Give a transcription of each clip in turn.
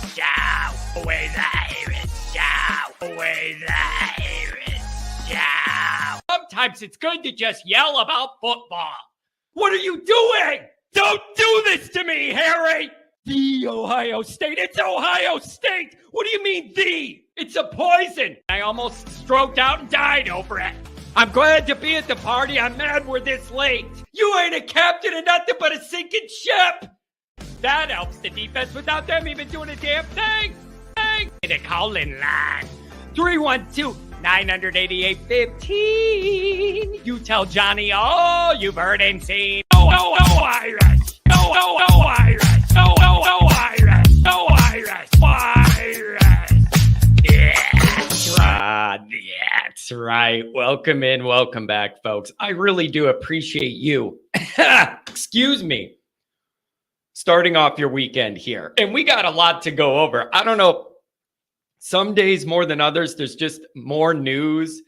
show. Always Irish show. Always Irish show. Sometimes it's good to just yell about football. What are you doing? Don't do this to me, Harry. The Ohio State. It's Ohio State. What do you mean the? It's a poison. I almost stroked out and died over it. I'm glad to be at the party. I'm mad we're this late. You ain't a captain of nothing but a sinking ship. That helps the defense without them even doing a damn thing. The call-in line. 312-988-15. You tell Johnny all you've heard and seen. Oh, Irish. Oh, Irish. Oh, Irish. Oh, Irish. Irish. Yeah, that's right. Welcome in. Welcome back, folks. I really do appreciate you. Excuse me. Starting off your weekend here. And we got a lot to go over. I don't know. Some days more than others, there's just more news.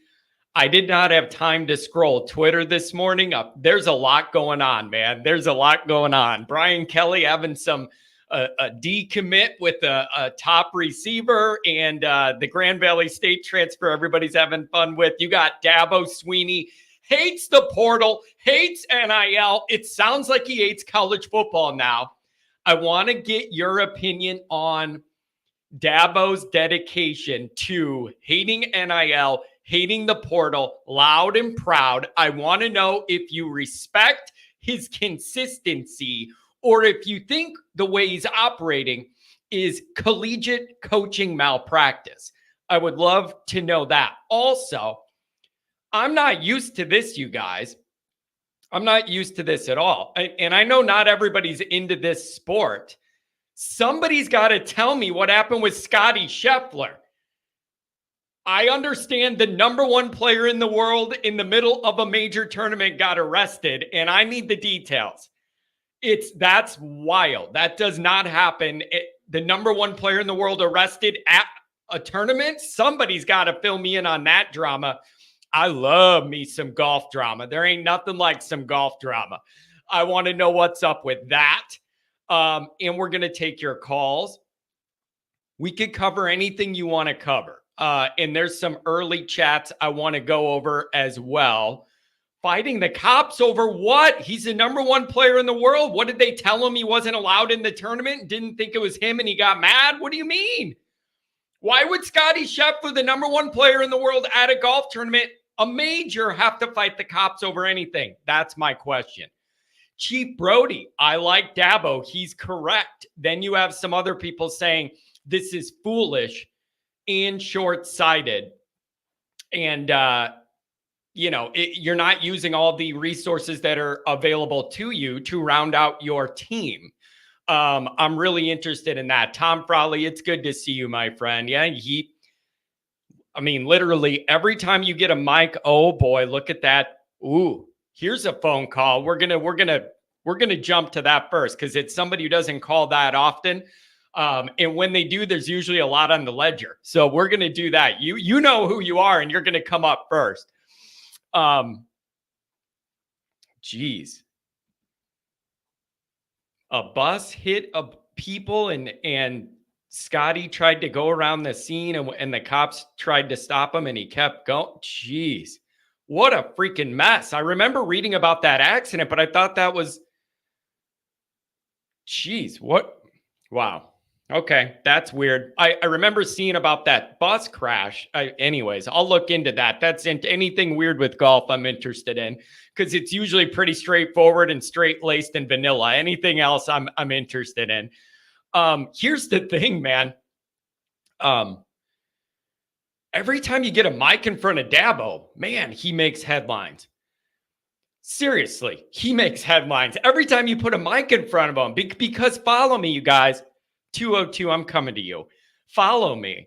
I did not have time to scroll Twitter this morning. There's a lot going on, man. There's a lot going on. Brian Kelly having some a decommit with a top receiver and the Grand Valley State transfer everybody's having fun with. You got Dabo Sweeney, hates the portal, hates NIL. It sounds like he hates college football now. I want to get your opinion on Dabo's dedication to hating NIL, hating the portal, loud and proud. I want to know if you respect his consistency or if you think the way he's operating is collegiate coaching malpractice. I would love to know that. Also, I'm not used to this, you guys. I'm not used to this at all. And I know not everybody's into this sport. Somebody's got to tell me what happened with Scotty Scheffler. I understand the number one player in the world in the middle of a major tournament got arrested, and I need the details. That's wild. That does not happen. The number one player in the world arrested at a tournament. Somebody's got to fill me in on that drama. I love me some golf drama. There ain't nothing like some golf drama. I want to know what's up with that. And we're going to take your calls. We could cover anything you want to cover. And there's some early chats I want to go over as well. Fighting the cops over what? He's the number one player in the world. What did they tell him? He wasn't allowed in the tournament? Didn't think it was him and he got mad? What do you mean? Why would Scotty Scheffler, the number one player in the world at a golf tournament, a major, have to fight the cops over anything? That's my question. Chief Brody, I like Dabo. He's correct. Then you have some other people saying this is foolish and short-sighted. And, you're not using all the resources that are available to you to round out your team. I'm really interested in that. Tom Frawley, it's good to see you, my friend. Yeah, literally every time you get a mic, oh boy, look at that. Ooh, here's a phone call. We're gonna jump to that first because it's somebody who doesn't call that often. And when they do, there's usually a lot on the ledger. So we're gonna do that. You know who you are, and you're gonna come up first. Geez. A bus hit people and Scotty tried to go around the scene and the cops tried to stop him and he kept going. Jeez, what a freaking mess. I remember reading about that accident, but I thought that was, what? Wow. Okay, that's weird. I remember seeing about that bus crash. Anyways, I'll look into that. That's anything weird with golf I'm interested in because it's usually pretty straightforward and straight-laced and vanilla. Anything else I'm interested in. Here's the thing, man. Every time you get a mic in front of Dabo, man, he makes headlines. Seriously, he makes headlines. Every time you put a mic in front of him, because follow me, you guys. 202, I'm coming to you. Follow me.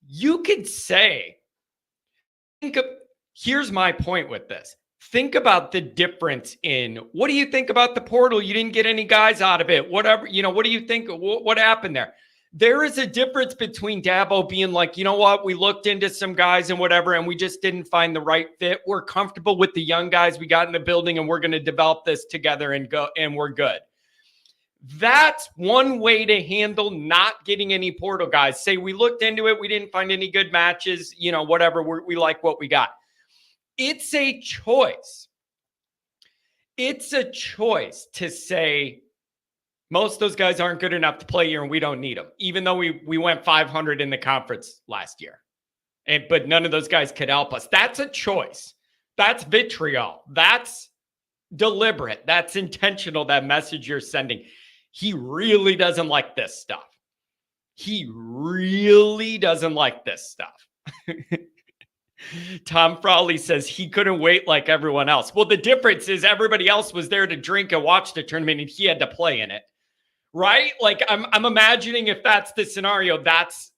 You could say, here's my point with this. Think about the difference in, what do you think about the portal? You didn't get any guys out of it. Whatever, what do you think? What happened there? There is a difference between Dabo being like, you know what? We looked into some guys and whatever, and we just didn't find the right fit. We're comfortable with the young guys we got in the building, and we're going to develop this together and go, and we're good. That's one way to handle not getting any portal guys. Say we looked into it, we didn't find any good matches, whatever, we like what we got. It's a choice. It's a choice to say most of those guys aren't good enough to play here and we don't need them, even though we went 500 in the conference last year. But none of those guys could help us. That's a choice. That's vitriol. That's deliberate. That's intentional, that message you're sending. He really doesn't like this stuff. He really doesn't like this stuff. Tom Frawley says he couldn't wait like everyone else. Well, the difference is everybody else was there to drink and watch the tournament and he had to play in it, right? Like I'm imagining if that's the scenario, that's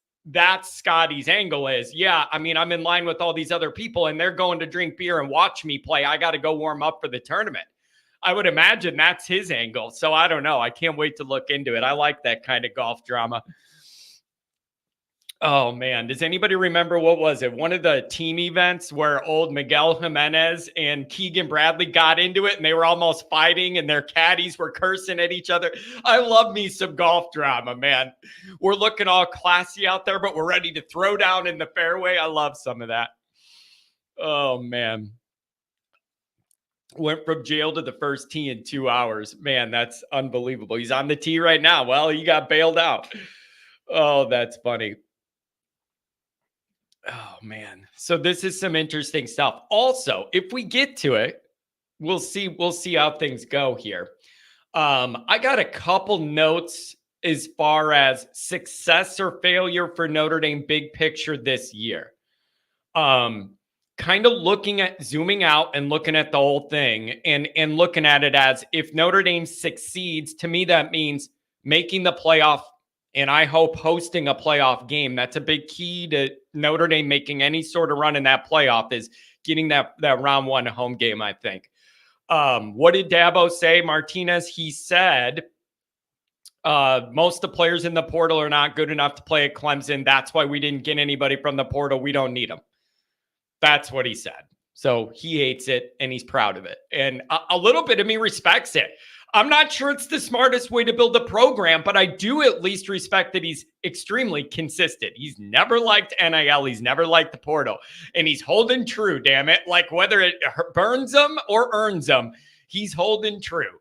Scotty's angle is, yeah, I mean, I'm in line with all these other people and they're going to drink beer and watch me play. I got to go warm up for the tournament. I would imagine that's his angle. So I don't know. I can't wait to look into it. I like that kind of golf drama. Oh, man. Does anybody remember, what was it? One of the team events where old Miguel Jimenez and Keegan Bradley got into it and they were almost fighting and their caddies were cursing at each other. I love me some golf drama, man. We're looking all classy out there, but we're ready to throw down in the fairway. I love some of that. Oh, man. Went from jail to the first tee in 2 hours. Man, that's unbelievable. He's on the tee right now. Well, he got bailed out. Oh, that's funny. Oh, man. So this is some interesting stuff. Also, if we get to it, we'll see how things go here. I got a couple notes as far as success or failure for Notre Dame big picture this year. Kind of zooming out and looking at the whole thing and looking at it as if Notre Dame succeeds, to me, that means making the playoff and I hope hosting a playoff game. That's a big key to Notre Dame making any sort of run in that playoff is getting that round one home game, I think. What did Dabo say, Martinez? He said, most of the players in the portal are not good enough to play at Clemson. That's why we didn't get anybody from the portal. We don't need them. That's what he said. So he hates it and he's proud of it. And a little bit of me respects it. I'm not sure it's the smartest way to build a program, but I do at least respect that he's extremely consistent. He's never liked NIL. He's never liked the portal. And he's holding true, damn it. Like whether it burns him or earns him, he's holding true.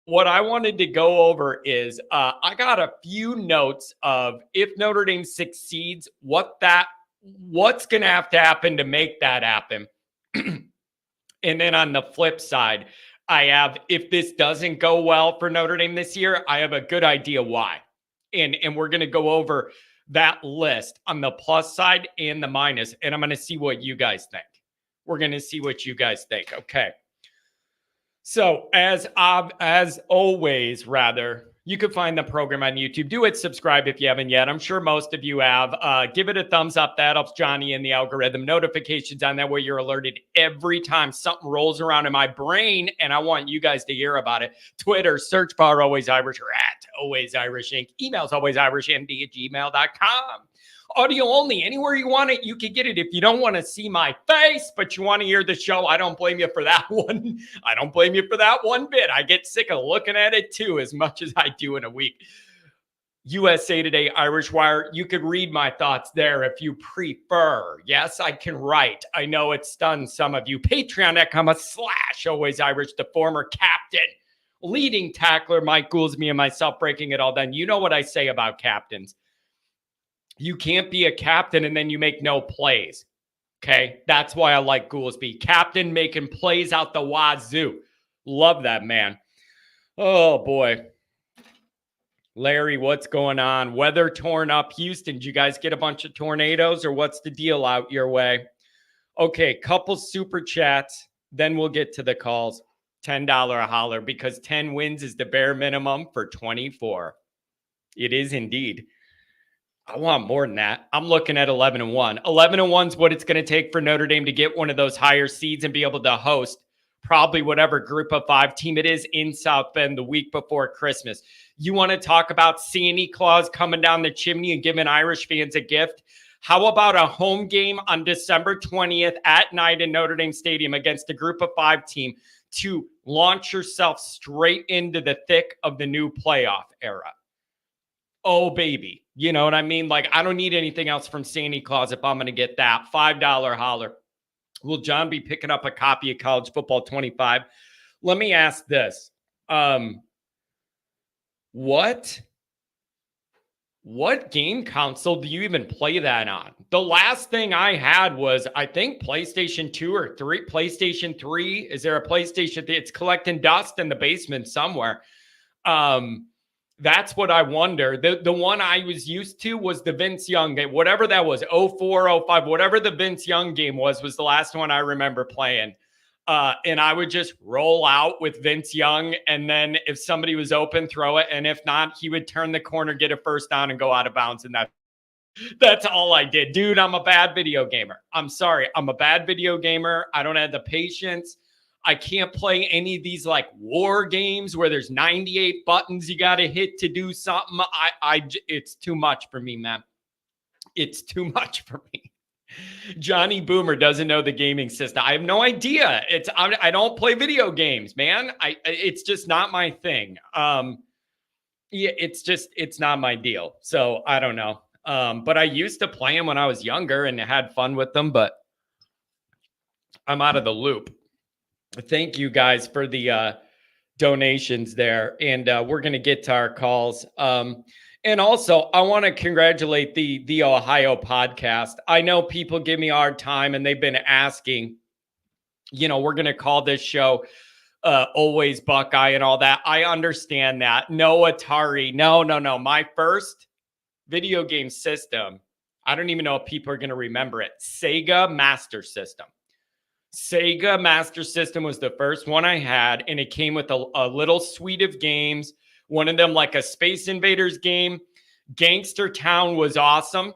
What I wanted to go over is I got a few notes of if Notre Dame succeeds, what's going to have to happen to make that happen. And then on the flip side, I have, if this doesn't go well for Notre Dame this year, I have a good idea why. And we're going to go over that list on the plus side and the minus. And I'm going to see what you guys think. We're going to see what you guys think. Okay. So as always, you can find the program on YouTube. Do it. Subscribe if you haven't yet. I'm sure most of you have. Give it a thumbs up. That helps Johnny in the algorithm. Notifications on that way you're alerted every time something rolls around in my brain, and I want you guys to hear about it. Twitter, search bar Always Irish or at Always Irish Inc. Emails alwaysirishnd@gmail.com. Audio only. Anywhere you want it, you can get it. If you don't want to see my face, but you want to hear the show, I don't blame you for that one. I don't blame you for that one bit. I get sick of looking at it too, as much as I do in a week. USA Today, Irish Wire. You could read my thoughts there if you prefer. Yes, I can write. I know it stuns some of you. Patreon.com/alwaysirish, the former captain, leading tackler, Mike Goolsby, and myself breaking it all down. You know what I say about captains. You can't be a captain and then you make no plays. Okay. That's why I like Goolsby. Captain making plays out the wazoo. Love that man. Oh boy. Larry, what's going on? Weather torn up Houston. Did you guys get a bunch of tornadoes or what's the deal out your way? Okay. Couple super chats. Then we'll get to the calls. $10 a holler because 10 wins is the bare minimum for 24. It is indeed. I want more than that. I'm looking at 11-1. 11-1 is what it's going to take for Notre Dame to get one of those higher seeds and be able to host probably whatever group of 5 team it is in South Bend the week before Christmas. You want to talk about Santa Claus coming down the chimney and giving Irish fans a gift? How about a home game on December 20th at night in Notre Dame Stadium against a group of 5 team? to launch yourself straight into the thick of the new playoff era. Oh, baby. You know what I mean? Like, I don't need anything else from Santa Claus if I'm going to get that $5 holler. Will John be picking up a copy of College Football 25? Let me ask this. What game console do you even play that on? The last thing I had was, I think, PlayStation 2 or 3. PlayStation 3. Is there a PlayStation 3? It's collecting dust in the basement somewhere. That's what I wonder. The one I was used to was the Vince Young game. Whatever that was, 04, 05, whatever the Vince Young game was the last one I remember playing. And I would just roll out with Vince Young. And then if somebody was open, throw it. And if not, he would turn the corner, get a first down, and go out of bounds. And that's all I did. Dude, I'm a bad video gamer. I'm sorry. I'm a bad video gamer. I don't have the patience. I can't play any of these like war games where there's 98 buttons you got to hit to do something. It's too much for me, man. It's too much for me. Johnny Boomer doesn't know the gaming system. I have no idea. I don't play video games, man. It's just not my thing. It's not my deal. So I don't know. But I used to play them when I was younger and had fun with them, but I'm out of the loop. Thank you guys for the donations there. And we're going to get to our calls. And also, I want to congratulate the Ohio podcast. I know people give me a hard time and they've been asking, we're going to call this show Always Buckeye and all that. I understand that. No Atari. No. My first video game system, I don't even know if people are going to remember it. Sega Master System. Sega Master System was the first one I had, and it came with a little suite of games. One of them, like a Space Invaders game. Gangster Town was awesome.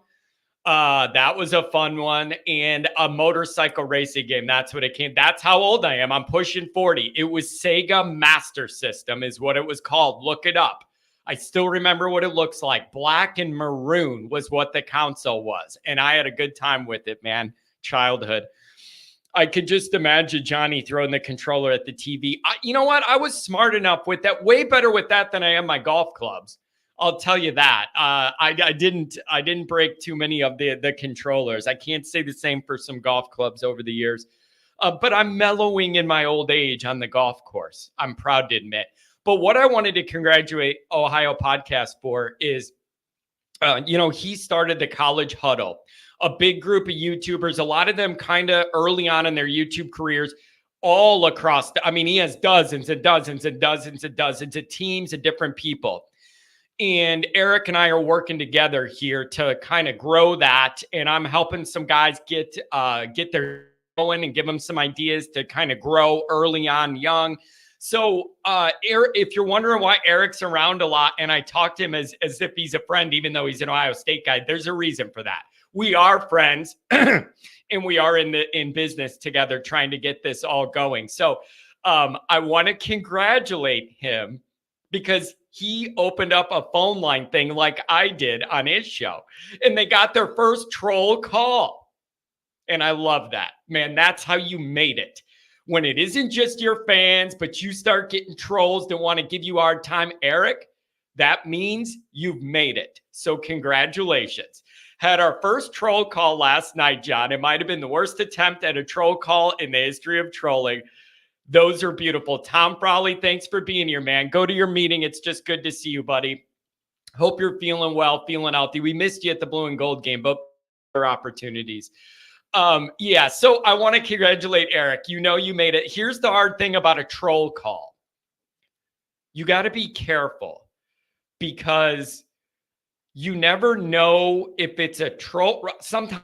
That was a fun one. And a motorcycle racing game. That's what it came. That's how old I am. I'm pushing 40. It was Sega Master System is what it was called. Look it up. I still remember what it looks like. Black and maroon was what the console was. And I had a good time with it, man. Childhood. I could just imagine Johnny throwing the controller at the TV. You know what? I was smart enough with that. Way better with that than I am my golf clubs. I'll tell you that. I didn't break too many of the controllers. I can't say the same for some golf clubs over the years. But I'm mellowing in my old age on the golf course. I'm proud to admit. But what I wanted to congratulate Ohio Podcast for is, he started the College Huddle. A big group of YouTubers, a lot of them kind of early on in their YouTube careers, all across. He has dozens and dozens and dozens and dozens of teams of different people. And Eric and I are working together here to kind of grow that. And I'm helping some guys get their going and give them some ideas to kind of grow early on young. So Eric, if you're wondering why Eric's around a lot and I talk to him as if he's a friend, even though he's an Ohio State guy, there's a reason for that. We are friends and we are in business together trying to get this all going. So I want to congratulate him because he opened up a phone line thing like I did on his show. And they got their first troll call. And I love that. Man, that's how you made it. When it isn't just your fans, but you start getting trolls that want to give you a hard time, Eric, that means you've made it. So congratulations. Had our first troll call last night, John. It might have been the worst attempt at a troll call in the history of trolling. Those are beautiful. Tom Frawley, thanks for being here, man. Go to your meeting. It's just good to see you, buddy. Hope you're feeling well, feeling healthy. We missed you at the blue and gold game, but other opportunities. So I want to congratulate Eric. You made it. Here's the hard thing about a troll call. You got to be careful because you never know if it's a troll. Sometimes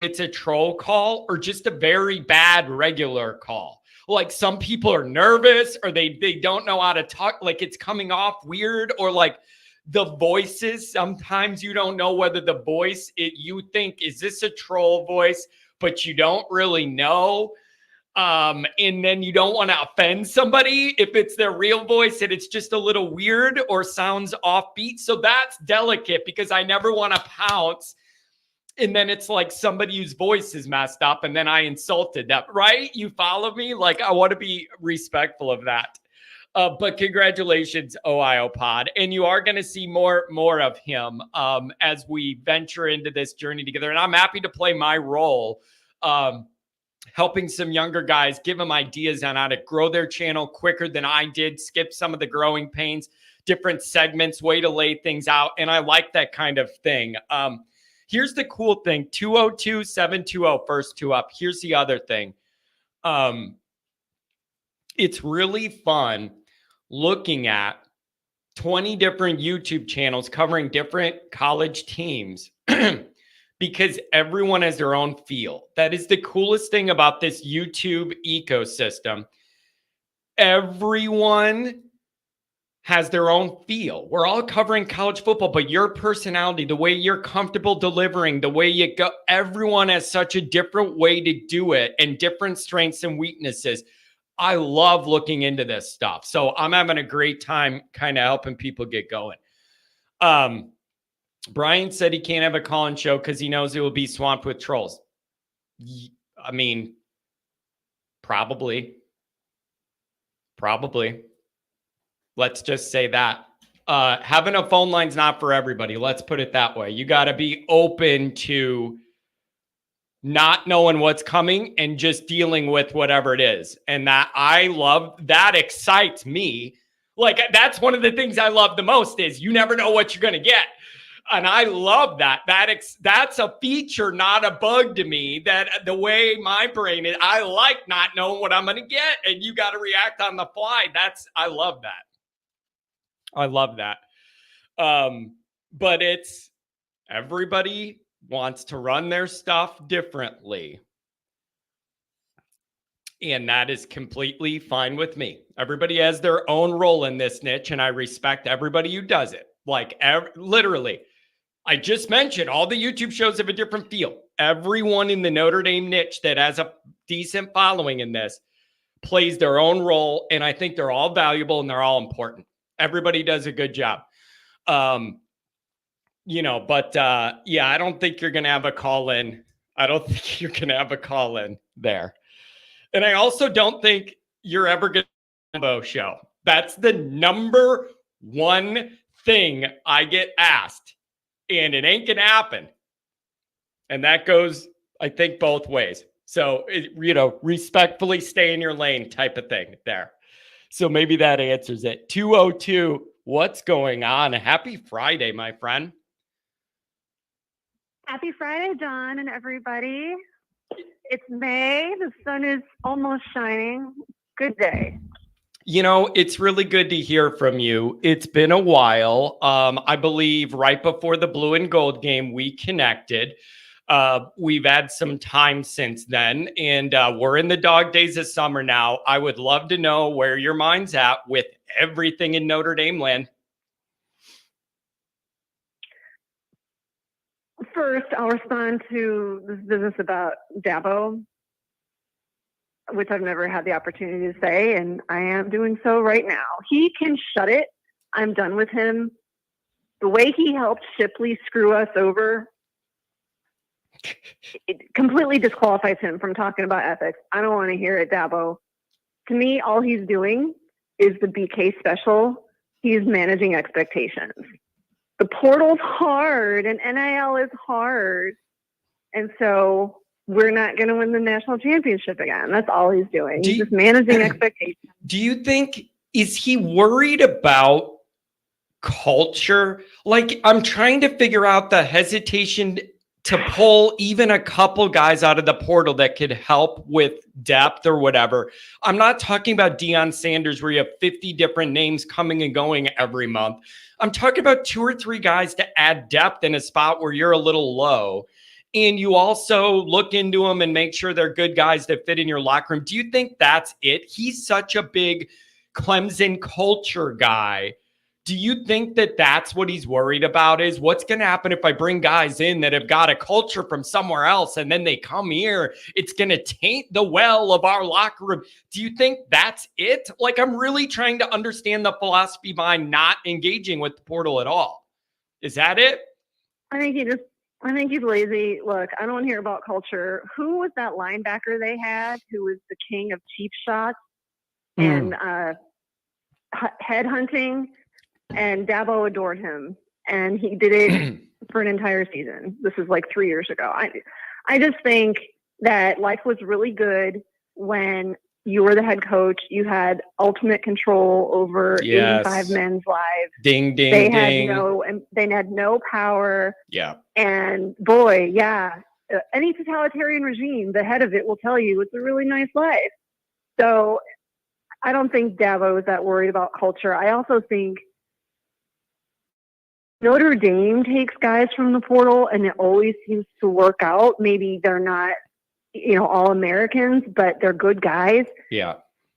it's a troll call or just a very bad regular call. Like some people are nervous or they don't know how to talk. Like it's coming off weird or like the voices. Sometimes you don't know whether the voice you think, is this a troll voice, but you don't really know. And then you don't want to offend somebody if it's their real voice and it's just a little weird or sounds offbeat. So that's delicate because I never want to pounce And then it's like somebody whose voice is messed up and then I insulted them, right? You follow me? Like, I want to be respectful of that. But congratulations, Ohio Pod. And you are going to see more of him as we venture into this journey together. And I'm happy to play my role, helping some younger guys, give them ideas on how to grow their channel quicker than I did, skip some of the growing pains, different segments, way to lay things out. And I like that kind of thing. Here's the cool thing, 202-720, first two up. Here's the other thing. It's really fun looking at 20 different YouTube channels covering different college teams because everyone has their own feel. That is the coolest thing about this YouTube ecosystem. Everyone has their own feel. We're all covering college football, but your personality, the way you're comfortable delivering, the way you go, everyone has such a different way to do it and different strengths and weaknesses. I love looking into this stuff. So I'm having a great time kind of helping people get going. Brian said he can't have a call-in show because he knows it will be swamped with trolls. I mean, probably. Let's just say that. Having a phone line's not for everybody. Let's put it that way. You got to be open to not knowing what's coming and just dealing with whatever it is. And that I love, that excites me. Like, that's one of the things I love the most is you never know what you're going to get. And I love that. That's a feature, not a bug to me. That the way my brain is, I like not knowing what I'm going to get, and you got to react on the fly. I love that. But it's everybody wants to run their stuff differently. And that is completely fine with me. Everybody has their own role in this niche, and I respect everybody who does it. Like, literally, I just mentioned all the YouTube shows have a different feel. Everyone in the Notre Dame niche that has a decent following in this plays their own role, and I think they're all valuable and they're all important. Everybody does a good job. Yeah, I don't think you're going to have a call in. I don't think you're going to have a call in there. And I also don't think you're ever going to have a Dabo show. That's the number one thing I get asked, and it ain't going to happen. And that goes, I think, both ways. So, respectfully stay in your lane type of thing there. So maybe that answers it. 202, what's going on? Happy Friday, my friend. Happy Friday, John and everybody. It's May. The sun is almost shining. Good day. It's really good to hear from you. It's been a while. I believe right before the blue and gold game, we connected. We've had some time since then, and we're in the dog days of summer now. I would love to know where your mind's at with everything in Notre Dame land. First, I'll respond to this business about Dabo, which I've never had the opportunity to say, and I am doing so right now. He can shut it. I'm done with him. The way he helped Shipley screw us over, it completely disqualifies him from talking about ethics. I don't want to hear it, Dabo. To me, all he's doing is the BK special. He's managing expectations. The portal's hard and NIL is hard. And so we're not going to win the national championship again. That's all he's doing. He's just managing expectations. Do you think, is he worried about culture? Like, I'm trying to figure out the hesitation to pull even a couple guys out of the portal that could help with depth or whatever. I'm not talking about Deion Sanders where you have 50 different names coming and going every month. I'm talking about 2 or 3 guys to add depth in a spot where you're a little low. And you also look into them and make sure they're good guys that fit in your locker room. Do you think that's it? He's such a big Clemson culture guy. Do you think that that's what he's worried about is what's going to happen if I bring guys in that have got a culture from somewhere else and then they come here? It's going to taint the well of our locker room. Do you think that's it? Like, I'm really trying to understand the philosophy behind not engaging with the portal at all. Is that it? I think he just I think he's lazy. Look, I don't want to hear about culture. Who was that linebacker they had who was the king of cheap shots and head hunting? And Dabo adored him, and he did it for an entire season. This is like 3 years ago. I just think that life was really good when you were the head coach. You had ultimate control over 85 men's lives. Ding, ding, they ding. They had no power. Yeah. And boy, yeah, any totalitarian regime, the head of it will tell you it's a really nice life. So I don't think Dabo is that worried about culture. I also think Notre Dame takes guys from the portal, and it always seems to work out. Maybe they're not, all Americans, but they're good guys. Yeah.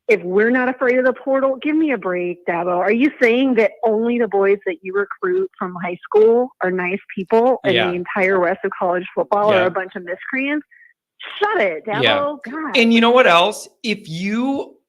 If we're not afraid of the portal, give me a break, Dabo. Are you saying that only the boys that you recruit from high school are nice people, and the entire rest of college football are a bunch of miscreants? Shut it, Dabo. Yeah. God. And you know what else?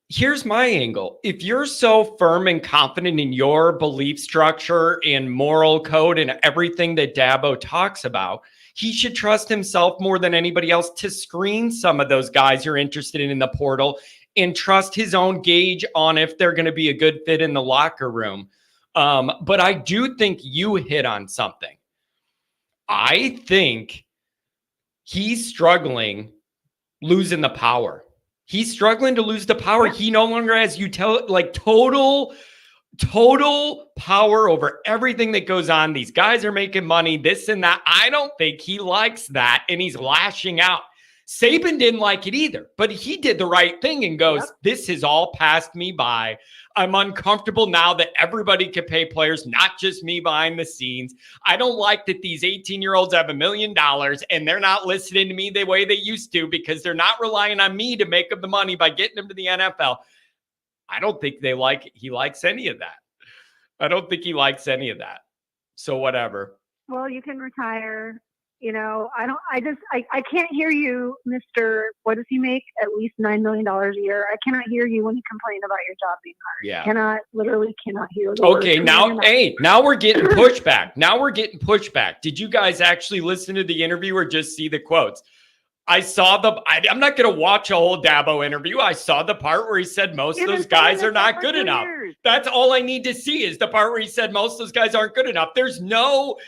Here's my angle. If you're so firm and confident in your belief structure and moral code and everything that Dabo talks about, he should trust himself more than anybody else to screen some of those guys you're interested in the portal and trust his own gauge on if they're going to be a good fit in the locker room. But I do think you hit on something. I think he's struggling losing the power. He's struggling to lose the power. He no longer has total power over everything that goes on. These guys are making money, this and that. I don't think he likes that, and he's lashing out. Saban didn't like it either, but he did the right thing and goes, this has all passed me by. I'm uncomfortable now that everybody can pay players, not just me behind the scenes. I don't like that these 18-year-olds have $1 million and they're not listening to me the way they used to because they're not relying on me to make them the money by getting them to the NFL. I don't think he likes any of that. I don't think he likes any of that. So whatever. Well, you can retire. I can't hear you, Mr. What does he make? At least $9 million a year. I cannot hear you when you complain about your job being hard. Yeah. Literally cannot hear the Okay, words. now we're getting pushback. Did you guys actually listen to the interview or just see the quotes? I saw I'm not going to watch a whole Dabo interview. I saw the part where he said most of those guys are not good enough. That's all I need to see is the part where he said most of those guys aren't good enough. There's no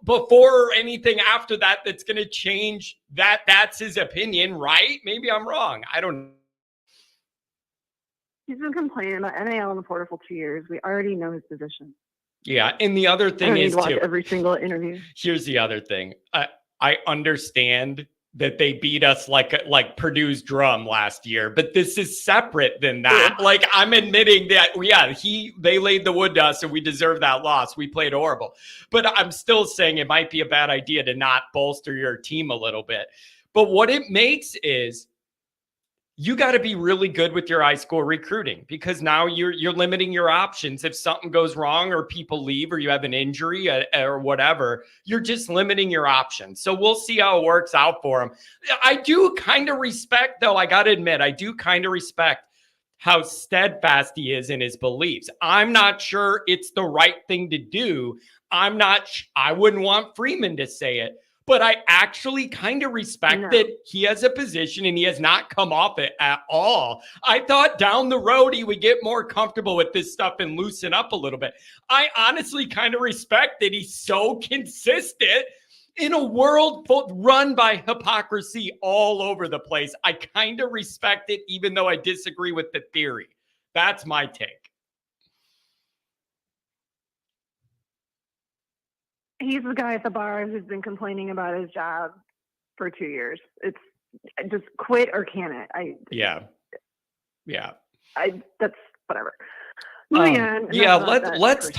before or anything after that that's going to change that. That's his opinion, right? Maybe I'm wrong. I don't know. He's been complaining about NIL in the portal for 2 years. We already know his position. Yeah, and the other thing is too. Every single interview. Here's the other thing. I understand that they beat us like Purdue's drum last year, but this is separate than that. Like, I'm admitting that, they laid the wood to us and we deserve that loss. We played horrible, but I'm still saying it might be a bad idea to not bolster your team a little bit. But what it makes is you got to be really good with your high school recruiting because now you're limiting your options. If something goes wrong or people leave or you have an injury or whatever, you're just limiting your options. So we'll see how it works out for him. I do kind of respect, though, I got to admit, I do kind of respect how steadfast he is in his beliefs. I'm not sure it's the right thing to do. I wouldn't want Freeman to say it. But I actually kind of respect that he has a position and he has not come off it at all. I thought down the road he would get more comfortable with this stuff and loosen up a little bit. I honestly kind of respect that he's so consistent in a world run by hypocrisy all over the place. I kind of respect it, even though I disagree with the theory. That's my take. He's the guy at the bars who's been complaining about his job for 2 years. It's just quit or can it? That's whatever. Let's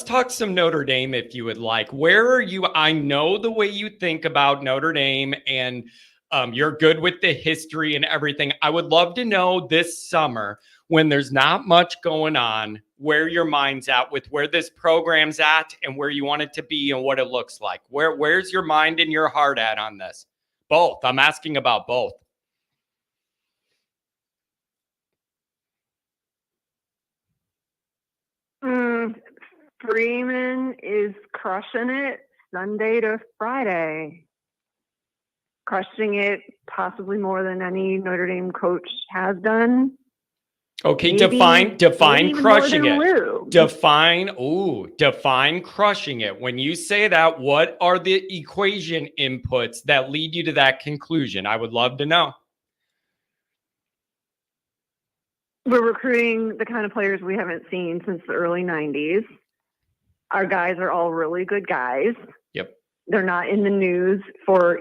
talk some Notre Dame if you would like. Where are you? I know the way you think about Notre Dame and you're good with the history and everything. I would love to know this summer when there's not much going on, where your mind's at with where this program's at and where you want it to be and what it looks like. Where's your mind and your heart at on this? Both. I'm asking about both. Freeman is crushing it. Sunday to Friday. Crushing it possibly more than any Notre Dame coach has done. Okay, Maybe define even crushing more than it. Lou. Define crushing it. When you say that, what are the equation inputs that lead you to that conclusion? I would love to know. We're recruiting the kind of players we haven't seen since the early 90s. Our guys are all really good guys. Yep. They're not in the news for,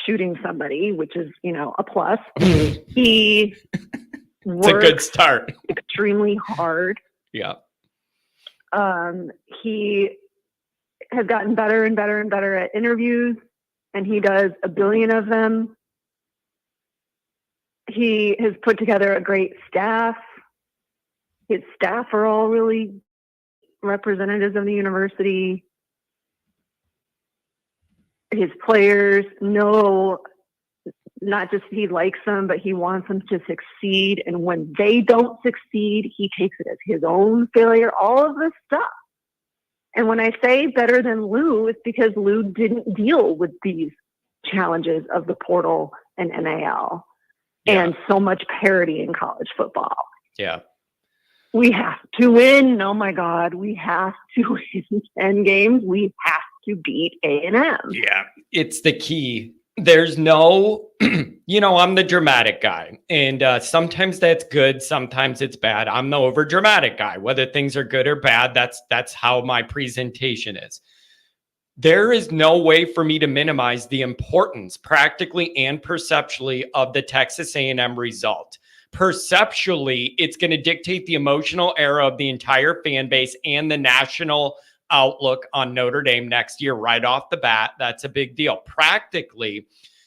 shooting somebody, which is, a plus. He It's a good start. Extremely hard. Yeah. He has gotten better and better and better at interviews, and he does a billion of them. He has put together a great staff. His staff are all really representatives of the university. His players know not just he likes them, but he wants them to succeed. And when they don't succeed, he takes it as his own failure, all of this stuff. And when I say better than Lou, it's because Lou didn't deal with these challenges of the portal and NIL and so much parity in college football. Yeah. We have to win. Oh my God. We have to win 10 games. We have to beat A&M. Yeah. It's the key. There's no, I'm the dramatic guy, and sometimes that's good. Sometimes it's bad. I'm the over dramatic guy, whether things are good or bad. That's how my presentation is. There is no way for me to minimize the importance practically and perceptually of the Texas A&M result. Perceptually, it's going to dictate the emotional era of the entire fan base and the national outlook on Notre Dame next year right off the bat. That's a big deal. Practically,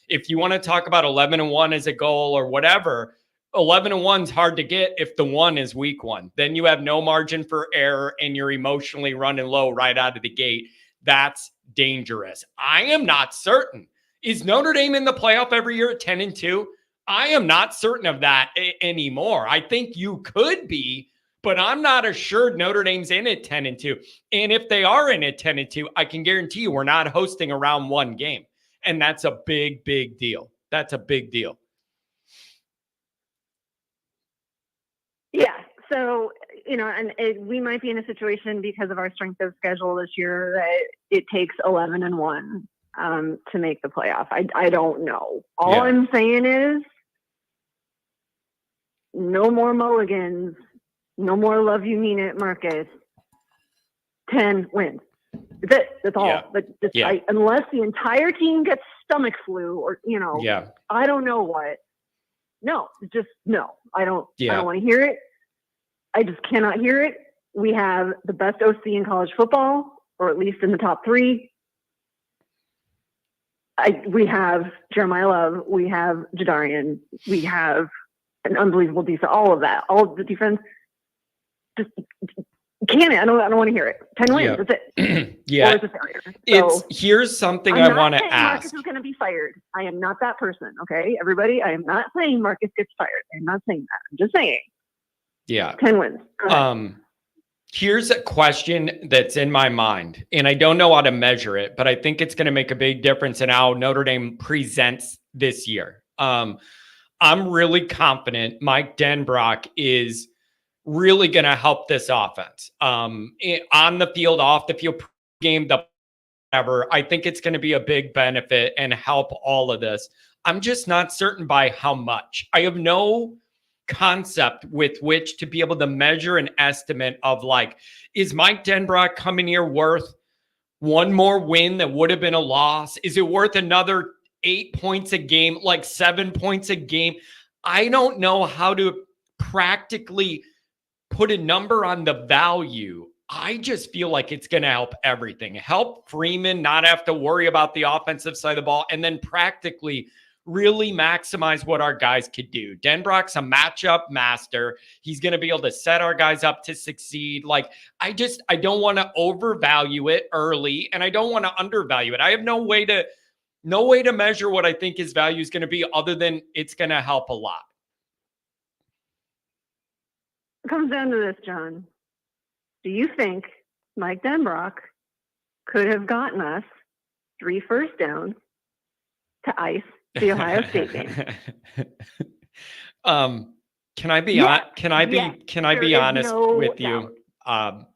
if you want to talk about 11-1 as a goal or whatever, 11-1 is hard to get if the one is week one. Then you have no margin for error and you're emotionally running low right out of the gate. That's dangerous. I am not certain. Is Notre Dame in the playoff every year at 10-2? I am not certain of that anymore. I think you could be, but I'm not assured Notre Dame's in at 10-2. And if they are in at 10-2, I can guarantee you we're not hosting a round one game. And that's a big, big deal. That's a big deal. Yeah. So, we might be in a situation because of our strength of schedule this year that it takes 11-1 to make the playoff. I don't know. All I'm saying is no more mulligans. No more love you mean it, Marcus. 10 wins. That's it. That's all. Yeah. But unless the entire team gets stomach flu or, Yeah. I don't know what. No, just no. I don't want to hear it. I just cannot hear it. We have the best OC in college football, or at least in the top 3. We have Jeremiah Love. We have Jadarian. We have an unbelievable defense. All of that. All of the defense. Just can it? I don't want to hear it. 10 wins. That's it. Yeah. Or it's a failure. So, here's something I want to ask. Marcus is going to be fired. I am not that person. Okay, everybody. I am not saying Marcus gets fired. I'm not saying that. I'm just saying. Yeah. 10 wins. Here's a question that's in my mind, and I don't know how to measure it, but I think it's going to make a big difference in how Notre Dame presents this year. I'm really confident Mike Denbrock is really going to help this offense on the field, off the field, game, whatever. I think it's going to be a big benefit and help all of this. I'm just not certain by how much. I have no concept with which to be able to measure an estimate of is Mike Denbrock coming here worth one more win that would have been a loss? Is it worth another 8 points a game, 7 points a game? I don't know how to practically put a number on the value. I just feel like it's going to help everything. Help Freeman not have to worry about the offensive side of the ball, and then practically really maximize what our guys could do. Denbrock's a matchup master. He's going to be able to set our guys up to succeed. I don't want to overvalue it early, and I don't want to undervalue it. I have no way to measure what I think his value is going to be other than it's going to help a lot. It comes down to this, John. Do you think Mike Denbrock could have gotten us 3 first downs to ice the Ohio State game. Can I be Yes, can I be yes, can I there be is honest no with doubt. you?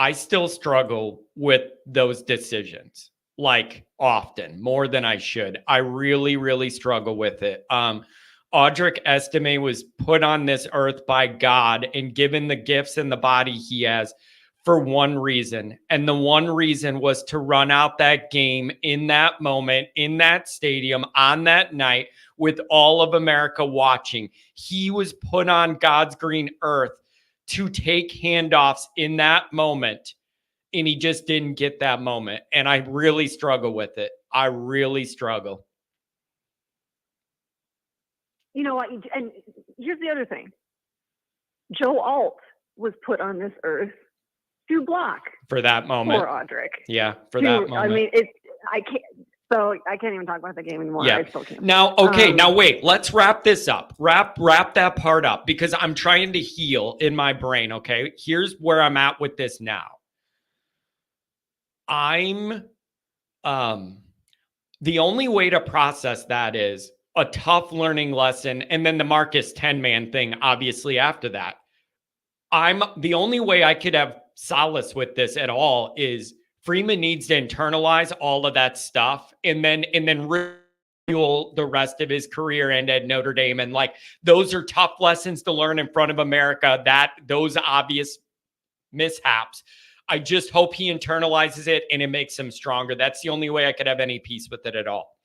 I still struggle with those decisions, like often, more than I should. I really, really struggle with it. Audric Estime was put on this earth by God and given the gifts and the body he has for one reason. And the one reason was to run out that game in that moment, in that stadium, on that night, with all of America watching. He was put on God's green earth to take handoffs in that moment. And he just didn't get that moment. And I really struggle with it. I really struggle. You know what? And here's the other thing. Joe Alt was put on this earth to block for that moment. For Audric. Yeah, for that moment. I mean, I can't even talk about the game anymore. Yeah. I still can't. Now, okay, now wait, let's wrap this up. Wrap that part up because I'm trying to heal in my brain, okay? Here's where I'm at with this now. I'm the only way to process that is a tough learning lesson and then the Marcus 10-man thing obviously after that. I'm the only way I could have solace with this at all is Freeman needs to internalize all of that stuff and then fuel the rest of his career and at Notre Dame. And like, those are tough lessons to learn in front of America, that those obvious mishaps. I just hope he internalizes it and it makes him stronger. That's the only way I could have any peace with it at all.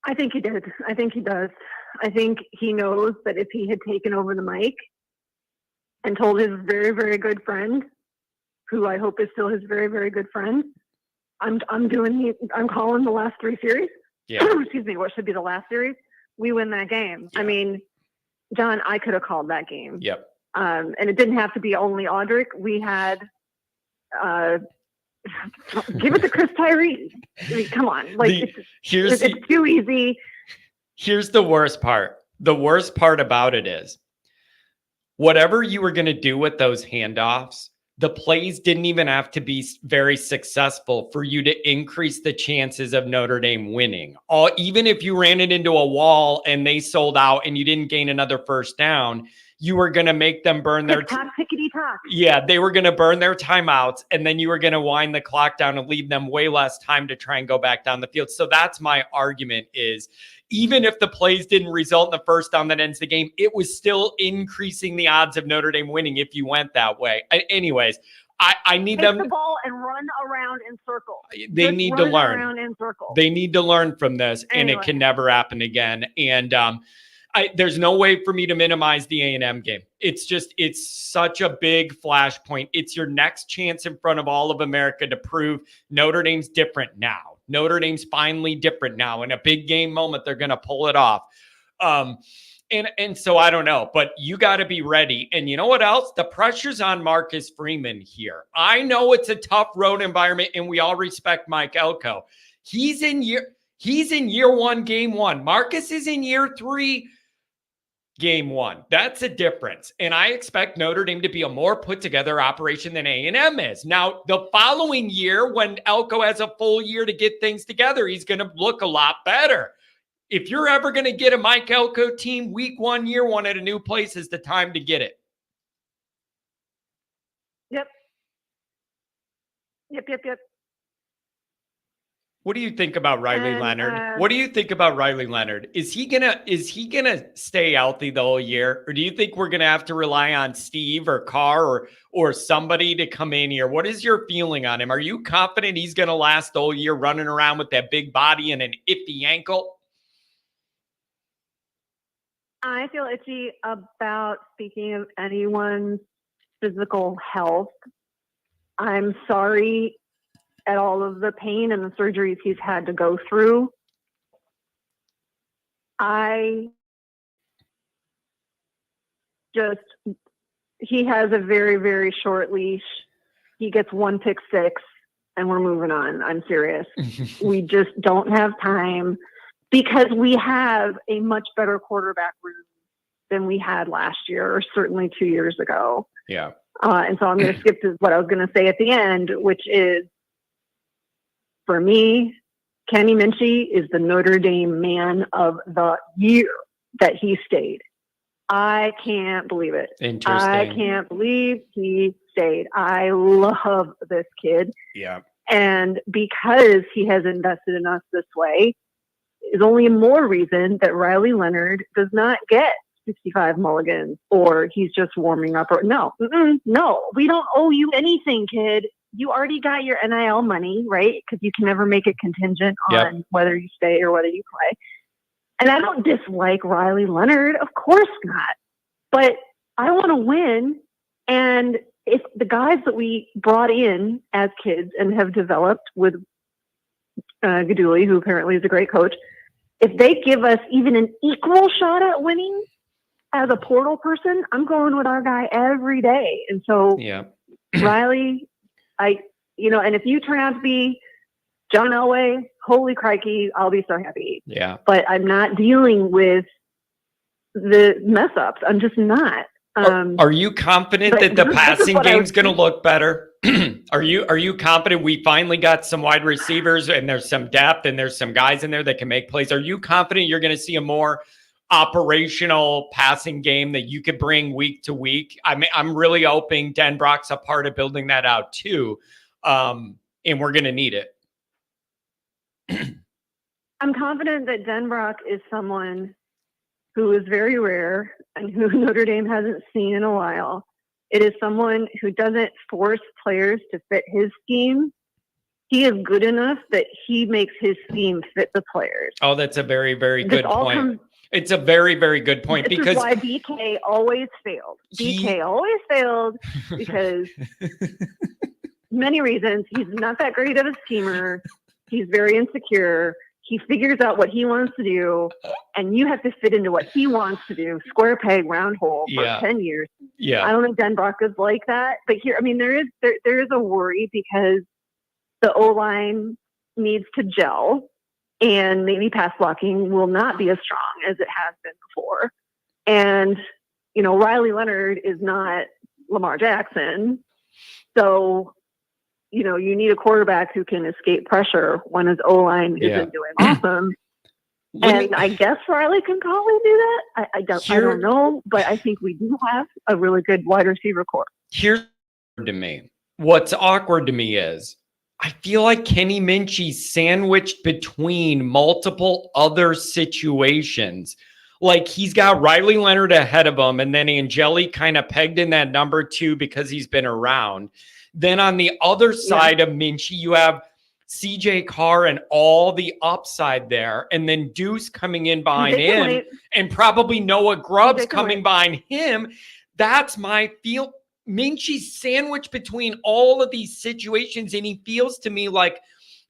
I think he did. I think he does. I think he knows that if he had taken over the mic and told his very, very good friend, who I hope is still his very, very good friend, I'm calling the last 3 series. Yeah. Excuse me, what should be the last series? We win that game. Yeah. I mean, John, I could have called that game. Yep. And it didn't have to be only Audric. We had, give it to Chris Tyree. I mean, come on. Like, it's too easy. Here's the worst part. The worst part about it is whatever you were going to do with those handoffs, the plays didn't even have to be very successful for you to increase the chances of Notre Dame winning. Even if you ran it into a wall and they sold out and you didn't gain another first down, you were going to make them burn their tickety-tock. Yeah, they were going to burn their timeouts, and then you were going to wind the clock down and leave them way less time to try and go back down the field. So that's my argument is even if the plays didn't result in the first down that ends the game, it was still increasing the odds of Notre Dame winning if you went that way. Anyways, I need them to the ball and run around in circles. They need to learn. They need to learn from this, and it can never happen again. And there's no way for me to minimize the A&M game. It's such a big flashpoint. It's your next chance in front of all of America to prove Notre Dame's different now. Notre Dame's finally different now. In a big game moment, they're going to pull it off. And so I don't know, but you got to be ready. And you know what else? The pressure's on Marcus Freeman here. I know it's a tough road environment, and we all respect Mike Elko. He's in year 1, game 1. Marcus is in year 3, game 1. That's a difference. And I expect Notre Dame to be a more put together operation than A&M is. Now, the following year, when Elko has a full year to get things together, he's going to look a lot better. If you're ever going to get a Mike Elko team, week 1, year 1 at a new place is the time to get it. Yep. What do you think about Riley Leonard? What do you think about Riley Leonard? Is he gonna stay healthy the whole year, or do you think we're gonna have to rely on Steve or Carr or somebody to come in here? What is your feeling on him? Are you confident he's gonna last the whole year running around with that big body and an iffy ankle? I feel itchy about speaking of anyone's physical health. I'm sorry at all of the pain and the surgeries he's had to go through. He has a very, very short leash. He gets 1 pick 6 and we're moving on. I'm serious. We just don't have time because we have a much better quarterback room than we had last year or certainly 2 years ago. Yeah. And so I'm going to skip to what I was going to say at the end, which is, for me, Kenny Minchie is the Notre Dame man of the year that he stayed. I can't believe it. Interesting. I can't believe he stayed. I love this kid. Yeah. And because he has invested in us this way, is only more reason that Riley Leonard does not get 65 mulligans, or he's just warming up. Or no, we don't owe you anything, kid. You already got your NIL money, right? Because you can never make it contingent on whether you stay or whether you play. And I don't dislike Riley Leonard, of course not. But I want to win. And if the guys that we brought in as kids and have developed with Gaduli, who apparently is a great coach, if they give us even an equal shot at winning as a portal person, I'm going with our guy every day. And so Riley, and if you turn out to be John Elway, holy crikey, I'll be so happy. Yeah. But I'm not dealing with the mess ups. I'm just not. Are you confident that the passing game's going to look better? Are you confident we finally got some wide receivers and there's some depth and there's some guys in there that can make plays? Are you confident you're going to see a more operational passing game that you could bring week to week? I'm really hoping Denbrock's a part of building that out too. And we're going to need it. I'm confident that Denbrock is someone who is very rare and who Notre Dame hasn't seen in a while. It is someone who doesn't force players to fit his scheme. He is good enough that he makes his scheme fit the players. Oh, that's a very, very good point. It's a very, very good point, this because is why BK always failed. BK always failed because many reasons. He's not that great of a schemer. He's very insecure. He figures out what he wants to do, and you have to fit into what he wants to do. Square peg, round hole for 10 years. Yeah. I don't think Denbrock is like that. But here, I mean, there is a worry because the O-line needs to gel, and maybe pass blocking will not be as strong as it has been before. And, Riley Leonard is not Lamar Jackson. So, you need a quarterback who can escape pressure when his O-line isn't doing awesome. And I guess Riley can probably do that. I don't know, but I think we do have a really good wide receiver core. Here's what's awkward to me is I feel like Kenny Minchie's sandwiched between multiple other situations. Like he's got Riley Leonard ahead of him, and then Angeli kind of pegged in that number 2 because he's been around. Then on the other side of Minchie, you have CJ Carr and all the upside there. And then Deuce coming in behind him and probably Noah Grubbs coming behind him. That's my feel. Minchie's sandwiched between all of these situations, and he feels to me like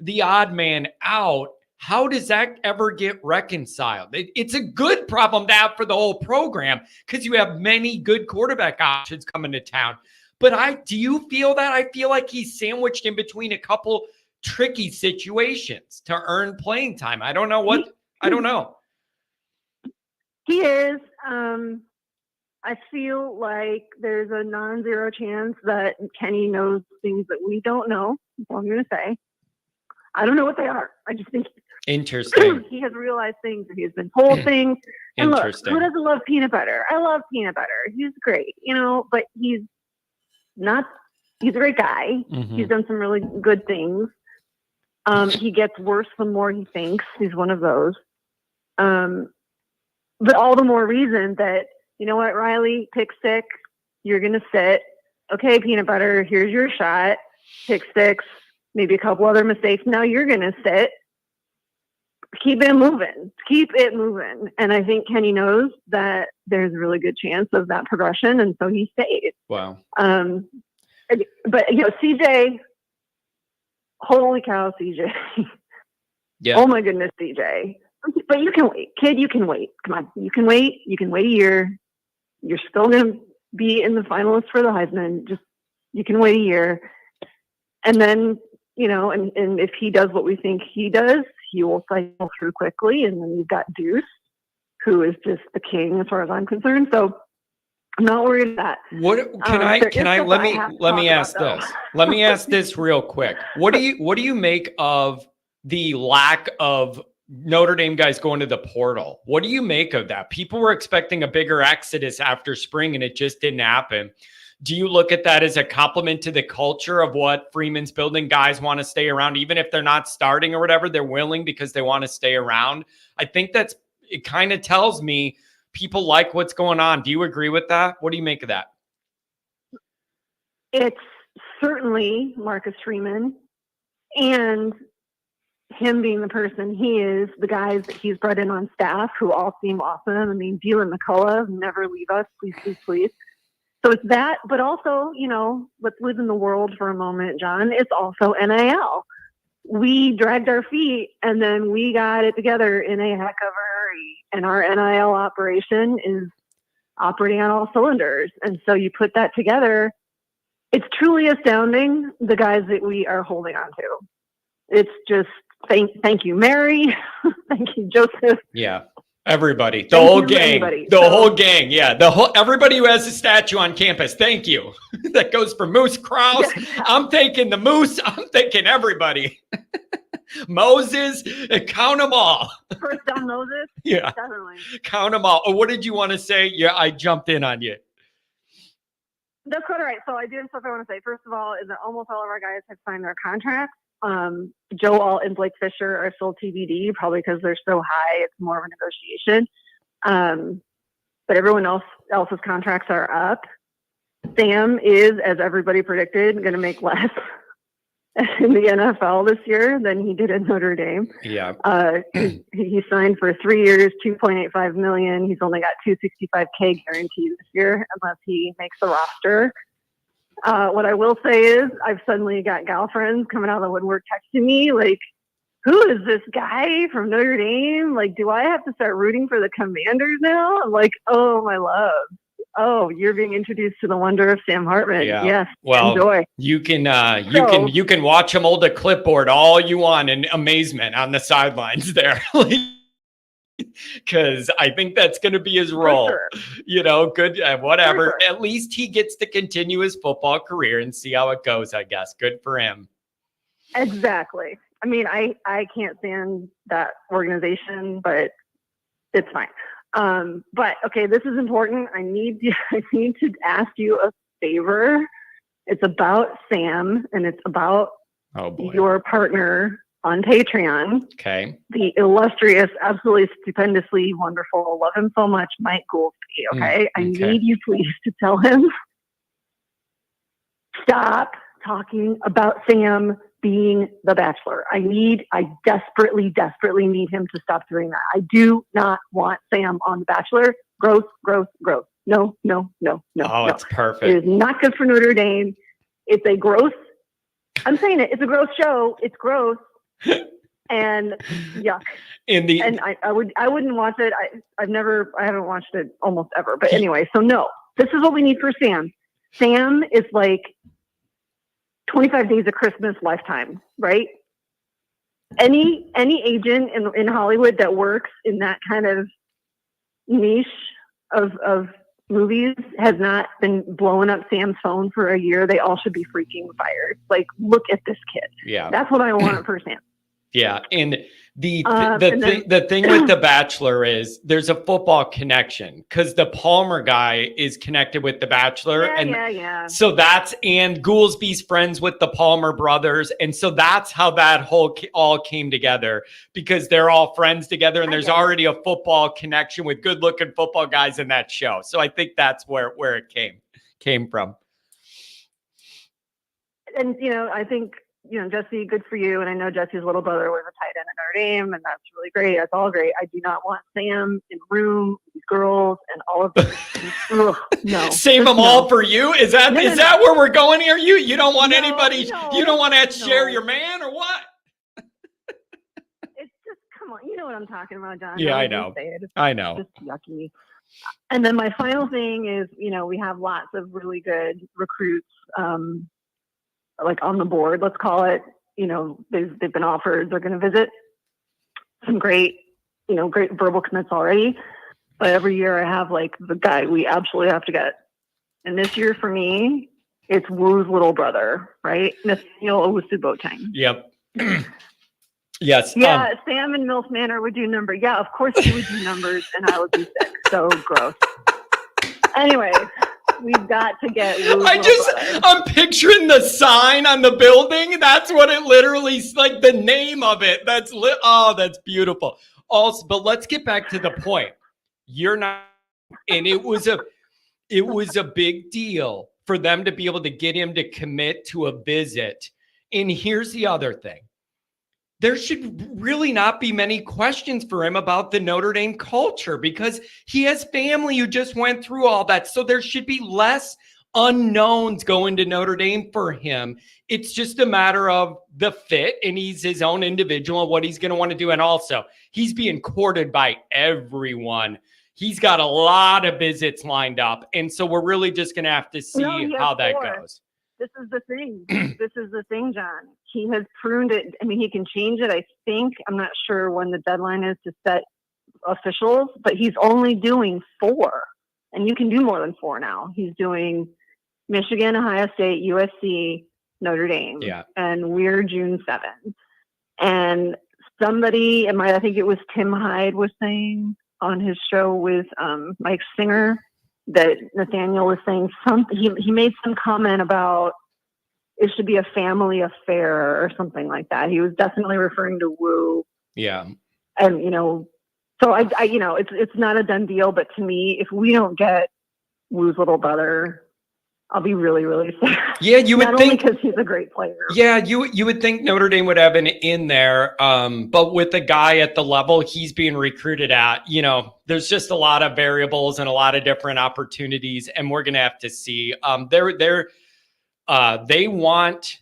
the odd man out. How does that ever get reconciled? It's a good problem to have for the whole program because you have many good quarterback options coming to town. But do you feel that? I feel like he's sandwiched in between a couple tricky situations to earn playing time. I don't know. He is. I feel like there's a non-zero chance that Kenny knows things that we don't know. That's all I'm going to say. I don't know what they are. I just think interesting. He has realized things. He has been told things. And look, who doesn't love peanut butter? I love peanut butter. He's great, but he's a great guy. Mm-hmm. He's done some really good things. He gets worse the more he thinks. He's one of those. But all the more reason that, you know what, Riley, pick 6, you're going to sit. Okay, peanut butter, here's your shot. Pick 6, maybe a couple other mistakes. Now you're going to sit. Keep it moving. And I think Kenny knows that there's a really good chance of that progression, and so he stayed. Wow. But CJ, holy cow, CJ. Yeah. Oh my goodness, CJ. But you can wait, kid. You can wait. Come on, you can wait. You can wait a year. You're still gonna be in the finalists for the Heisman. You can wait a year, and then and if he does what we think he does, he will cycle through quickly. And then you've got Deuce, who is just the king as far as I'm concerned. So I'm not worried about that. What can I let me ask about, this. Let me ask this real quick. What do you make of the lack of Notre Dame guys going to the portal? What do you make of that? People were expecting a bigger exodus after spring and it just didn't happen. Do you look at that as a compliment to the culture of what Freeman's building? Guys want to stay around, even if they're not starting or whatever, they're willing because they want to stay around. I think it kind of tells me people like what's going on. Do you agree with that? What do you make of that? It's certainly Marcus Freeman, and him being the person he is, the guys that he's brought in on staff who all seem awesome. I mean, Deal and McCullough, never leave us, please, please, please. So it's that, but also, let's live in the world for a moment, John. It's also NIL. We dragged our feet and then we got it together in a heck of a hurry. And our NIL operation is operating on all cylinders. And so you put that together, it's truly astounding, the guys that we are holding on to. It's just, thank you, Mary. Thank you, Joseph. Yeah. Everybody, the whole gang, whole gang. Yeah. Everybody who has a statue on campus. Thank you. That goes for Moose Krause. Yeah. I'm thanking the Moose. I'm thanking everybody. Moses, count them all. First down Moses. Yeah. Definitely. Count them all. Oh, what did you want to say? Yeah. I jumped in on you. That's quite all right. So I do have stuff I want to say. First of all, is that almost all of our guys have signed their contracts. Joe Alt and Blake Fisher are still TBD, probably because they're so high. It's more of a negotiation. But everyone else's contracts are up. Sam is, as everybody predicted, going to make less in the NFL this year than he did at Notre Dame. Yeah. He signed for 3 years, $2.85 million. He's only got $265K guaranteed this year, unless he makes the roster. What I will say is I've suddenly got gal friends coming out of the woodwork texting me like, who is this guy from Notre Dame? Like, do I have to start rooting for the Commanders now? I'm like, oh, my love. Oh, you're being introduced to the wonder of Sam Hartman. Yeah. Yes. Well, enjoy. You can watch him hold a clipboard all you want in amazement on the sidelines there. Because I think that's going to be his role. Sure. Good, whatever. Sure. At least he gets to continue his football career and see how it goes, I guess. Good for him. Exactly. I mean, I can't stand that organization, but it's fine. But okay, this is important. I need to ask you a favor. It's about Sam, and it's about your partner on Patreon. Okay. The illustrious, absolutely stupendously wonderful, love him so much, Mike Goolsby. Okay. I need you please to tell him, stop talking about Sam being the Bachelor. I desperately, desperately need him to stop doing that. I do not want Sam on The Bachelor. Gross. No. Oh, it's perfect. It is not good for Notre Dame. It's a gross, I'm saying it, it's a gross show. It's gross. And yuck. And I wouldn't watch it. I haven't watched it almost ever. But anyway, so no, this is what we need for Sam. Sam is like 25 Days of Christmas lifetime, right? Any agent in Hollywood that works in that kind of niche of movies has not been blowing up Sam's phone for a year. They all should be freaking fired. Like, look at this kid. Yeah. That's what I want for Sam. Yeah. And the thing with The Bachelor is there's a football connection because the Palmer guy is connected with The Bachelor. Yeah. So and Goolsby's friends with the Palmer brothers. And so that's how that all came together, because they're all friends together and there's already a football connection with good looking football guys in that show. So I think that's where it came from. And, I think, Jesse, good for you. And I know Jesse's little brother was a tight end at Notre Dame, and that's really great. That's all great. I do not want Sam in the room with these girls and all of them. No. Save them all for you? Is that where we're going here? You don't want anybody, you don't want to share your man or what? It's just, come on. You know what I'm talking about, John. Yeah, I know. I know. Just yucky. And then my final thing is, we have lots of really good recruits, like on the board, let's call it. They've been offered. They're going to visit some great verbal commits already. But every year I have like the guy we absolutely have to get. And this year for me, it's Woo's little brother, right? Nathaniel Owusu-Boateng. Yep. Yes. Yeah, Sam in MILF Manor would do numbers. Yeah, of course he would do numbers and I would be sick. So gross. Anyway, we've got to get Woo's brother. I'm picturing the sign on the building. That's what it literally, like the name of it. That's that's beautiful. Also, but let's get back to the point. You're not, and it was a big deal for them to be able to get him to commit to a visit. And here's the other thing. There should really not be many questions for him about the Notre Dame culture because he has family who just went through all that. So there should be less unknowns going to Notre Dame for him. It's just a matter of the fit, and he's his own individual and what he's going to want to do. And also, he's being courted by everyone. He's got a lot of visits lined up. And so we're really just going to have to see how that goes. This is the thing. This is the thing, John. He has pruned it. I mean, he can change it, I think. I'm not sure when the deadline is to set officials, but he's only doing 4. And you can do more than 4 now. He's doing Michigan, Ohio State, USC, Notre Dame. Yeah. And we're June 7th. And somebody, I think it was Tim Hyde was saying on his show with Mike Singer, that Nathaniel was saying he made some comment about it should be a family affair or something like that. He was definitely referring to Woo. Yeah. And, so I it's not a done deal, but to me, if we don't get Woo's little brother, I'll be really, really sad. Yeah, you would think, because he's a great player. Yeah, you would think Notre Dame would have an in there, but with the guy at the level he's being recruited at, there's just a lot of variables and a lot of different opportunities, and we're gonna have to see. They want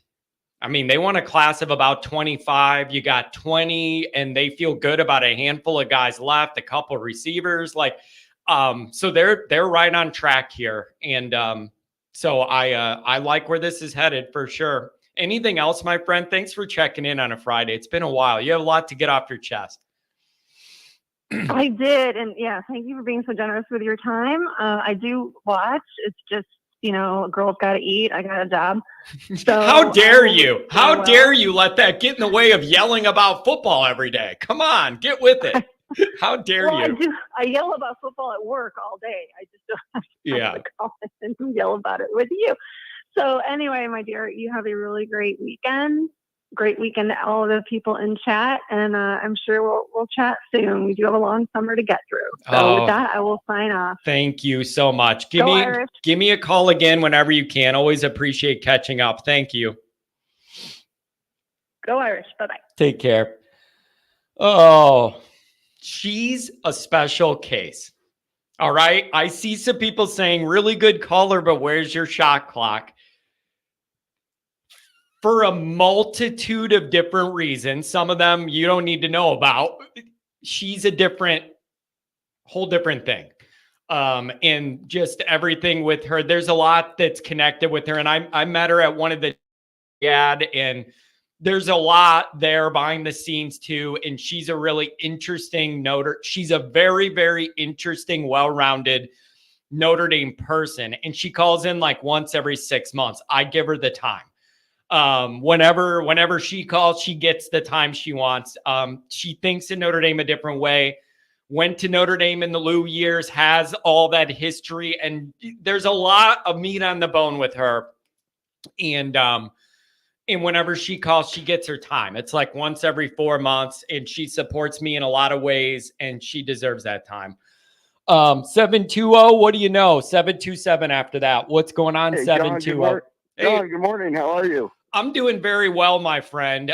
a class of about 25. You got 20, and they feel good about a handful of guys left, a couple of receivers, so they're right on track here, and so I like where this is headed for sure. Anything else, my friend? Thanks for checking in on a Friday. It's been a while. You have a lot to get off your chest. I did. And yeah, thank you for being so generous with your time. I do watch. It's just, a girl's got to eat. I got a job. So how dare you? How dare you let that get in the way of yelling about football every day? Come on, get with it. How dare you? I yell about football at work all day. I just don't have to call and yell about it with you. So anyway, my dear, you have a really great weekend. Great weekend to all of the people in chat. And I'm sure we'll chat soon. We do have a long summer to get through. So with that, I will sign off. Thank you so much. Give me a call again whenever you can. Always appreciate catching up. Thank you. Go Irish. Bye-bye. Take care. Oh, she's a special case. All right. I see some people saying really good caller, but where's your shot clock? For a multitude of different reasons, some of them you don't need to know about. She's a whole different thing. And just everything with her, there's a lot that's connected with her. And I met her at one of the and there's a lot there behind the scenes too. And she's a really interesting she's a very, very interesting, well-rounded Notre Dame person. And she calls in like once every 6 months. I give her the time. Whenever she calls, she gets the time she wants. She thinks in Notre Dame a different way, went to Notre Dame in the Lou years, has all that history. And there's a lot of meat on the bone with her. And whenever she calls, she gets her time. It's like once every 4 months, and she supports me in a lot of ways, and she deserves that time. 720, what do you know? 727 after that. What's going on? Hey, 720. John, good morning. How are you? I'm doing very well, my friend.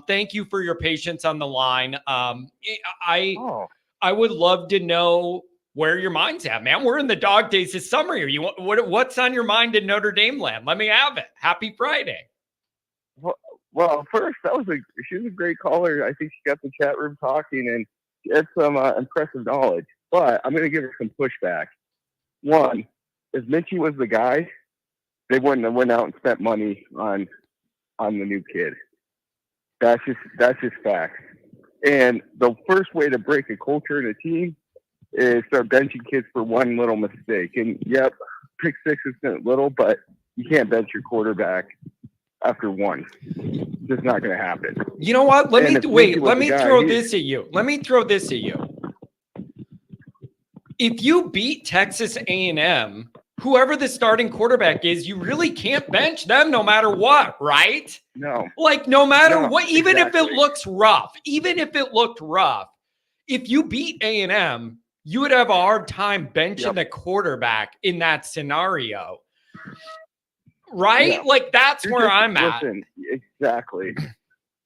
Thank you for your patience on the line. I would love to know where your mind's at, man. We're in the dog days this summer here. What's on your mind in Notre Dame land? Let me have it. Happy Friday. Well, first, she was a great caller. I think she got the chat room talking and she had some impressive knowledge. But I'm going to give her some pushback. One, if Minchie was the guy, they wouldn't have went out and spent money on the new kid. That's just facts. And the first way to break a culture in a team is start benching kids for one little mistake. And yep, pick six isn't little, but you can't bench your quarterback after one. It's just not going to happen. You know what? Let me throw this at you. If you beat Texas A&M, whoever the starting quarterback is, you really can't bench them no matter what, right? No. Like no matter what, even if it looks rough, if you beat A&M, you would have a hard time benching the quarterback in that scenario. Right? Yeah. Like that's where I'm at. Exactly.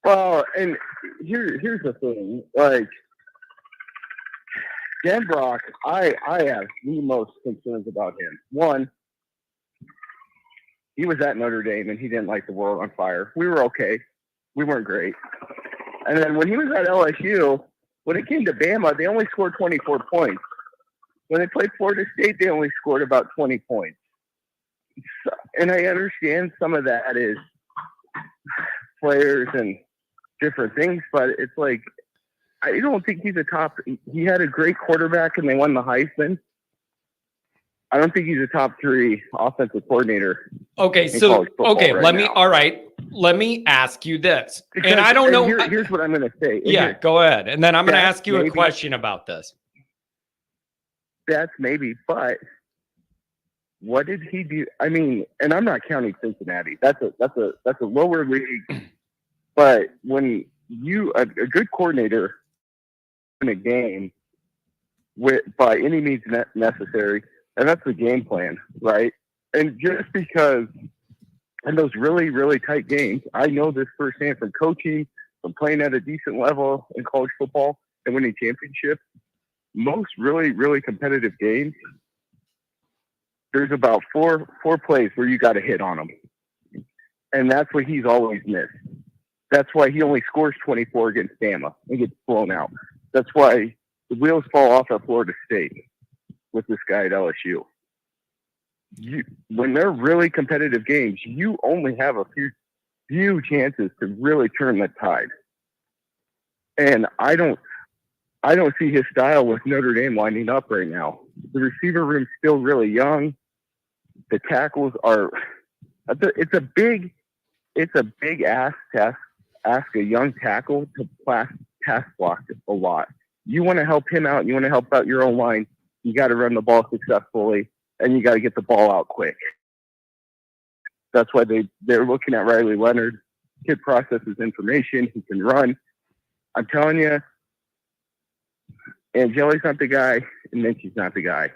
Well, and here's the thing. Like Dan Brock, I have the most concerns about him. One, he was at Notre Dame and he didn't light the world on fire. We were okay. We weren't great. And then when he was at LSU, when it came to Bama, they only scored 24 points. When they played Florida State, they only scored about 20 points. And I understand some of that is players and different things, but it's like, I don't think he's a top. He had a great quarterback and they won the Heisman. I don't think he's a top 3 offensive coordinator. Okay, so let me ask you this. Because, and I don't know. Here's what I'm going to say. Go ahead. And then I'm going to ask you a question about this. That's maybe, but what did he do? I mean, and I'm not counting Cincinnati. That's a lower league. But when you a good coordinator in a game by any means necessary, and that's the game plan, right? And just because in those really, really tight games, I know this firsthand from coaching, from playing at a decent level in college football and winning championships. Most really, really competitive games, there's about four plays where you got to hit on them. And that's what he's always missed. That's why he only scores 24 against Bama and gets blown out. That's why the wheels fall off at Florida State with this guy at LSU. When they're really competitive games, you only have a few chances to really turn the tide. And I don't see his style with Notre Dame winding up right now. The receiver room's still really young. The tackles are. It's a big ask to ask a young tackle to pass block a lot. You want to help him out. You want to help out your own line. You got to run the ball successfully, and you got to get the ball out quick. That's why they're looking at Riley Leonard. Kid processes information. He can run. I'm telling you, Angeli's not the guy, and Minchie's not the guy.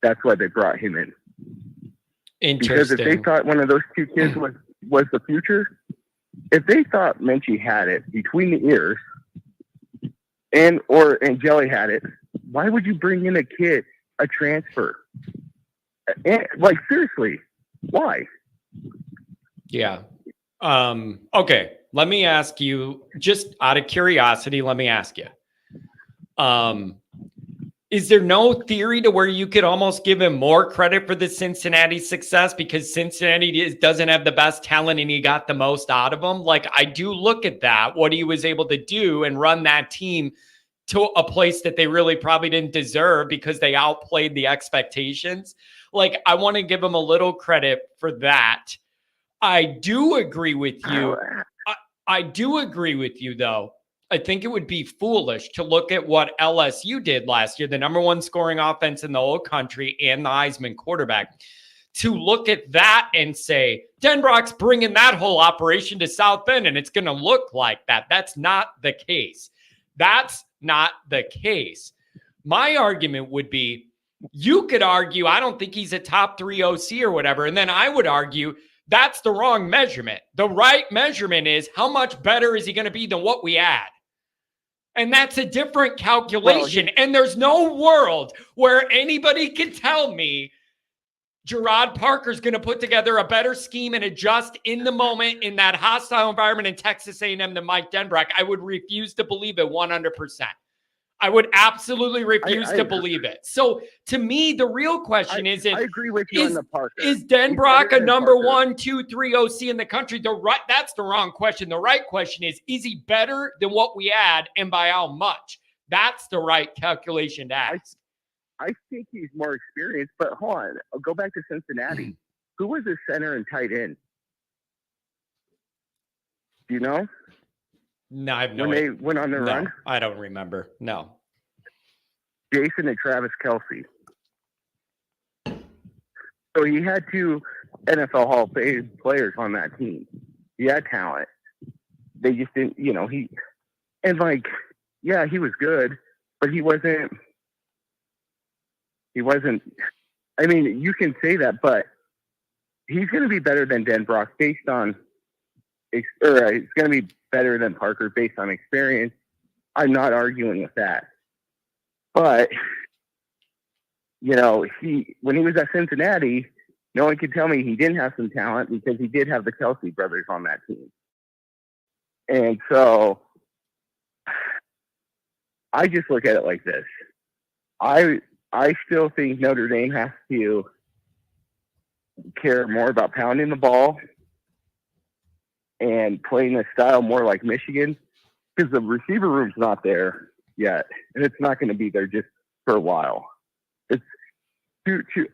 That's why they brought him in. Interesting. Because if they thought one of those two kids was the future, if they thought Minchie had it between the ears, or Angeli had it, why would you bring in a transfer? And, like, seriously, why? Yeah. Okay. Let me ask you, just out of curiosity, is there no theory to where you could almost give him more credit for the Cincinnati success because Cincinnati doesn't have the best talent and he got the most out of them? Like, I do look at that, what he was able to do and run that team to a place that they really probably didn't deserve because they outplayed the expectations. Like, I want to give him a little credit for that. I do agree with you. I do agree with you, though. I think it would be foolish to look at what LSU did last year, the number 1 scoring offense in the whole country and the Heisman quarterback, to look at that and say, Denbrock's bringing that whole operation to South Bend and it's going to look like that. That's not the case. That's not the case. My argument would be, you could argue, I don't think he's a top 3 OC or whatever. And then I would argue, that's the wrong measurement. The right measurement is how much better is he going to be than what we had? And that's a different calculation. And there's no world where anybody can tell me Gerard Parker's going to put together a better scheme and adjust in the moment in that hostile environment in Texas A&M than Mike Denbrock. I would refuse to believe it 100%. I would absolutely refuse to believe it. So to me, the real question is, I agree with you on the Parker. Is Denbrock a number 1, 2, 3 OC in the country? That's the wrong question. The right question is he better than what we had and by how much? That's the right calculation to ask. I think he's more experienced. But hold on, I'll go back to Cincinnati. Who was his center and tight end? Do you know? No, I have no When idea. they went on their No, run? I don't remember. No. Jason and Travis Kelce. So he had 2 NFL Hall of Fame players on that team. He had talent. They just didn't, he was good, but he wasn't, I mean, you can say that, but he's going to be better than Denbrock based on, he's going to be better than Parker based on experience. I'm not arguing with that. But, when he was at Cincinnati, no one could tell me he didn't have some talent because he did have the Kelce brothers on that team. And so I just look at it like this. I still think Notre Dame has to care more about pounding the ball and playing a style more like Michigan, because the receiver room's not there yet, and it's not going to be there just for a while. It's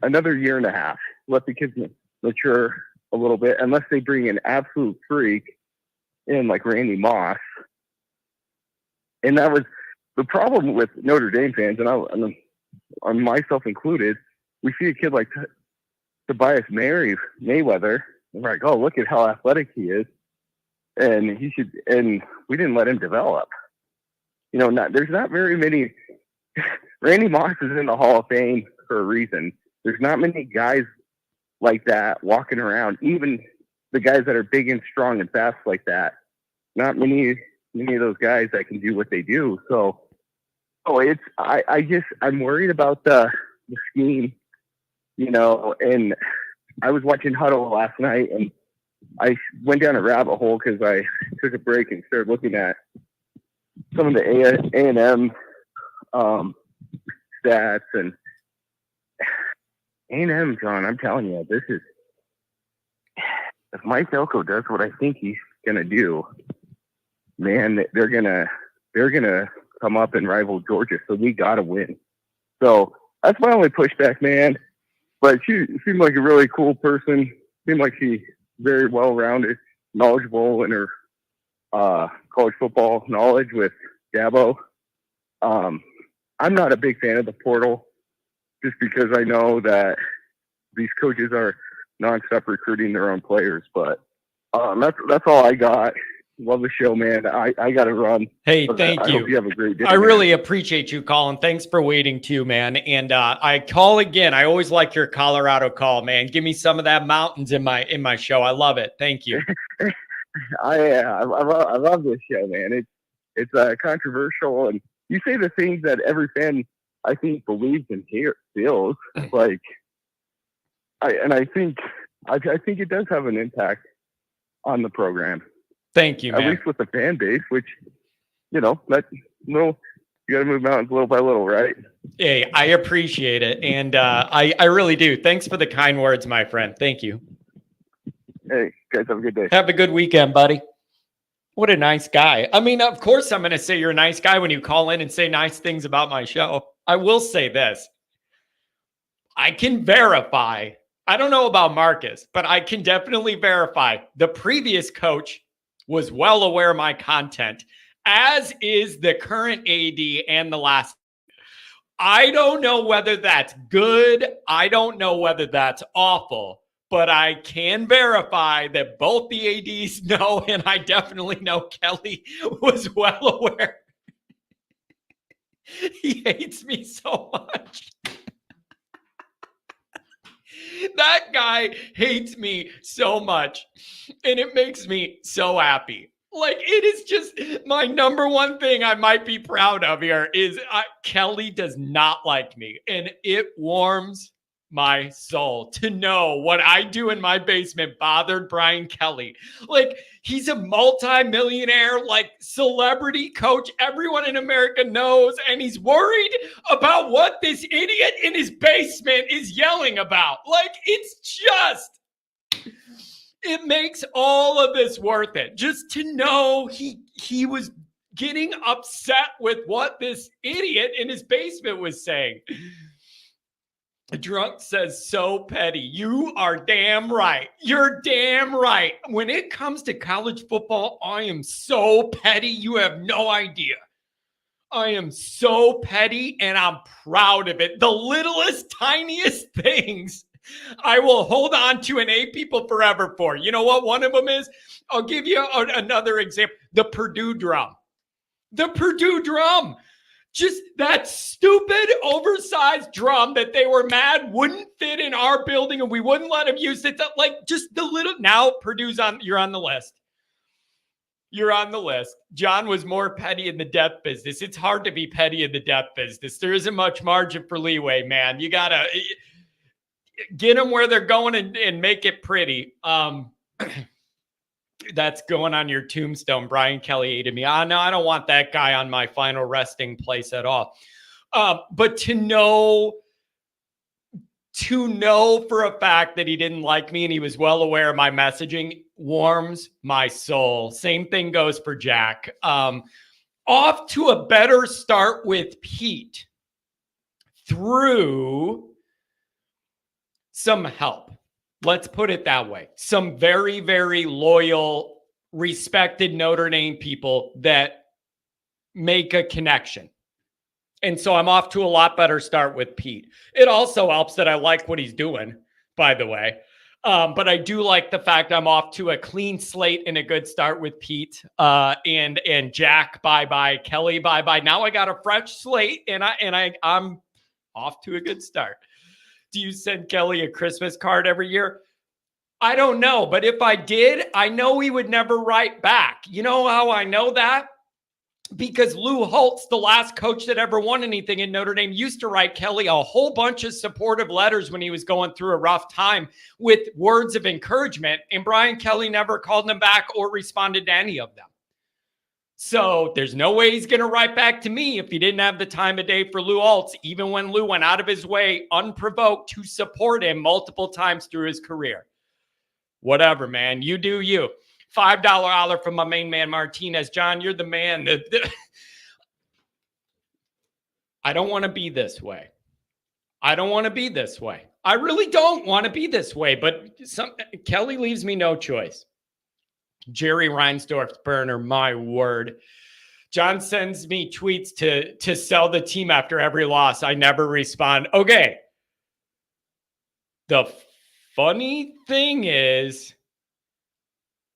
another year and a half. Let the kids mature a little bit, unless they bring an absolute freak in like Randy Moss. And that was the problem with Notre Dame fans, and I'm myself included. We see a kid like Tobias Mayweather, and we're like, oh, look at how athletic he is, and we didn't let him develop. There's not very many. Randy Moss is in the Hall of Fame for a reason. There's not many guys like that walking around, even the guys that are big and strong and fast like that. Not many of those guys that can do what they do. So I'm worried about the scheme, and I was watching Huddle last night, and I went down a rabbit hole because I took a break and started looking at some of the A&M stats, and A&M, John, I'm telling you, this is, if Mike Elko does what I think he's gonna do, man, they're gonna come up and rival Georgia. So we gotta win. So that's my only pushback, man. But she seemed like a really cool person. Seemed like she's very well-rounded, knowledgeable in her college football knowledge with Dabo. I'm not a big fan of the portal, just because I know that these coaches are nonstop recruiting their own players. But that's all I got. Love the show, man. I got to run. Hey, thank you. I hope you have a great day. I really appreciate you calling. Thanks for waiting too, man. And I call again. I always like your Colorado call, man. Give me some of that mountains in my show. I love it. Thank you. I love this show, man. It's controversial, and you say the things that every fan, I think, believes and feels. Like, I think it does have an impact on the program. Thank you, man. At least with the fan base, which, you got to move mountains little by little, right? Hey, I appreciate it. And I really do. Thanks for the kind words, my friend. Thank you. Hey, guys, have a good day. Have a good weekend, buddy. What a nice guy. I mean, of course I'm going to say you're a nice guy when you call in and say nice things about my show. I will say this. I can verify. I don't know about Marcus, but I can definitely verify the previous coach was well aware of my content, as is the current AD and the last. I don't know whether that's good. I don't know whether that's awful, but I can verify that both the ADs know, and I definitely know Kelly was well aware. He hates me so much. That guy hates me so much, and it makes me so happy. Like, it is just my number one thing I might be proud of here is Kelly does not like me, and it warms my soul to know what I do in my basement bothered Brian Kelly. Like, he's a multi-millionaire, like, celebrity coach everyone in America knows, and he's worried about what this idiot in his basement is yelling about. Like, it's just, it makes all of this worth it. Just to know he was getting upset with what this idiot in his basement was saying. Drunk says, so petty. You are damn right. You're damn right. When it comes to college football, I am so petty. You have no idea. I am so petty and I'm proud of it. The littlest, tiniest things I will hold on to and hate people forever for. You know what one of them is? I'll give you another example. The Purdue drum. The Purdue drum. Just that stupid, oversized drum that they were mad wouldn't fit in our building and we wouldn't let them use it. Like just the little. Now Purdue's you're on the list. You're on the list. John was more petty in the death business. It's hard to be petty in the death business. There isn't much margin for leeway, man. You got to get them where they're going and make it pretty. That's going on your tombstone. Brian Kelly hated me. No, I don't want that guy on my final resting place at all. But to know for a fact that he didn't like me and he was well aware of my messaging warms my soul. Same thing goes for Jack. Off to a better start with Pete through some help. Let's put it that way. Some very, very loyal, respected Notre Dame people that make a connection. And so I'm off to a lot better start with Pete. It also helps that I like what he's doing, by the way. But I do like the fact I'm off to a clean slate and a good start with Pete and Jack. Bye-bye. Kelly, bye-bye. Now I got a fresh slate and I'm off to a good start. Do you send Kelly a Christmas card every year? I don't know, but if I did, I know he would never write back. You know how I know that? Because Lou Holtz, the last coach that ever won anything in Notre Dame, used to write Kelly a whole bunch of supportive letters when he was going through a rough time with words of encouragement, and Brian Kelly never called them back or responded to any of them. So there's no way he's going to write back to me if he didn't have the time of day for Lou Holtz, even when Lou went out of his way unprovoked to support him multiple times through his career. Whatever, man. You do you. $5 holler from my main man, Martinez. John, you're the man. I don't want to be this way. I don't want to be this way. I really don't want to be this way, but Kelly leaves me no choice. Jerry Reinsdorf's burner, my word. John sends me tweets to sell the team after every loss. I never respond. Okay. The funny thing is,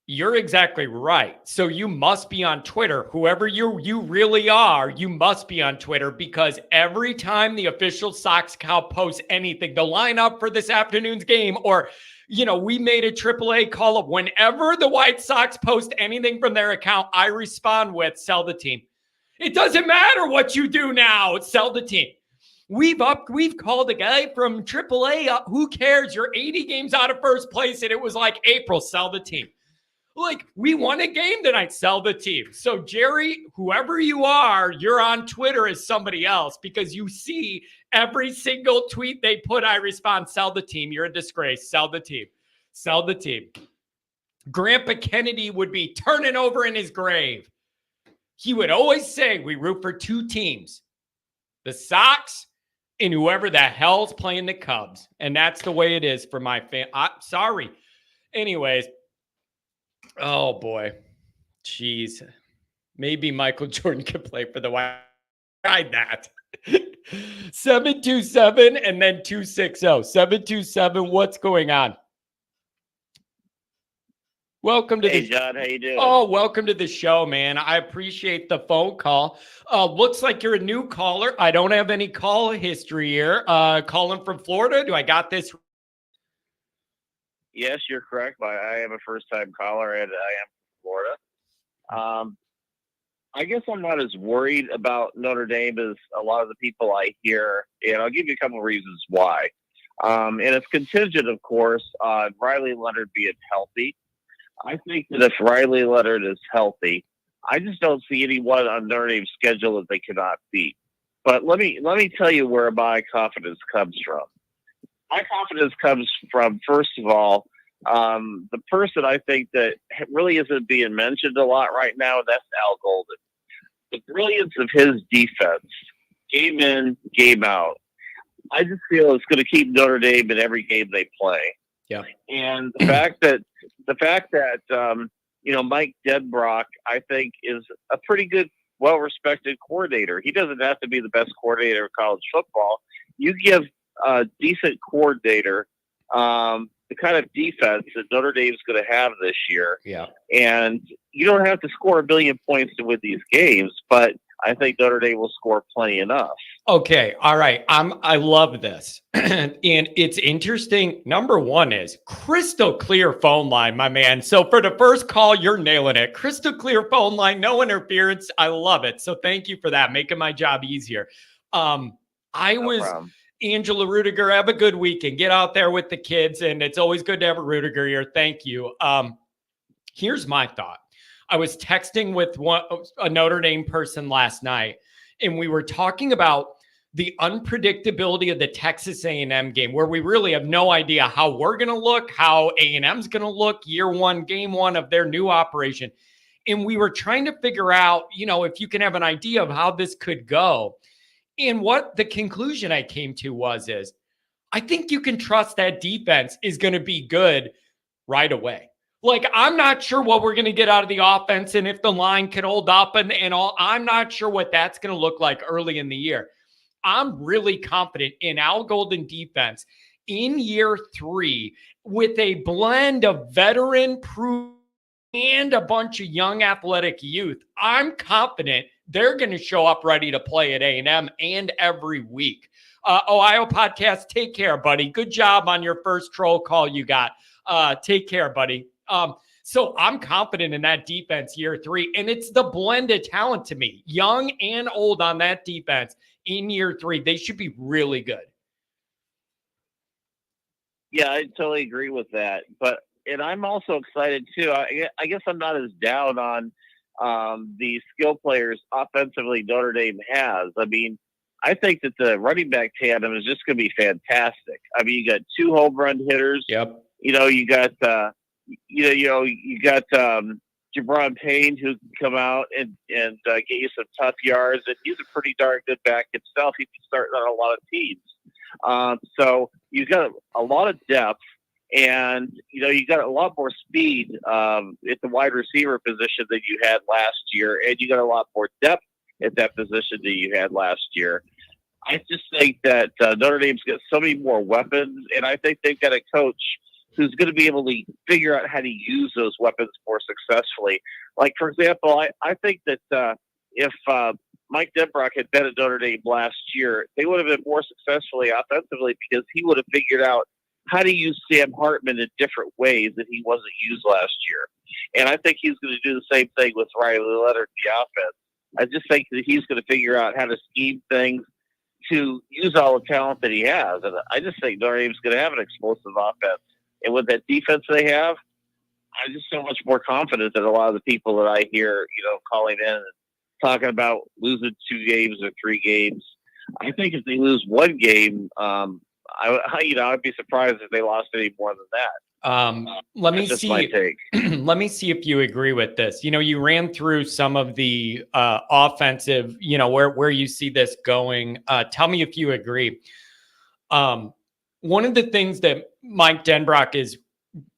you're exactly right. So you must be on Twitter. Whoever you really are, you must be on Twitter, because every time the official Sox Cow posts anything, the lineup for this afternoon's game, or, we made a AAA call-up. Whenever the White Sox post anything from their account, I respond with, sell the team. It doesn't matter what you do now. Sell the team. We've called a guy from AAA up. Who cares? You're 80 games out of first place, and it was like April. Sell the team. Like, we won a game tonight. Sell the team. So, Jerry, whoever you are, you're on Twitter as somebody else, because you see every single tweet they put, I respond, sell the team. You're a disgrace. Sell the team. Sell the team. Grandpa Kennedy would be turning over in his grave. He would always say, we root for two teams, the Sox and whoever the hell's playing the Cubs. And that's the way it is for my fan. Sorry. Anyways. Oh, boy. Jeez. Maybe Michael Jordan could play for the White. Tried that. 727 and then 260. 727, what's going on? Welcome to Hey, John, how you doing? Oh, welcome to the show, man. I appreciate the phone call. Looks like you're a new caller. I don't have any call history here. Calling from Florida. Do I got this? Yes, you're correct. I am a first-time caller, and I am from Florida. I guess I'm not as worried about Notre Dame as a lot of the people I hear, and I'll give you a couple of reasons why. And it's contingent, of course, on Riley Leonard being healthy. I think that if Riley Leonard is healthy, I just don't see anyone on Notre Dame's schedule that they cannot beat. But let me tell you where my confidence comes from. My confidence comes from, first of all, the person I think that really isn't being mentioned a lot right now, and that's Al Golden. The brilliance of his defense, game in, game out. I just feel it's going to keep Notre Dame in every game they play. Yeah. And the fact that Mike Denbrock, I think, is a pretty good, well-respected coordinator. He doesn't have to be the best coordinator of college football. You give a decent coordinator the kind of defense that Notre Dame's going to have this year. Yeah. And you don't have to score 1 billion points to win these games, but I think Notre Dame will score plenty enough. Okay. All right. I love this. And it's interesting. Number one is crystal clear phone line, my man. So for the first call, you're nailing it. Crystal clear phone line, no interference. I love it. So thank you for that, making my job easier. No problem. Angela Rudiger, have a good weekend. Get out there with the kids, and it's always good to have a Rudiger here. Thank you. Here's my thought. I was texting with a Notre Dame person last night, and we were talking about the unpredictability of the Texas A&M game, where we really have no idea how we're going to look, how A&M's going to look year one, game one of their new operation. And we were trying to figure out, if you can have an idea of how this could go. And what the conclusion I came to is I think you can trust that defense is going to be good right away. Like, I'm not sure what we're going to get out of the offense and if the line can hold up and all. I'm not sure what that's going to look like early in the year. I'm really confident in Al Golden defense in year 3 with a blend of veteran, proven, and a bunch of young athletic youth. I'm confident they're going to show up ready to play at A&M and every week. Ohio Podcast, take care, buddy. Good job on your first troll call you got. Take care, buddy. So I'm confident in that defense year 3, and it's the blend of talent to me, young and old on that defense in year 3. They should be really good. Yeah, I totally agree with that. And I'm also excited too. I guess I'm not as down on the skill players offensively Notre Dame has. I mean, I think that the running back tandem is just going to be fantastic. I mean, you got 2 home run hitters. Yep. You got Jabron Payne, who can come out and get you some tough yards, and he's a pretty darn good back himself. He's starting on a lot of teams. So you've got a lot of depth, and you got a lot more speed at the wide receiver position than you had last year, and you got a lot more depth at that position than you had last year. I just think that Notre Dame's got so many more weapons, and I think they've got a coach who's going to be able to figure out how to use those weapons more successfully. Like, for example, I think that if Mike Denbrock had been at Notre Dame last year, they would have been more successfully offensively because he would have figured out how to use Sam Hartman in different ways that he wasn't used last year. And I think he's going to do the same thing with Riley Leonard in the offense. I just think that he's going to figure out how to scheme things to use all the talent that he has. And I just think Notre Dame's going to have an explosive offense. And with that defense they have, I'm just so much more confident than a lot of the people that I hear, calling in and talking about losing 2 games or 3 games. I think if they lose 1 game, I'd be surprised if they lost any more than that. Let me see. Let me see if you agree with this. You ran through some of the offensive, where you see this going. Tell me if you agree. One of the things that Mike Denbrock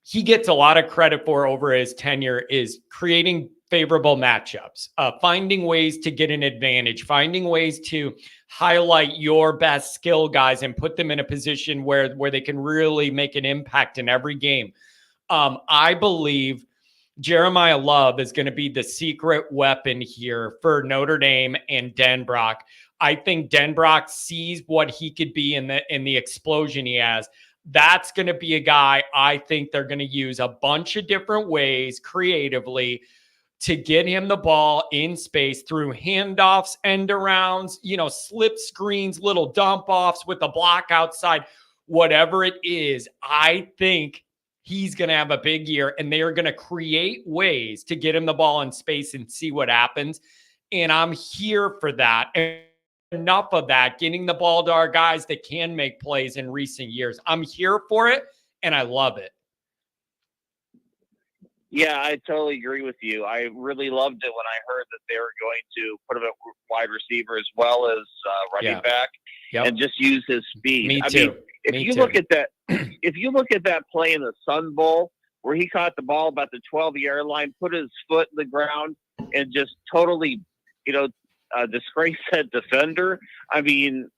he gets a lot of credit for over his tenure is creating favorable matchups, finding ways to get an advantage, finding ways to highlight your best skill guys and put them in a position where they can really make an impact in every game. I believe Jeremiah Love is going to be the secret weapon here for Notre Dame and Denbrock. I think Denbrock sees what he could be in the explosion he has. That's going to be a guy I think they're going to use a bunch of different ways creatively to get him the ball in space through handoffs, end arounds, slip screens, little dump offs with a block outside, whatever it is. I think he's going to have a big year, and they are going to create ways to get him the ball in space and see what happens. And I'm here for that. And enough of that, getting the ball to our guys that can make plays in recent years. I'm here for it, and I love it. Yeah, I totally agree with you. I really loved it when I heard that they were going to put him at wide receiver as well as running back. Yep. and just use his speed. Me I too. mean, if Me you too. look at that, if you look at that play in the Sun Bowl where he caught the ball about the 12-yard line, put his foot in the ground, and just totally, disgrace that defender. I mean,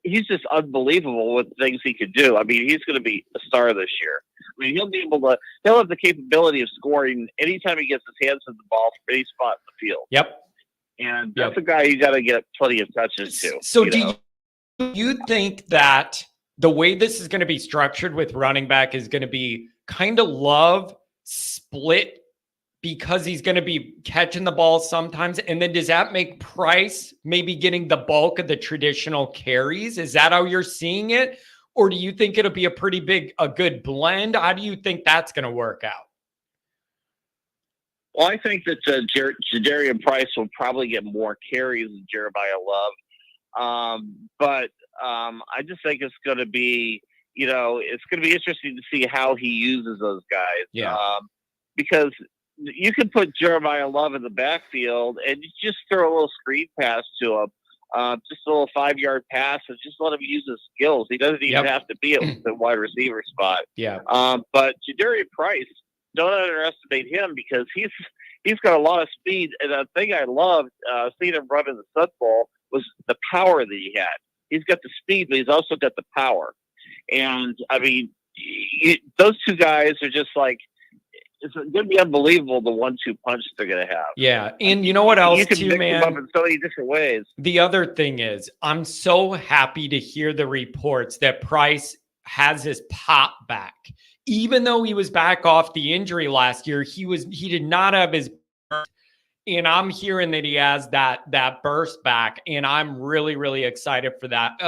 he's just unbelievable with things he could do. I mean, he's going to be a star this year. I mean, he'll have the capability of scoring anytime he gets his hands on the ball from any spot in the field. Yep. And that's a guy you got to get plenty of touches to. So do you think that the way this is going to be structured with running back is going to be kind of Love split because he's going to be catching the ball sometimes? And then does that make Price maybe getting the bulk of the traditional carries? Is that how you're seeing it? Or do you think it'll be a good blend? How do you think that's going to work out? Well, I think that Jadarian Price will probably get more carries than Jeremiah Love. But I just think it's going to be, it's going to be interesting to see how he uses those guys. Yeah. Because you can put Jeremiah Love in the backfield and you just throw a little screen pass to him, just a little 5-yard pass, and just let him use his skills. He doesn't even have to be at the wide receiver spot. Yeah. But Jadarian Price, don't underestimate him because he's got a lot of speed. And the thing I loved seeing him run in the Sun Bowl was the power that he had. He's got the speed, but he's also got the power. And I mean, those two guys are just like, it's going to be unbelievable the 1-2 punch they're going to have. Yeah. And you know what else, you can too, mix man? them up in so many different ways. The other thing is, I'm so happy to hear the reports that Price has his pop back. Even though he was back off the injury last year, he did not have his burst. And I'm hearing that he has that burst back, and I'm really, really excited for that.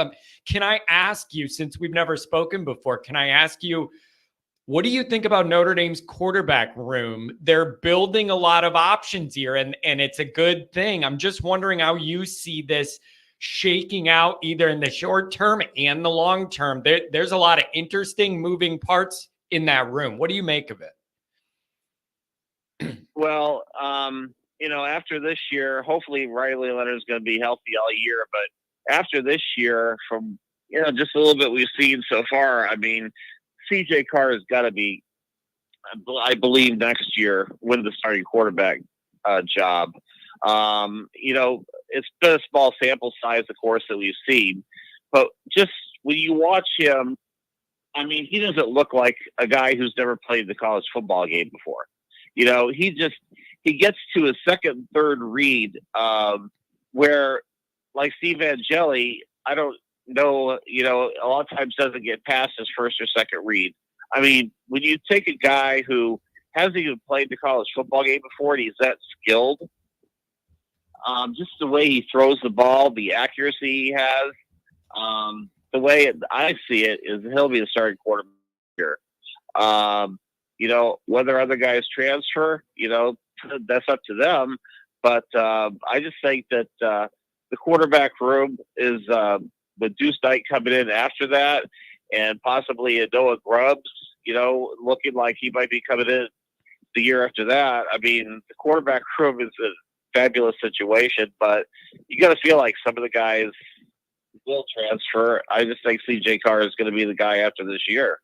Can I ask you, since we've never spoken before, can I ask you, what do you think about Notre Dame's quarterback room? They're building a lot of options here, and it's a good thing. I'm just wondering how you see this shaking out either in the short term and the long term. There's a lot of interesting moving parts in that room. What do you make of it? Well, after this year, hopefully Riley Leonard's going to be healthy all year. But after this year, from just a little bit we've seen so far, I mean, CJ Carr has got to be, I believe, next year win the starting quarterback job. It's been a small sample size, of course, that we've seen, but just when you watch him, I mean, he doesn't look like a guy who's never played the college football game before. He gets to his second, third read, where, like Steve Angeli, I don't know, a lot of times doesn't get past his first or second read. I mean, when you take a guy who hasn't even played the college football game before and he's that skilled, just the way he throws the ball, the accuracy he has, the way I see it is he'll be the starting quarterback here. Whether other guys transfer, that's up to them. But I just think that the quarterback room is with Deuce Knight coming in after that, and possibly a Noah Grubbs, looking like he might be coming in the year after that. I mean, the quarterback room is a fabulous situation, but you got to feel like some of the guys will transfer. I just think CJ Carr is going to be the guy after this year.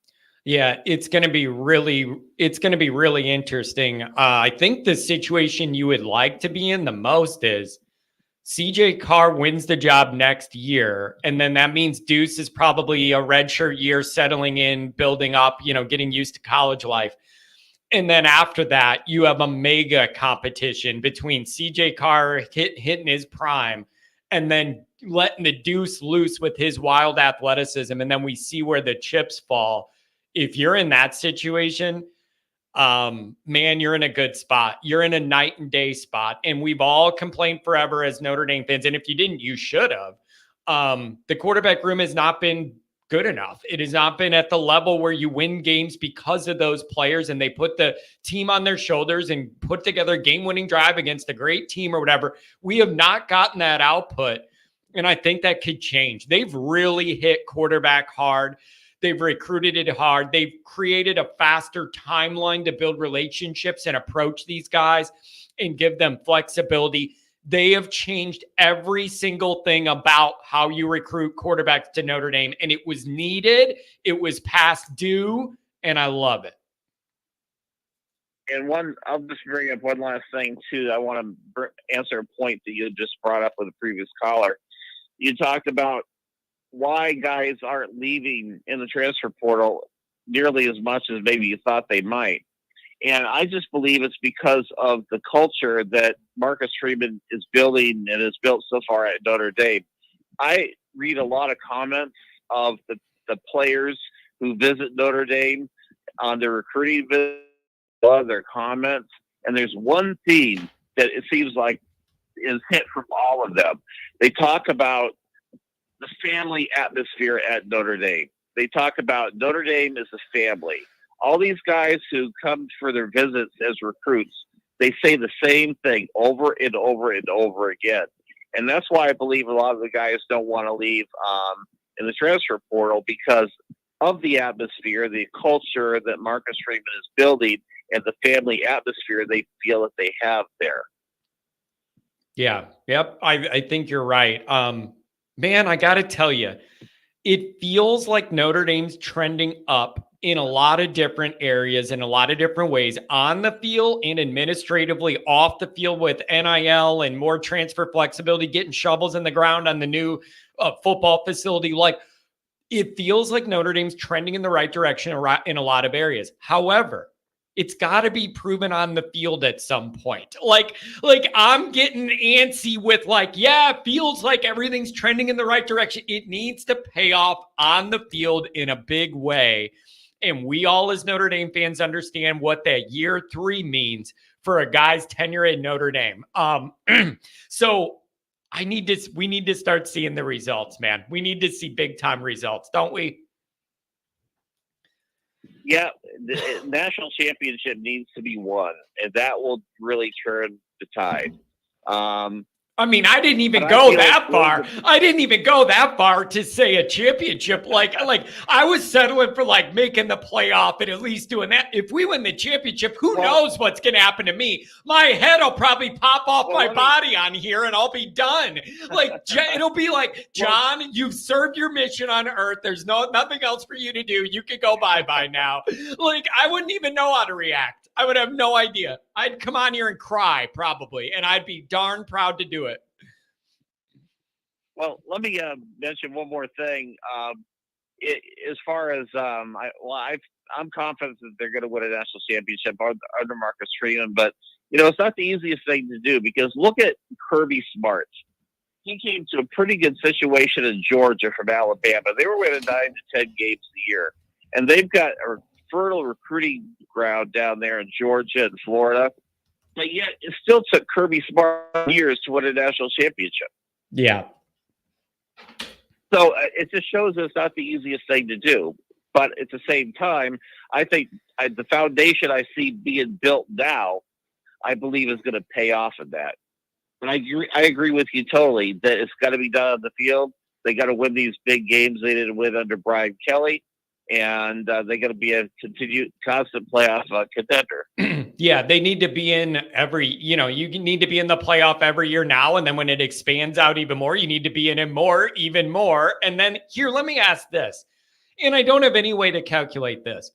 Yeah, it's going to be really interesting. I think the situation you would like to be in the most is CJ Carr wins the job next year. And then that means Deuce is probably a redshirt year, settling in, building up, getting used to college life. And then after that, you have a mega competition between CJ Carr hitting his prime and then letting the Deuce loose with his wild athleticism. And then we see where the chips fall. If you're in that situation, man, you're in a good spot. You're in a night and day spot. And we've all complained forever as Notre Dame fans. And if you didn't, you should have. The quarterback room has not been good enough. It has not been at the level where you win games because of those players and they put the team on their shoulders and put together a game-winning drive against a great team or whatever. We have not gotten that output. And I think that could change. They've really hit quarterback hard. They've recruited it hard. They've created a faster timeline to build relationships and approach these guys and give them flexibility. They have changed every single thing about how you recruit quarterbacks to Notre Dame, and it was needed. It was past due, and I love it. And I'll just bring up one last thing too. I want to answer a point that you just brought up with a previous caller. You talked about why guys aren't leaving in the transfer portal nearly as much as maybe you thought they might. And I just believe it's because of the culture that Marcus Freeman is building and has built so far at Notre Dame. I read a lot of comments of the players who visit Notre Dame on their recruiting visit, their comments, and there's one theme that it seems like is hit from all of them. They talk about the family atmosphere at Notre Dame. They talk about Notre Dame as a family. All these guys who come for their visits as recruits, they say the same thing over and over and over again. And that's why I believe a lot of the guys don't want to leave in the transfer portal, because of the atmosphere, the culture that Marcus Freeman is building, and the family atmosphere they feel that they have there. Yeah. Yep. I think you're right. Man, I got to tell you, it feels like Notre Dame's trending up in a lot of different areas, in a lot of different ways, on the field and administratively off the field, with NIL and more transfer flexibility, getting shovels in the ground on the new football facility. Like, it feels like Notre Dame's trending in the right direction in a lot of areas. However, it's got to be proven on the field at some point. Like I'm getting antsy with yeah, it feels like everything's trending in the right direction. It needs to pay off on the field in a big way. And we all as Notre Dame fans understand what that year 3 means for a guy's tenure at Notre Dame. So we need to start seeing the results, man. We need to see big time results, don't we? Yeah, the national championship needs to be won, and that will really turn the tide. I mean, I didn't even go that far. I didn't even go that far to say a championship. Like I was settling for making the playoff and at least doing that. If we win the championship, who knows what's going to happen to me? My head will probably pop off my body on here and I'll be done. It'll be like, John, you've served your mission on earth. There's nothing else for you to do. You can go bye-bye now. I wouldn't even know how to react. I would have no idea. I'd come on here and cry probably, and I'd be darn proud to do it. Well, let me mention one more thing. As far as I'm confident that they're going to win a national championship under Marcus Freeman, but it's not the easiest thing to do, because look at Kirby Smart. He came to a pretty good situation in Georgia from Alabama. They were winning 9 to 10 games a year, and they've got a fertile recruiting ground down there in Georgia and Florida. But yet, it still took Kirby Smart years to win a national championship. Yeah. So it just shows it's not the easiest thing to do. But at the same time, I think the foundation I see being built now, I believe is going to pay off of that. And I agree with you totally that it's got to be done on the field. They got to win these big games they didn't win under Brian Kelly. And they got to be a continued, constant playoff contender. Yeah, they need to be in you need to be in the playoff every year now. And then when it expands out even more, you need to be in it even more. And then here, let me ask this. And I don't have any way to calculate this.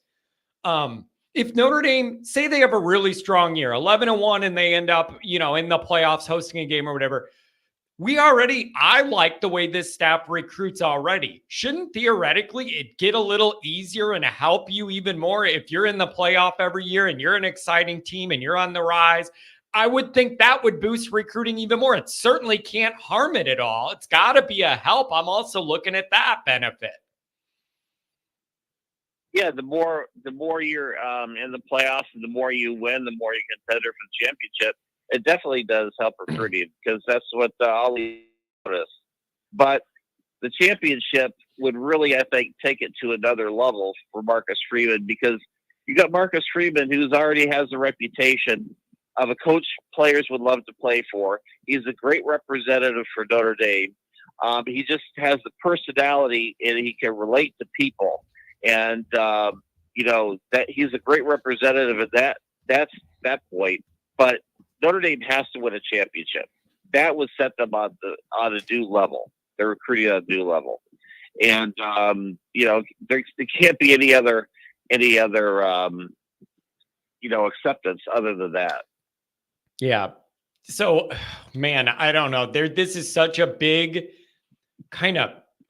If Notre Dame, say they have a really strong year, 11-1, and they end up, in the playoffs hosting a game or whatever, I like the way this staff recruits already. Shouldn't theoretically it get a little easier and help you even more if you're in the playoff every year and you're an exciting team and you're on the rise? I would think that would boost recruiting even more. It certainly can't harm it at all. It's got to be a help. I'm also looking at that benefit. Yeah, the more you're in the playoffs and the more you win, the more you contender for the championship. It definitely does help recruiting, because that's what all these notice. But the championship would really, I think, take it to another level for Marcus Freeman, because you got Marcus Freeman, who's already has a reputation of a coach players would love to play for. He's a great representative for Notre Dame. He just has the personality, and he can relate to people. And that he's a great representative at that point. But Notre Dame has to win a championship. that would set them on a new level. They're recruiting on a new level. And, there can't be any other, acceptance other than that. Yeah. So, man, I don't know. This is such a big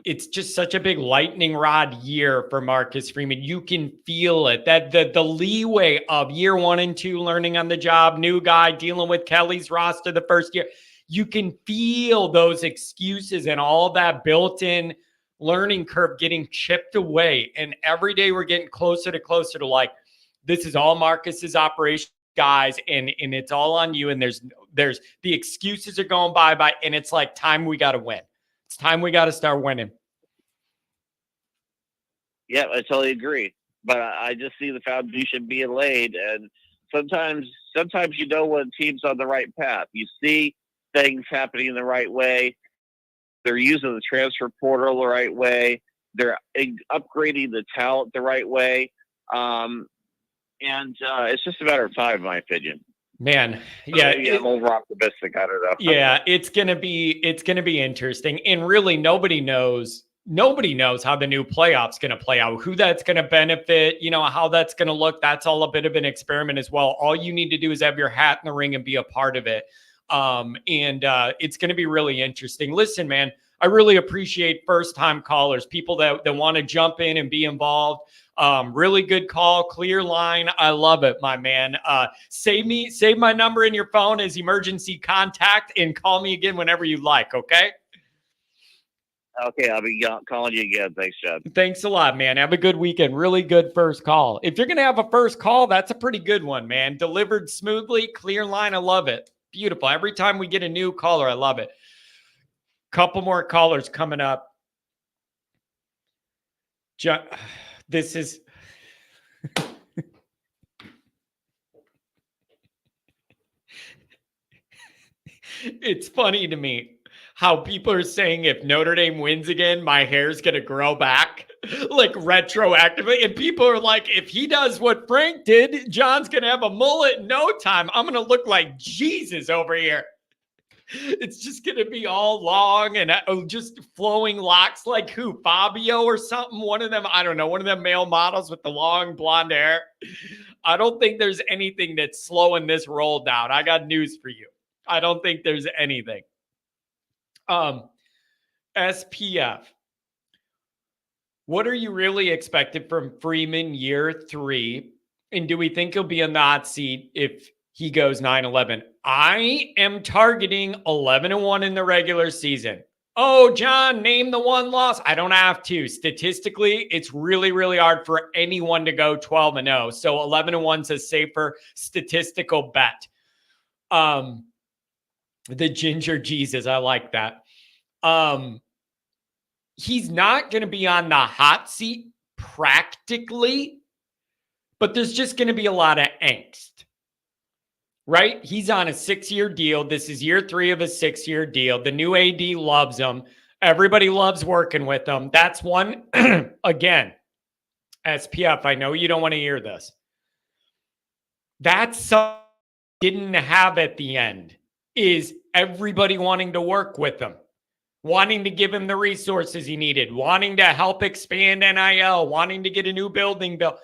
it's just such a big lightning rod year for Marcus Freeman. You can feel it, that the leeway of year 1 and 2, learning on the job, new guy, dealing with Kelly's roster the first year. You can feel those excuses and all that built-in learning curve getting chipped away. And every day we're getting closer to like, this is all Marcus's operation, guys, and it's all on you. And there's the excuses are going by, and it's like time we got to win. It's time we got to start winning. Yeah, I totally agree. But I just see the foundation being laid, and sometimes when a team's on the right path, you see things happening the right way. They're using the transfer portal the right way. They're upgrading the talent the right way. And it's just a matter of time, in my opinion. Man, yeah, I'm over optimistic. I don't know. Yeah, it's gonna be interesting, and really nobody knows how the new playoff's gonna play out, who that's gonna benefit, how that's gonna look. That's all a bit of an experiment as well. All you need to do is have your hat in the ring and be a part of it. It's gonna be really interesting. Listen, man, I really appreciate first-time callers, people that want to jump in and be involved. Really good call, clear line. I love it, my man. Save my number in your phone as emergency contact and call me again whenever you like. Okay. Okay. I'll be calling you again. Thanks, John. Thanks a lot, man. Have a good weekend. Really good first call. If you're going to have a first call, that's a pretty good one, man. Delivered smoothly, clear line. I love it. Beautiful. Every time we get a new caller, I love it. Couple more callers coming up. This is it's funny to me how people are saying if Notre Dame wins again, my hair's going to grow back like retroactively. And people are like, if he does what Frank did, John's going to have a mullet in no time. I'm going to look like Jesus over here. It's just going to be all long and just flowing locks like who? Fabio or something? One of them, I don't know, one of them male models with the long blonde hair. I don't think there's anything that's slowing this roll down. I got news for you. I don't think there's anything. SPF. What are you really expected from Freeman year 3? And do we think he'll be on the hot seat if he goes 9-11? I am targeting 11-1 in the regular season. Oh, John, name the one loss. I don't have to. Statistically, it's really, really hard for anyone to go 12-0. So 11-1 is a safer statistical bet. The ginger Jesus, I like that. He's not going to be on the hot seat practically, but there's just going to be a lot of angst. Right? He's on a 6-year deal. This is year 3 of a 6-year deal. The new AD loves him. Everybody loves working with him. That's one. Again, SPF, I know you don't want to hear this. That's something he didn't have at the end, is everybody wanting to work with him, wanting to give him the resources he needed, wanting to help expand NIL, wanting to get a new building built.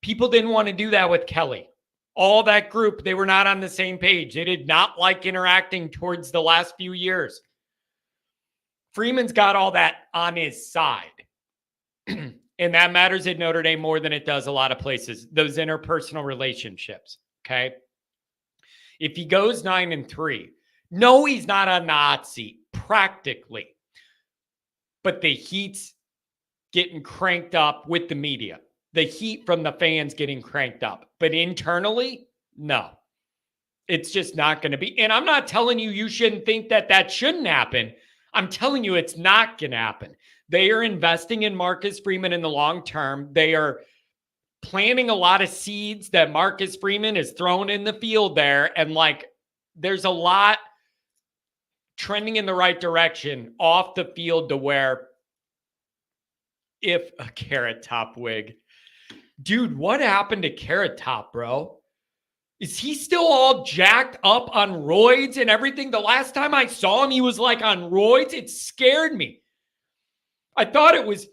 People didn't want to do that with Kelly. All that group, they were not on the same page. They did not like interacting towards the last few years. Freeman's got all that on his side. And that matters at Notre Dame more than it does a lot of places. Those interpersonal relationships, okay? If he goes 9-3, no, he's not on the hot seat, practically. But the heat's getting cranked up with the media. The heat from the fans getting cranked up. But internally, no. It's just not going to be. And I'm not telling you shouldn't think that shouldn't happen. I'm telling you it's not going to happen. They are investing in Marcus Freeman in the long term. They are planting a lot of seeds that Marcus Freeman is throwing in the field there. And there's a lot trending in the right direction off the field to where if a Carrot Top wig. Dude, what happened to Carrot Top, bro? Is he still all jacked up on roids and everything? The last time I saw him, he was like on roids. It scared me. I thought it was,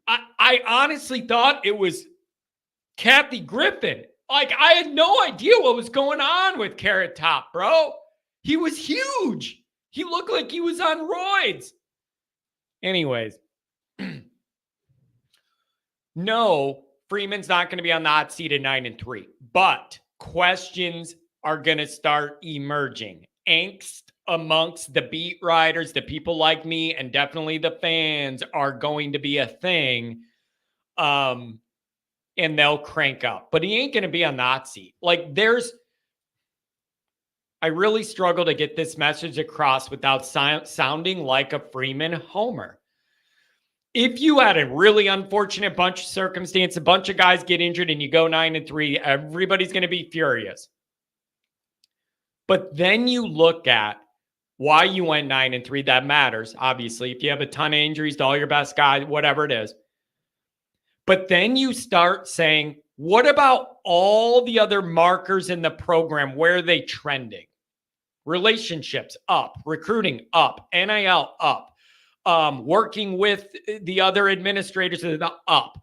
I honestly thought it was Kathy Griffin. Like, I had no idea what was going on with Carrot Top, bro. He was huge. He looked like he was on roids. Anyways, no, Freeman's not going to be on the hot seat at 9-3, but questions are going to start emerging. Angst amongst the beat writers, the people like me, and definitely the fans are going to be a thing. And they'll crank up, but he ain't going to be on the hot seat. Like, I really struggle to get this message across without sounding like a Freeman homer. If you had a really unfortunate bunch of circumstance, a bunch of guys get injured and you go 9-3, everybody's going to be furious. But then you look at why you went 9-3. That matters, obviously. If you have a ton of injuries to all your best guys, whatever it is. But then you start saying, what about all the other markers in the program? Where are they trending? Relationships up, recruiting up, NIL up, working with the other administrators up.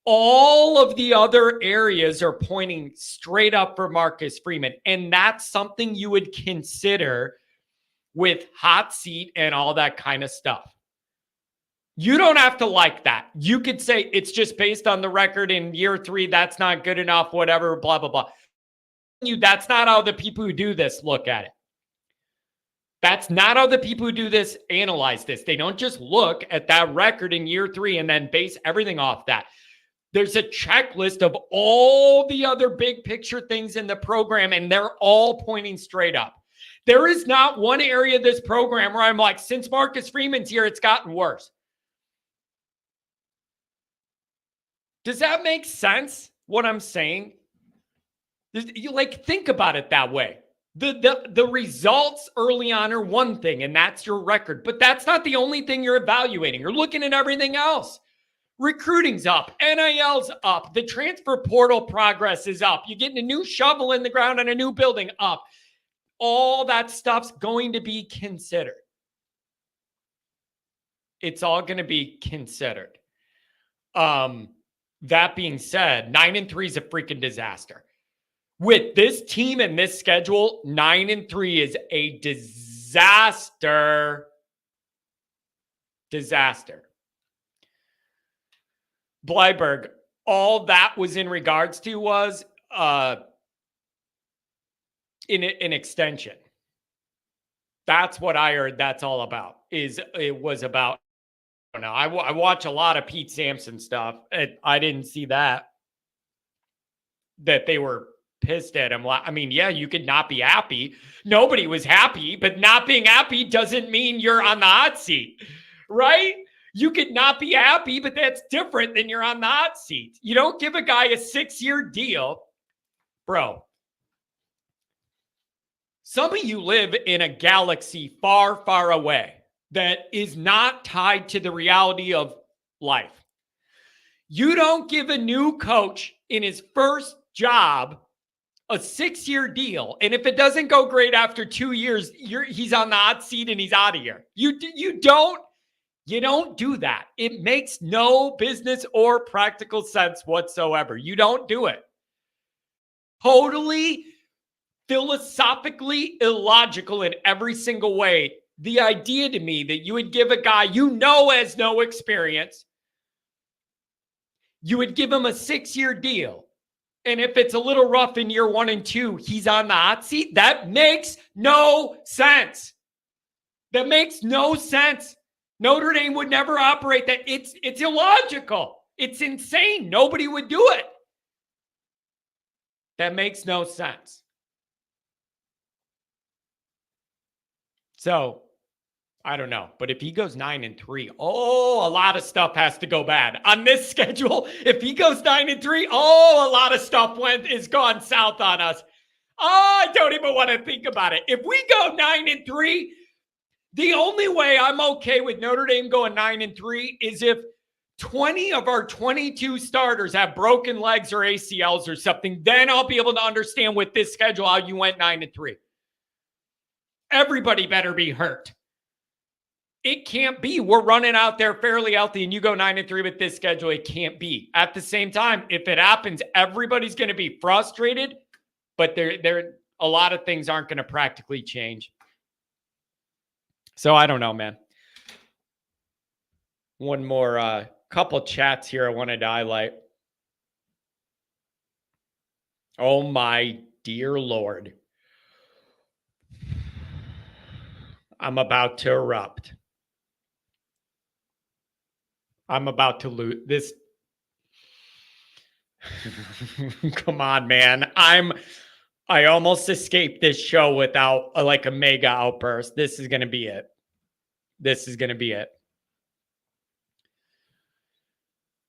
All of the other areas are pointing straight up for Marcus Freeman. And that's something you would consider with hot seat and all that kind of stuff. You don't have to like that. You could say it's just based on the record in year 3. That's not good enough, whatever, blah, blah, blah. That's not how the people who do this look at it. That's not how the people who do this analyze this. They don't just look at that record in year 3 and then base everything off that. There's a checklist of all the other big picture things in the program, and they're all pointing straight up. There is not one area of this program where I'm like, since Marcus Freeman's here, it's gotten worse. Does that make sense, what I'm saying? You think about it that way. The results early on are one thing, and that's your record. But that's not the only thing you're evaluating. You're looking at everything else. Recruiting's up. NIL's up. The transfer portal progress is up. You're getting a new shovel in the ground on a new building up. All that stuff's going to be considered. It's all going to be considered. That being said, 9-3 is a freaking disaster. With this team and this schedule, 9-3 is a disaster. Disaster. Bleiberg, all that was in regards to was in an extension. That's what I heard that's all about. It was about, I don't know. I watch a lot of Pete Sampson stuff, and I didn't see that they were pissed at him. I mean, yeah, you could not be happy. Nobody was happy, but not being happy doesn't mean you're on the hot seat, right? You could not be happy, but that's different than you're on the hot seat. You don't give a guy a 6-year deal. Bro, some of you live in a galaxy far, far away that is not tied to the reality of life. You don't give a new coach in his first job a 6-year deal, and if it doesn't go great after 2 years, he's on the hot seat and he's out of here. You don't do that. It makes no business or practical sense whatsoever. You don't do it. Totally philosophically illogical in every single way. The idea to me that you would give a guy has no experience, you would give him a 6-year deal. And if it's a little rough in year 1 and 2, he's on the hot seat. That makes no sense. That makes no sense. Notre Dame would never operate that. It's illogical. It's insane. Nobody would do it. That makes no sense. So, I don't know. But if he goes 9-3, a lot of stuff has to go bad. On this schedule, if he goes 9-3, a lot of stuff is gone south on us. I don't even want to think about it. If we go 9-3, the only way I'm okay with Notre Dame going 9-3 is if 20 of our 22 starters have broken legs or ACLs or something. Then I'll be able to understand with this schedule how you went 9-3. Everybody better be hurt. It can't be. We're running out there fairly healthy and you go 9-3 with this schedule. It can't be. At the same time, if it happens, everybody's going to be frustrated, but there a lot of things aren't going to practically change. So I don't know, man. One more couple chats here I wanted to highlight. Oh my dear Lord. I'm about to erupt. I'm about to lose this. Come on, man. I almost escaped this show without a mega outburst. This is going to be it. This is going to be it.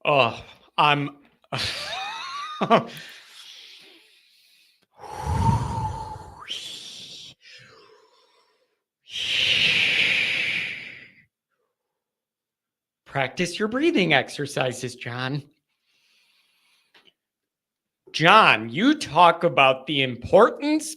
Oh, I'm practice your breathing exercises, John. John, you talk about the importance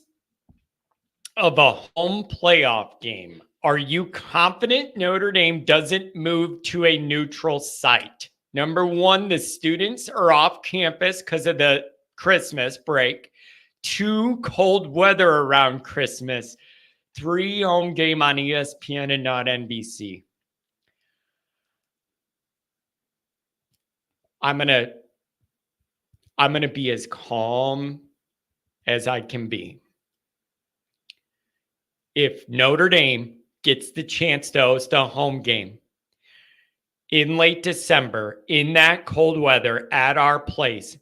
of a home playoff game. Are you confident Notre Dame doesn't move to a neutral site? Number one, the students are off campus because of the Christmas break. 2, cold weather around Christmas. 3, home game on ESPN and not NBC. I'm gonna be as calm as I can be. If Notre Dame gets the chance to host a home game in late December in that cold weather at our place,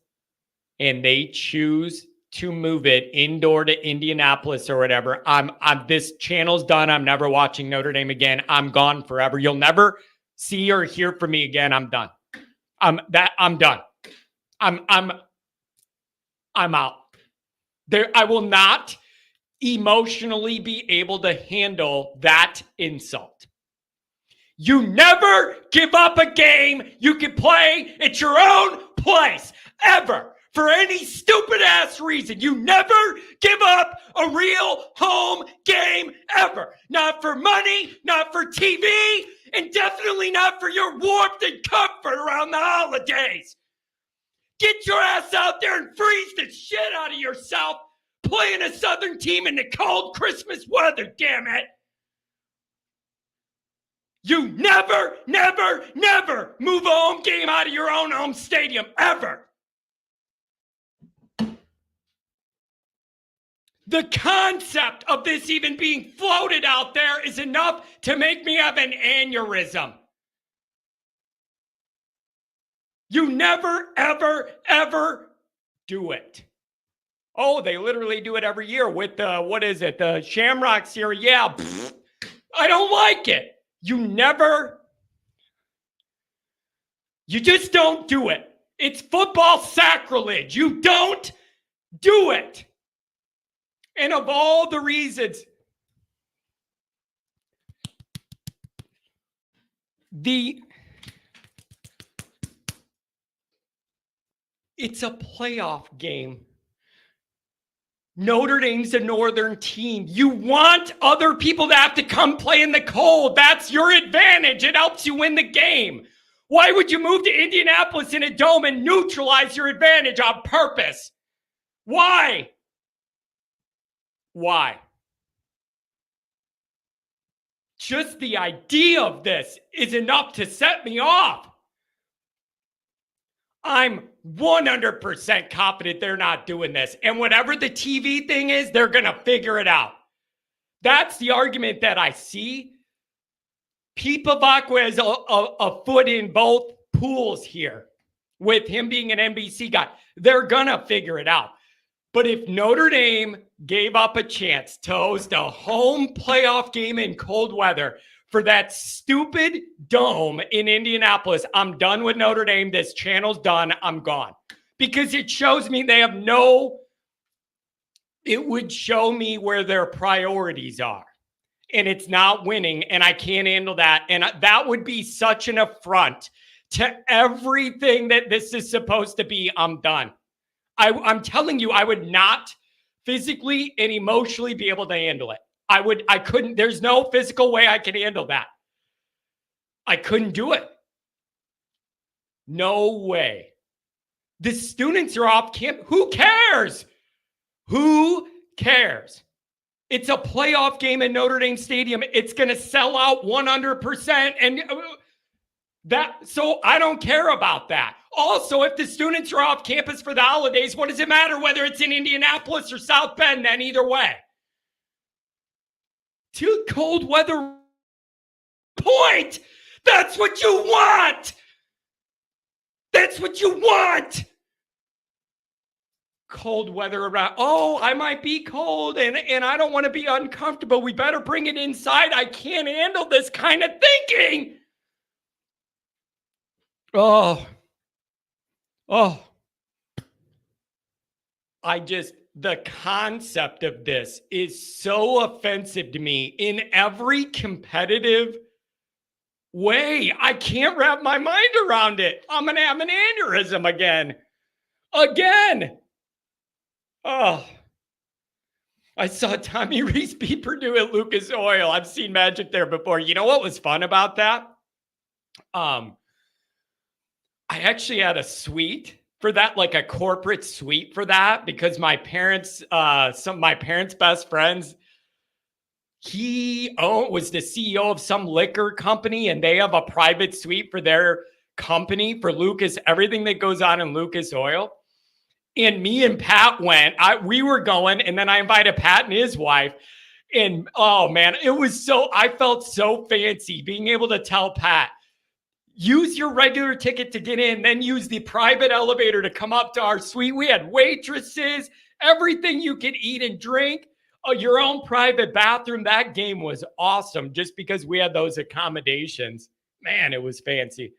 and they choose to move it indoor to Indianapolis or whatever, I'm this channel's done. I'm never watching Notre Dame again. I'm gone forever. You'll never see or hear from me again. I'm done. I'm done. I'm out. I will not emotionally be able to handle that insult. You never give up a game you can play at your own place, ever, for any stupid ass reason. You never give up a real home game, ever. Not for money, not for TV, and definitely not for your warmth and comfort around the holidays. Get your ass out there and freeze the shit out of yourself playing a Southern team in the cold Christmas weather, damn it. You never, never, never move a home game out of your own home stadium, ever. The concept of this even being floated out there is enough to make me have an aneurysm. You never, ever, ever do it. Oh, they literally do it every year with the Shamrock Series. Yeah, I don't like it. You just don't do it. It's football sacrilege. You don't do it. And of all the reasons, it's a playoff game. Notre Dame's a northern team. You want other people to have to come play in the cold. That's your advantage. It helps you win the game. Why would you move to Indianapolis in a dome and neutralize your advantage on purpose? Why? Why? Just the idea of this is enough to set me off. I'm 100% confident they're not doing this. And whatever the TV thing is, they're going to figure it out. That's the argument that I see. Pete Pavakwa has a foot in both pools here with him being an NBC guy. They're going to figure it out. But if Notre Dame gave up a chance to host a home playoff game in cold weather for that stupid dome in Indianapolis, I'm done with Notre Dame. This channel's done. I'm gone. Because it shows me they have it would show me where their priorities are. And it's not winning, and I can't handle that. And that would be such an affront to everything that this is supposed to be, I'm done. I'm telling you, I would not physically and emotionally be able to handle it. I couldn't, there's no physical way I can handle that. I couldn't do it. No way. The students are off campus. Who cares? Who cares? It's a playoff game in Notre Dame Stadium. It's going to sell out 100%. And so I don't care about that. Also, if the students are off campus for the holidays, what does it matter whether it's in Indianapolis or South Bend then either way? To cold weather point. That's what you want. That's what you want. Cold weather around. Oh, I might be cold and I don't want to be uncomfortable. We better bring it inside. I can't handle this kind of thinking. Oh. The concept of this is so offensive to me in every competitive way. I can't wrap my mind around it. I'm going to have an aneurysm again. Oh, I saw Tommy Reese beat Purdue at Lucas Oil. I've seen Magic there before. You know what was fun about that? I actually had a suite for that, like a corporate suite for that, because my parents, some of my parents' best friends, he was the CEO of some liquor company, and they have a private suite for their company for Lucas, everything that goes on in Lucas Oil. And me and Pat went, we were going, and then I invited Pat and his wife. And oh man, I felt so fancy being able to tell Pat, use your regular ticket to get in, then use the private elevator to come up to our suite. We had waitresses, everything you could eat and drink, your own private bathroom. That game was awesome just because we had those accommodations. Man, it was fancy.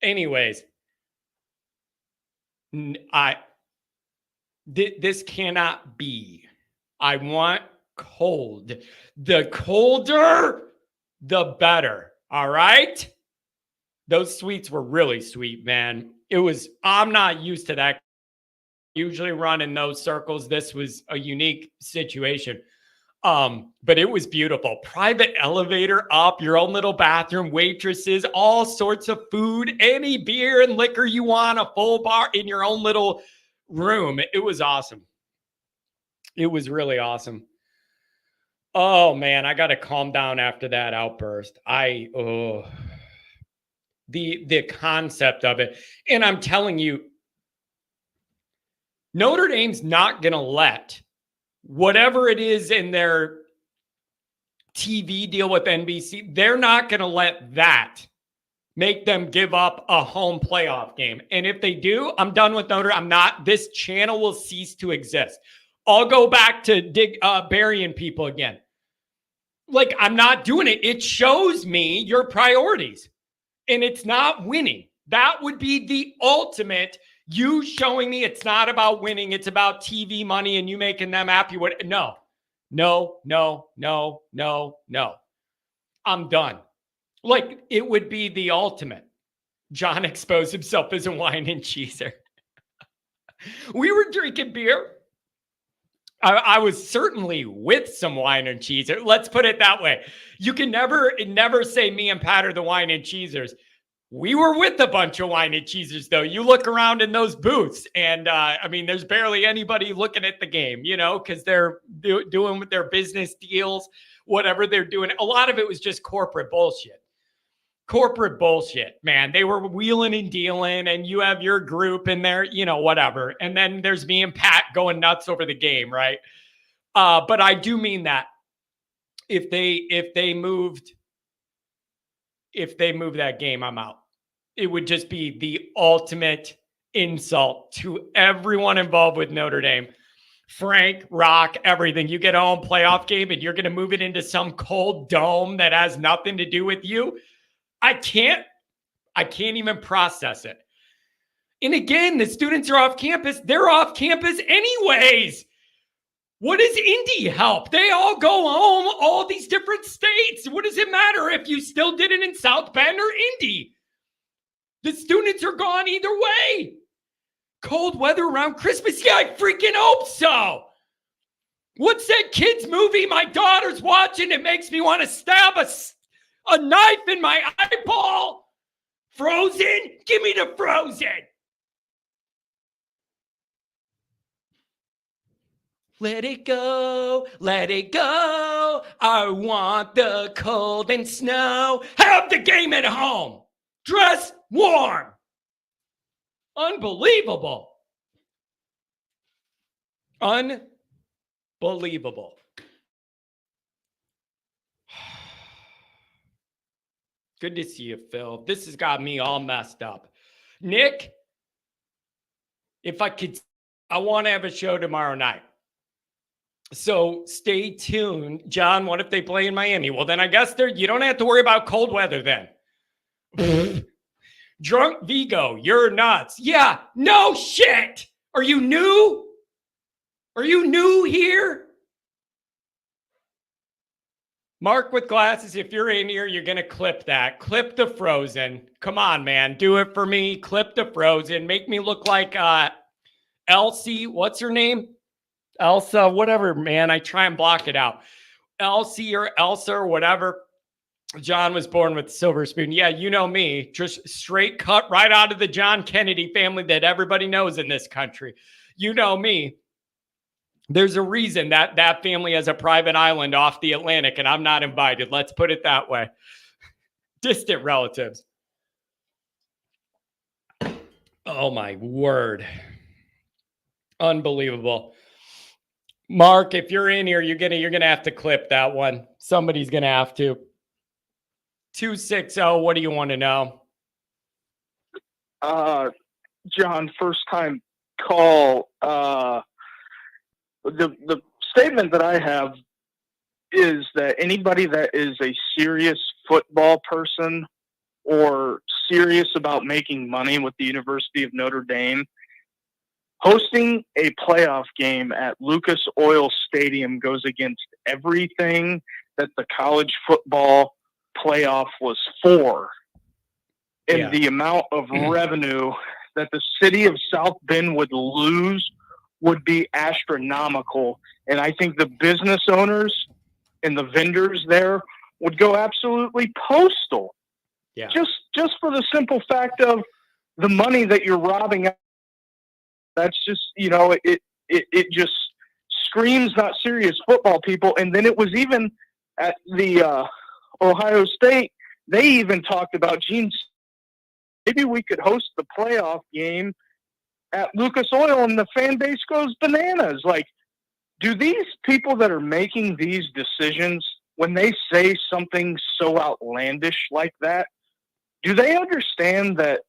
Anyways, this cannot be. I want cold. The colder, the better. All right? Those suites were really sweet, man. I'm not used to that. Usually run in those circles. This was a unique situation. But it was beautiful. Private elevator up, your own little bathroom, waitresses, all sorts of food, any beer and liquor you want, a full bar in your own little room. It was awesome. It was really awesome. Oh man, I got to calm down after that outburst. The concept of it. And I'm telling you, Notre Dame's not going to let whatever it is in their TV deal with NBC, they're not going to let that make them give up a home playoff game. And if they do, I'm done with Notre Dame. This channel will cease to exist. I'll go back to burying people again. Like, I'm not doing it. It shows me your priorities. And it's not winning. That would be the ultimate. You showing me it's not about winning. It's about TV money and you making them happy. No. I'm done. Like, it would be the ultimate. John exposed himself as a wine and cheeser. We were drinking beer. I was certainly with some wine and cheeser. Let's put it that way. You can never say me and Pat are the wine and cheesers. We were with a bunch of wine and cheesers, though. You look around in those booths, and there's barely anybody looking at the game, because they're doing their business deals, whatever they're doing. A lot of it was just corporate bullshit. Man. They were wheeling and dealing, and you have your group in there, whatever. And then there's me and Pat going nuts over the game, right? But I do mean that if they moved that game, I'm out. It would just be the ultimate insult to everyone involved with Notre Dame. Frank, Rock, everything. You get a home playoff game and you're going to move it into some cold dome that has nothing to do with you. I can't even process it. And again, the students are off campus. They're off campus anyways. What does Indy help? They all go home, all these different states. What does it matter if you still did it in South Bend or Indy? The students are gone either way. Cold weather around Christmas? Yeah, I freaking hope so. What's that kid's movie my daughter's watching? It makes me want to stab a knife in my eyeball. Frozen? Give me the Frozen. Let it go, let it go. I want the cold and snow. Have the game at home. Dress warm. Unbelievable. Unbelievable. Good to see you, Phil. This has got me all messed up. Nick, if I could, I want to have a show tomorrow night. So stay tuned. John, what if they play in Miami? Well, then I guess you don't have to worry about cold weather then. Drunk Vigo, you're nuts. Yeah, no shit. Are you new? Are you new here? Mark with glasses, if you're in here, you're going to clip that. Clip the Frozen. Come on, man. Do it for me. Clip the Frozen. Make me look like Elsie. What's her name? Elsa, whatever, man. I try and block it out. Elsie or Elsa or whatever. John was born with a silver spoon. Yeah, you know me. Just straight cut right out of the John Kennedy family that everybody knows in this country. You know me. There's a reason that that family has a private island off the Atlantic, and I'm not invited. Let's put it that way. Distant relatives. Oh, my word. Unbelievable. Mark, if you're in here, you're gonna have to clip that one. Somebody's gonna have to. 260, what do you want to know? John, first time call. The statement that I have is that anybody that is a serious football person or serious about making money with the University of Notre Dame, hosting a playoff game at Lucas Oil Stadium goes against everything that the college football playoff was for. And the amount of revenue that the city of South Bend would lose would be astronomical. And I think the business owners and the vendors there would go absolutely postal. Yeah. Just for the simple fact of the money that you're robbing. That's just, it just screams not serious football, people. And then it was even at the Ohio State, they even talked about, Gene, maybe we could host the playoff game at Lucas Oil and the fan base goes bananas. Like, do these people that are making these decisions, when they say something so outlandish like that, do they understand that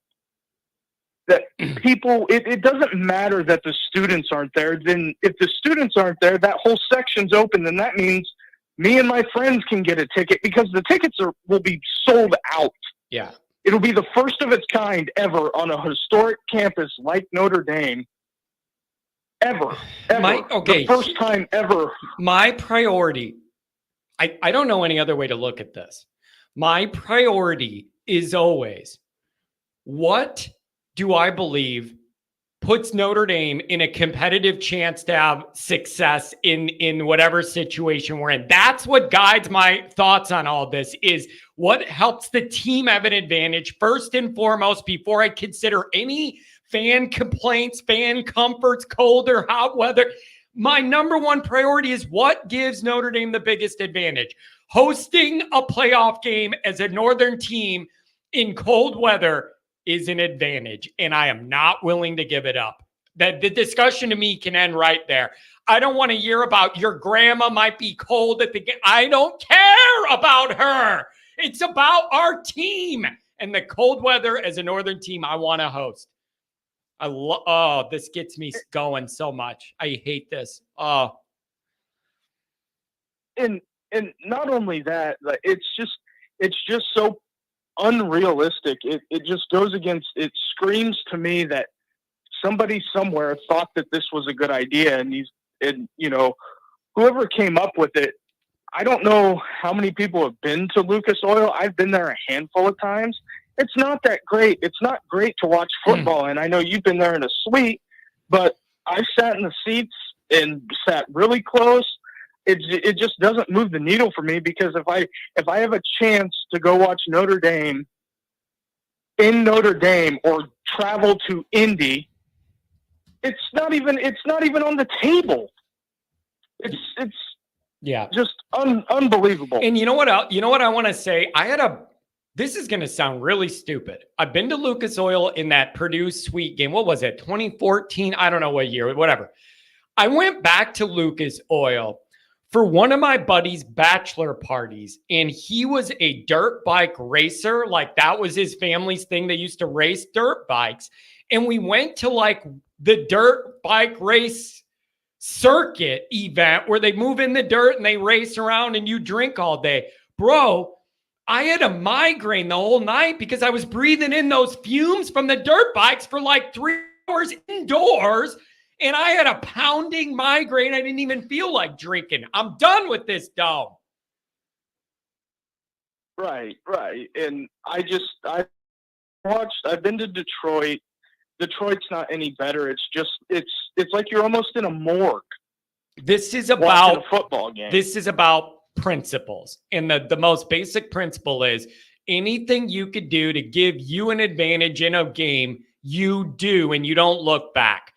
people, it doesn't matter that the students aren't there? Then if the students aren't there, that whole section's open, then that means me and my friends can get a ticket because the tickets will be sold out. Yeah. It'll be the first of its kind ever on a historic campus like Notre Dame. Ever. The first time ever. My priority, I don't know any other way to look at this. My priority is always, what do I believe puts Notre Dame in a competitive chance to have success in whatever situation we're in? That's what guides my thoughts on all this, is what helps the team have an advantage first and foremost before I consider any fan complaints, fan comforts, cold or hot weather. My number one priority is what gives Notre Dame the biggest advantage. Hosting a playoff game as a Northern team in cold weather is an advantage, and I am not willing to give it up. That the discussion to me can end right there. I don't want to hear about your grandma might be cold at the game. I don't care about her. It's about our team and the cold weather as a Northern team I want to host. This gets me going so much. I hate this. And not only that, it's just so unrealistic. It just goes against, it screams to me that somebody somewhere thought that this was a good idea, and whoever came up with it, I don't know how many people have been to Lucas Oil. I've been there a handful of times. It's not that great. It's not great to watch football. And I know you've been there in a suite, but I've sat in the seats and sat really close. It just doesn't move the needle for me, because if I have a chance to go watch Notre Dame in Notre Dame or travel to Indy, it's not even on the table. It's Yeah. just unbelievable. And you know what I want to say? This is going to sound really stupid. I've been to Lucas Oil in that Purdue Suite game. What was it? 2014? I don't know what year, whatever. I went back to Lucas Oil for one of my buddy's bachelor parties, and he was a dirt bike racer. Like, that was his family's thing. They used to race dirt bikes. And we went to like the dirt bike race circuit event where they move in the dirt and they race around and you drink all day. Bro, I had a migraine the whole night because I was breathing in those fumes from the dirt bikes for like 3 hours indoors, and I had a pounding migraine. I didn't even feel like drinking. I'm done with this dome. Right. And I've been to Detroit. Detroit's not any better. It's like you're almost in a morgue. This is watching about a football game. This is about principles. And the most basic principle is anything you could do to give you an advantage in a game, you do, and you don't look back.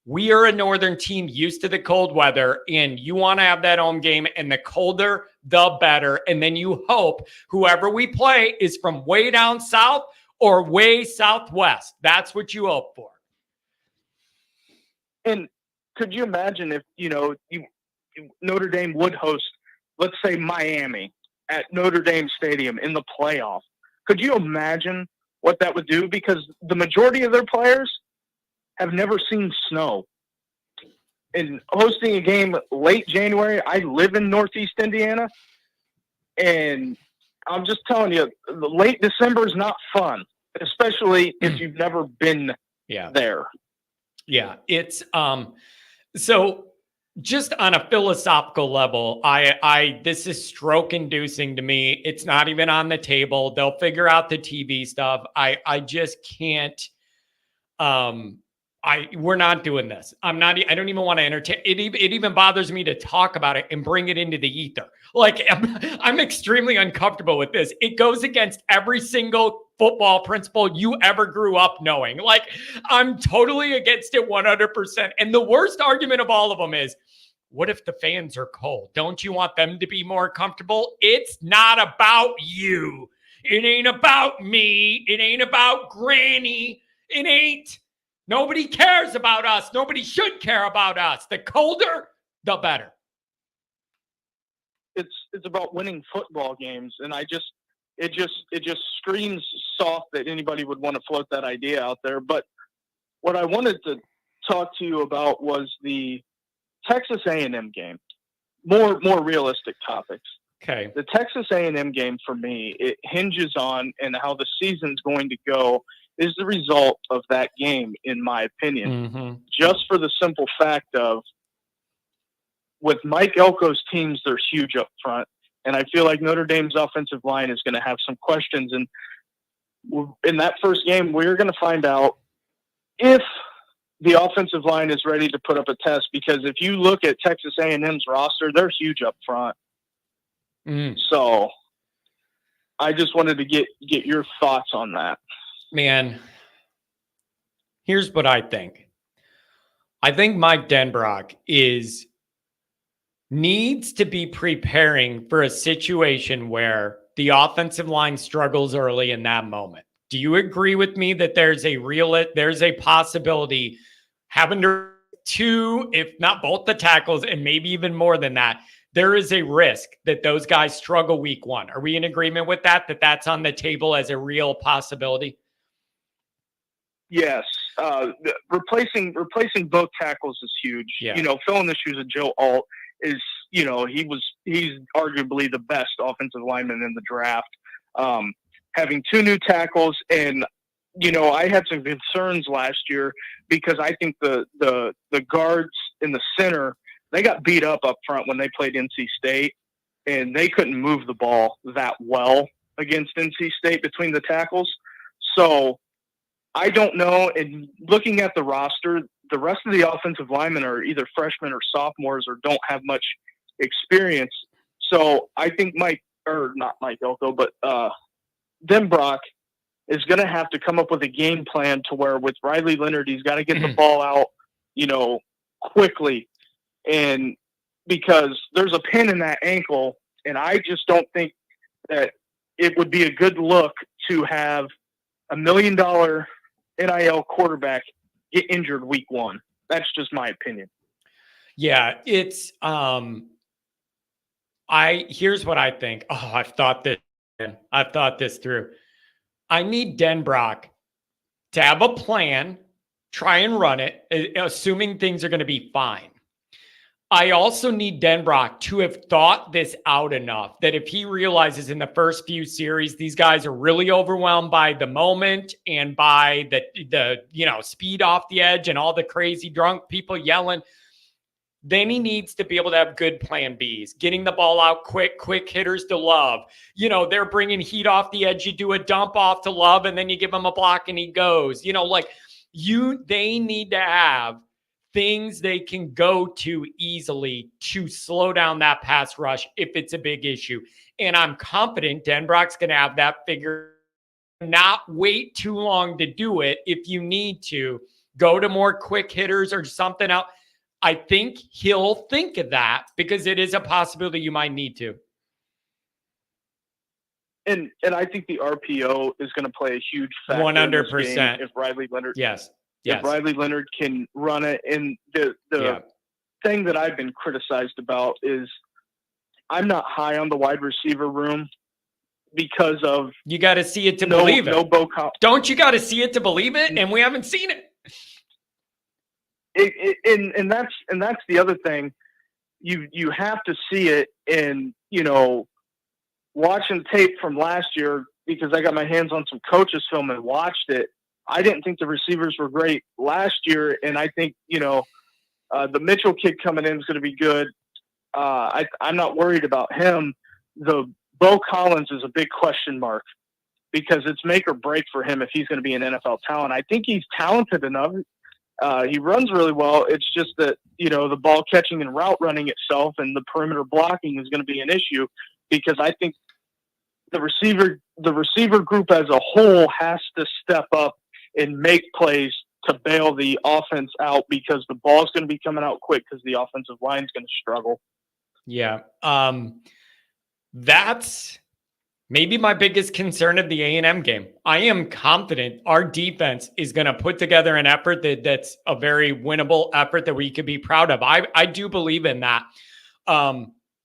We are a northern team used to the cold weather, and you want to have that home game, and the colder, the better. And then you hope whoever we play is from way down south or way southwest. That's what you hope for. And could you imagine if, Notre Dame would host, let's say, Miami at Notre Dame Stadium in the playoff? Could you imagine what that would do? Because the majority of their players have never seen snow. And hosting a game late January, I live in Northeast Indiana, and I'm just telling you, the late December is not fun, especially if you've never been there. Yeah, it's so just on a philosophical level, this is stroke inducing to me. It's not even on the table. They'll figure out the TV stuff. I just can't. We're not doing this. I don't even want to entertain it. It even bothers me to talk about it and bring it into the ether. Like, I'm extremely uncomfortable with this. It goes against every single football principle you ever grew up knowing. Like, I'm totally against it 100%. And the worst argument of all of them is, what if the fans are cold? Don't you want them to be more comfortable? It's not about you. It ain't about me. It ain't about Granny. It ain't. Nobody cares about us. Nobody should care about us. The colder, the better. It's about winning football games, and it just screams soft that anybody would want to float that idea out there. But what I wanted to talk to you about was the Texas A&M game. More realistic topics. Okay. The Texas A&M game, for me, it hinges on, and how the season's going to go is the result of that game, in my opinion. Mm-hmm. Just for the simple fact of, with Mike Elko's teams, they're huge up front. And I feel like Notre Dame's offensive line is going to have some questions. And in that first game, we're going to find out if the offensive line is ready to put up a test. Because if you look at Texas A&M's roster, they're huge up front. Mm. So I just wanted to get your thoughts on that. Man, here's what I think. I think Mike Denbrock needs to be preparing for a situation where the offensive line struggles early in that moment. Do you agree with me that there's a possibility having two, if not both the tackles, and maybe even more than that, there is a risk that those guys struggle week one? Are we in agreement with that that's on the table as a real possibility? Yes. Replacing both tackles is huge. Yeah. Filling the shoes of Joe Alt is, he's arguably the best offensive lineman in the draft. Having two new tackles, and I had some concerns last year because I think the guards in the center, they got beat up front when they played NC State, and they couldn't move the ball that well against NC State between the tackles. So I don't know. And looking at the roster, the rest of the offensive linemen are either freshmen or sophomores or don't have much experience. So I think not Mike Elko, but Denbrock is going to have to come up with a game plan to where with Riley Leonard, he's got to get the ball out, quickly. And because there's a pin in that ankle, and I just don't think that it would be a good look to have $1 million NIL quarterback get injured week 1. That's just my opinion. Yeah, it's here's what I think. Oh, I've thought this through. I need Denbrock to have a plan, try and run it, assuming things are going to be fine. I also need Denbrock to have thought this out enough that if he realizes in the first few series, these guys are really overwhelmed by the moment and by the speed off the edge and all the crazy drunk people yelling, then he needs to be able to have good plan Bs, getting the ball out quick hitters to Love. They're bringing heat off the edge. You do a dump off to Love and then you give him a block and he goes, they need to have things they can go to easily to slow down that pass rush if it's a big issue. And I'm confident Denbrock's going to have that figure. Not wait too long to do it. If you need to go to more quick hitters or something else, I think he'll think of that because it is a possibility you might need to. And I think the RPO is going to play a huge factor 100%. If Riley Leonard, yes. If Riley Leonard can run it. And the thing that I've been criticized about is I'm not high on the wide receiver room because of you got to see it to believe it. No Bo Don't you got to see it to believe it? And we haven't seen it. And that's the other thing. You have to see it in watching tape from last year because I got my hands on some coaches film and watched it. I didn't think the receivers were great last year, and I think the Mitchell kid coming in is going to be good. I'm not worried about him. The Bo Collins is a big question mark because it's make or break for him if he's going to be an NFL talent. I think he's talented enough. He runs really well. It's just that the ball catching and route running itself and the perimeter blocking is going to be an issue because I think the receiver group as a whole has to step up and make plays to bail the offense out because the ball's going to be coming out quick because the offensive line's going to struggle. Yeah. That's maybe my biggest concern of the A&M game. I am confident our defense is going to put together an effort that's a very winnable effort that we could be proud of. I do believe in that.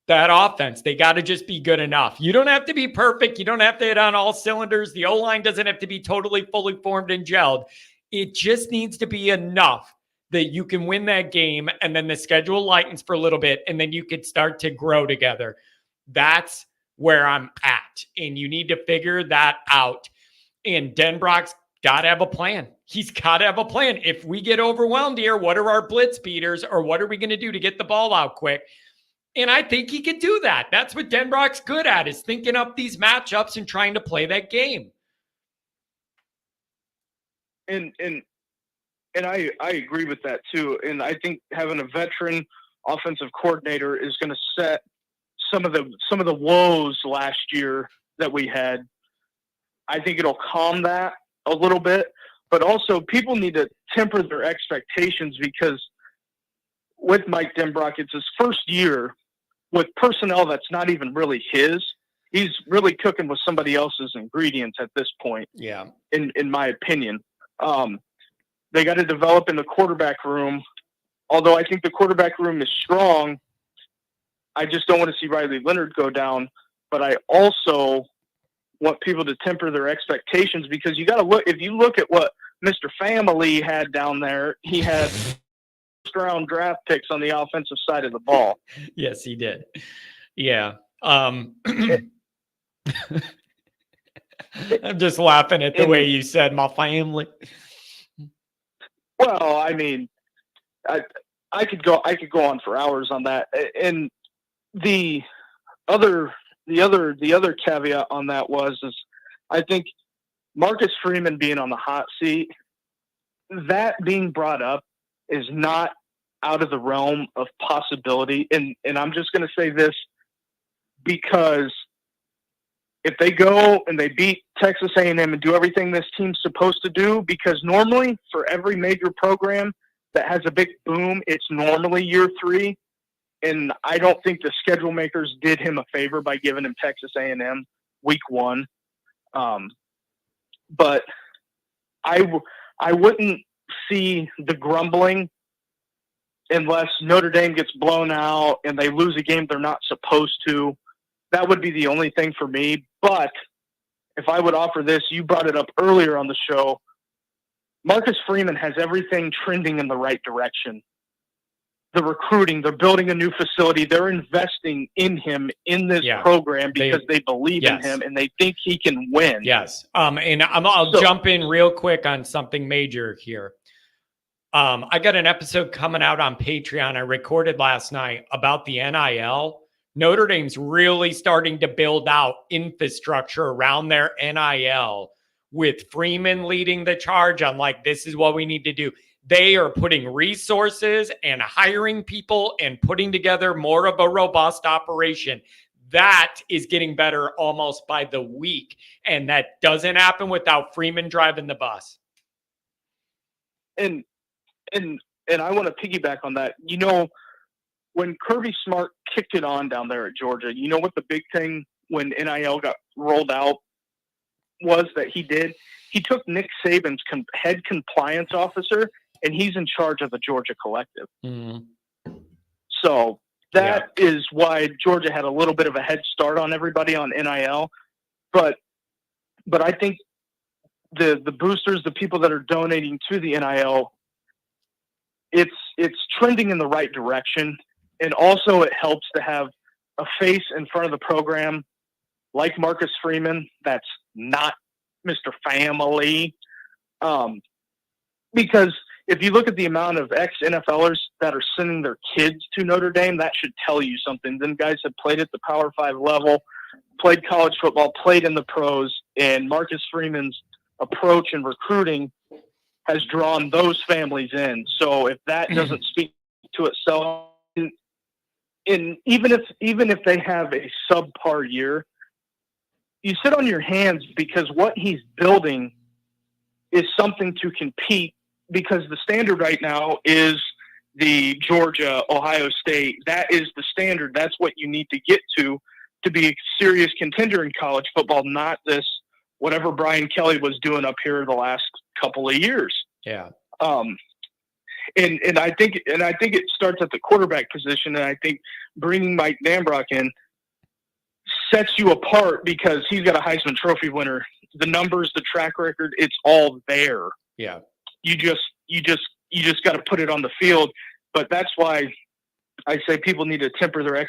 That offense, they got to just be good enough. You don't have to be perfect. You don't have to hit on all cylinders. The O-line doesn't have to be totally fully formed and gelled. It just needs to be enough that you can win that game and then the schedule lightens for a little bit and then you could start to grow together. That's where I'm at. And you need to figure that out. And Denbrock's got to have a plan. He's got to have a plan. If we get overwhelmed here, what are our blitz beaters or what are we going to do to get the ball out quick? And I think he could do that. That's what Denbrock's good at, is thinking up these matchups and trying to play that game. And I agree with that too. And I think having a veteran offensive coordinator is going to set some of the woes last year that we had. I think it'll calm that a little bit, but also people need to temper their expectations because with Mike Denbrock, it's his first year with personnel that's not even really his. He's really cooking with somebody else's ingredients at this point. Yeah. In my opinion, they got to develop in the quarterback room. Although I think the quarterback room is strong, I just don't want to see Riley Leonard go down. But I also want people to temper their expectations because you got to look. If you look at what Mr. Family had down there, he had first-round draft picks on the offensive side of the ball. Yes, he did. Yeah. I'm just laughing at the way you said my family. Well, I mean, I could go on for hours on that. And the other caveat on that is I think Marcus Freeman being on the hot seat, that being brought up is not out of the realm of possibility. And I'm just going to say this, because if they go and they beat Texas A&M and do everything this team's supposed to do, because normally for every major program that has a big boom, it's normally year 3. And I don't think the schedule makers did him a favor by giving him Texas A&M week 1. But I wouldn't see the grumbling unless Notre Dame gets blown out and they lose a game they're not supposed to. That would be the only thing for me. But if I would offer this, you brought it up earlier on the show, Marcus Freeman has everything trending in the right direction. The recruiting, they're building a new facility. They're investing in him in this program because they believe in him and they think he can win. Yes. And I'll jump in real quick on something major here. I got an episode coming out on Patreon I recorded last night about the NIL. Notre Dame's really starting to build out infrastructure around their NIL, with Freeman leading the charge on like, this is what we need to do. They are putting resources and hiring people and putting together more of a robust operation. That is getting better almost by the week. And that doesn't happen without Freeman driving the bus. And I want to piggyback on that. You know, when Kirby Smart kicked it on down there at Georgia, you know what the big thing when NIL got rolled out was that he did? He took Nick Saban's head compliance officer, and he's in charge of the Georgia collective. Mm-hmm. So that is why Georgia had a little bit of a head start on everybody on NIL. But I think the boosters, the people that are donating to the NIL, it's trending in the right direction. And also it helps to have a face in front of the program like Marcus Freeman that's not Mr. Family. Because if you look at the amount of ex-NFLers that are sending their kids to Notre Dame, that should tell you something. Them guys have played at the Power 5 level, played college football, played in the pros, and Marcus Freeman's approach and recruiting has drawn those families in. So if that doesn't speak to itself, and even if they have a subpar year, you sit on your hands because what he's building is something to compete, because the standard right now is the Georgia, Ohio State. That is the standard. That's what you need to get to be a serious contender in college football, not this whatever Brian Kelly was doing up here the last couple of years. Yeah. And I think it starts at the quarterback position, and I think bringing Mike Dambrock in sets you apart because he's got a Heisman Trophy winner. The numbers, the track record, it's all there. Yeah. You just got to put it on the field. But that's why I say people need to temper their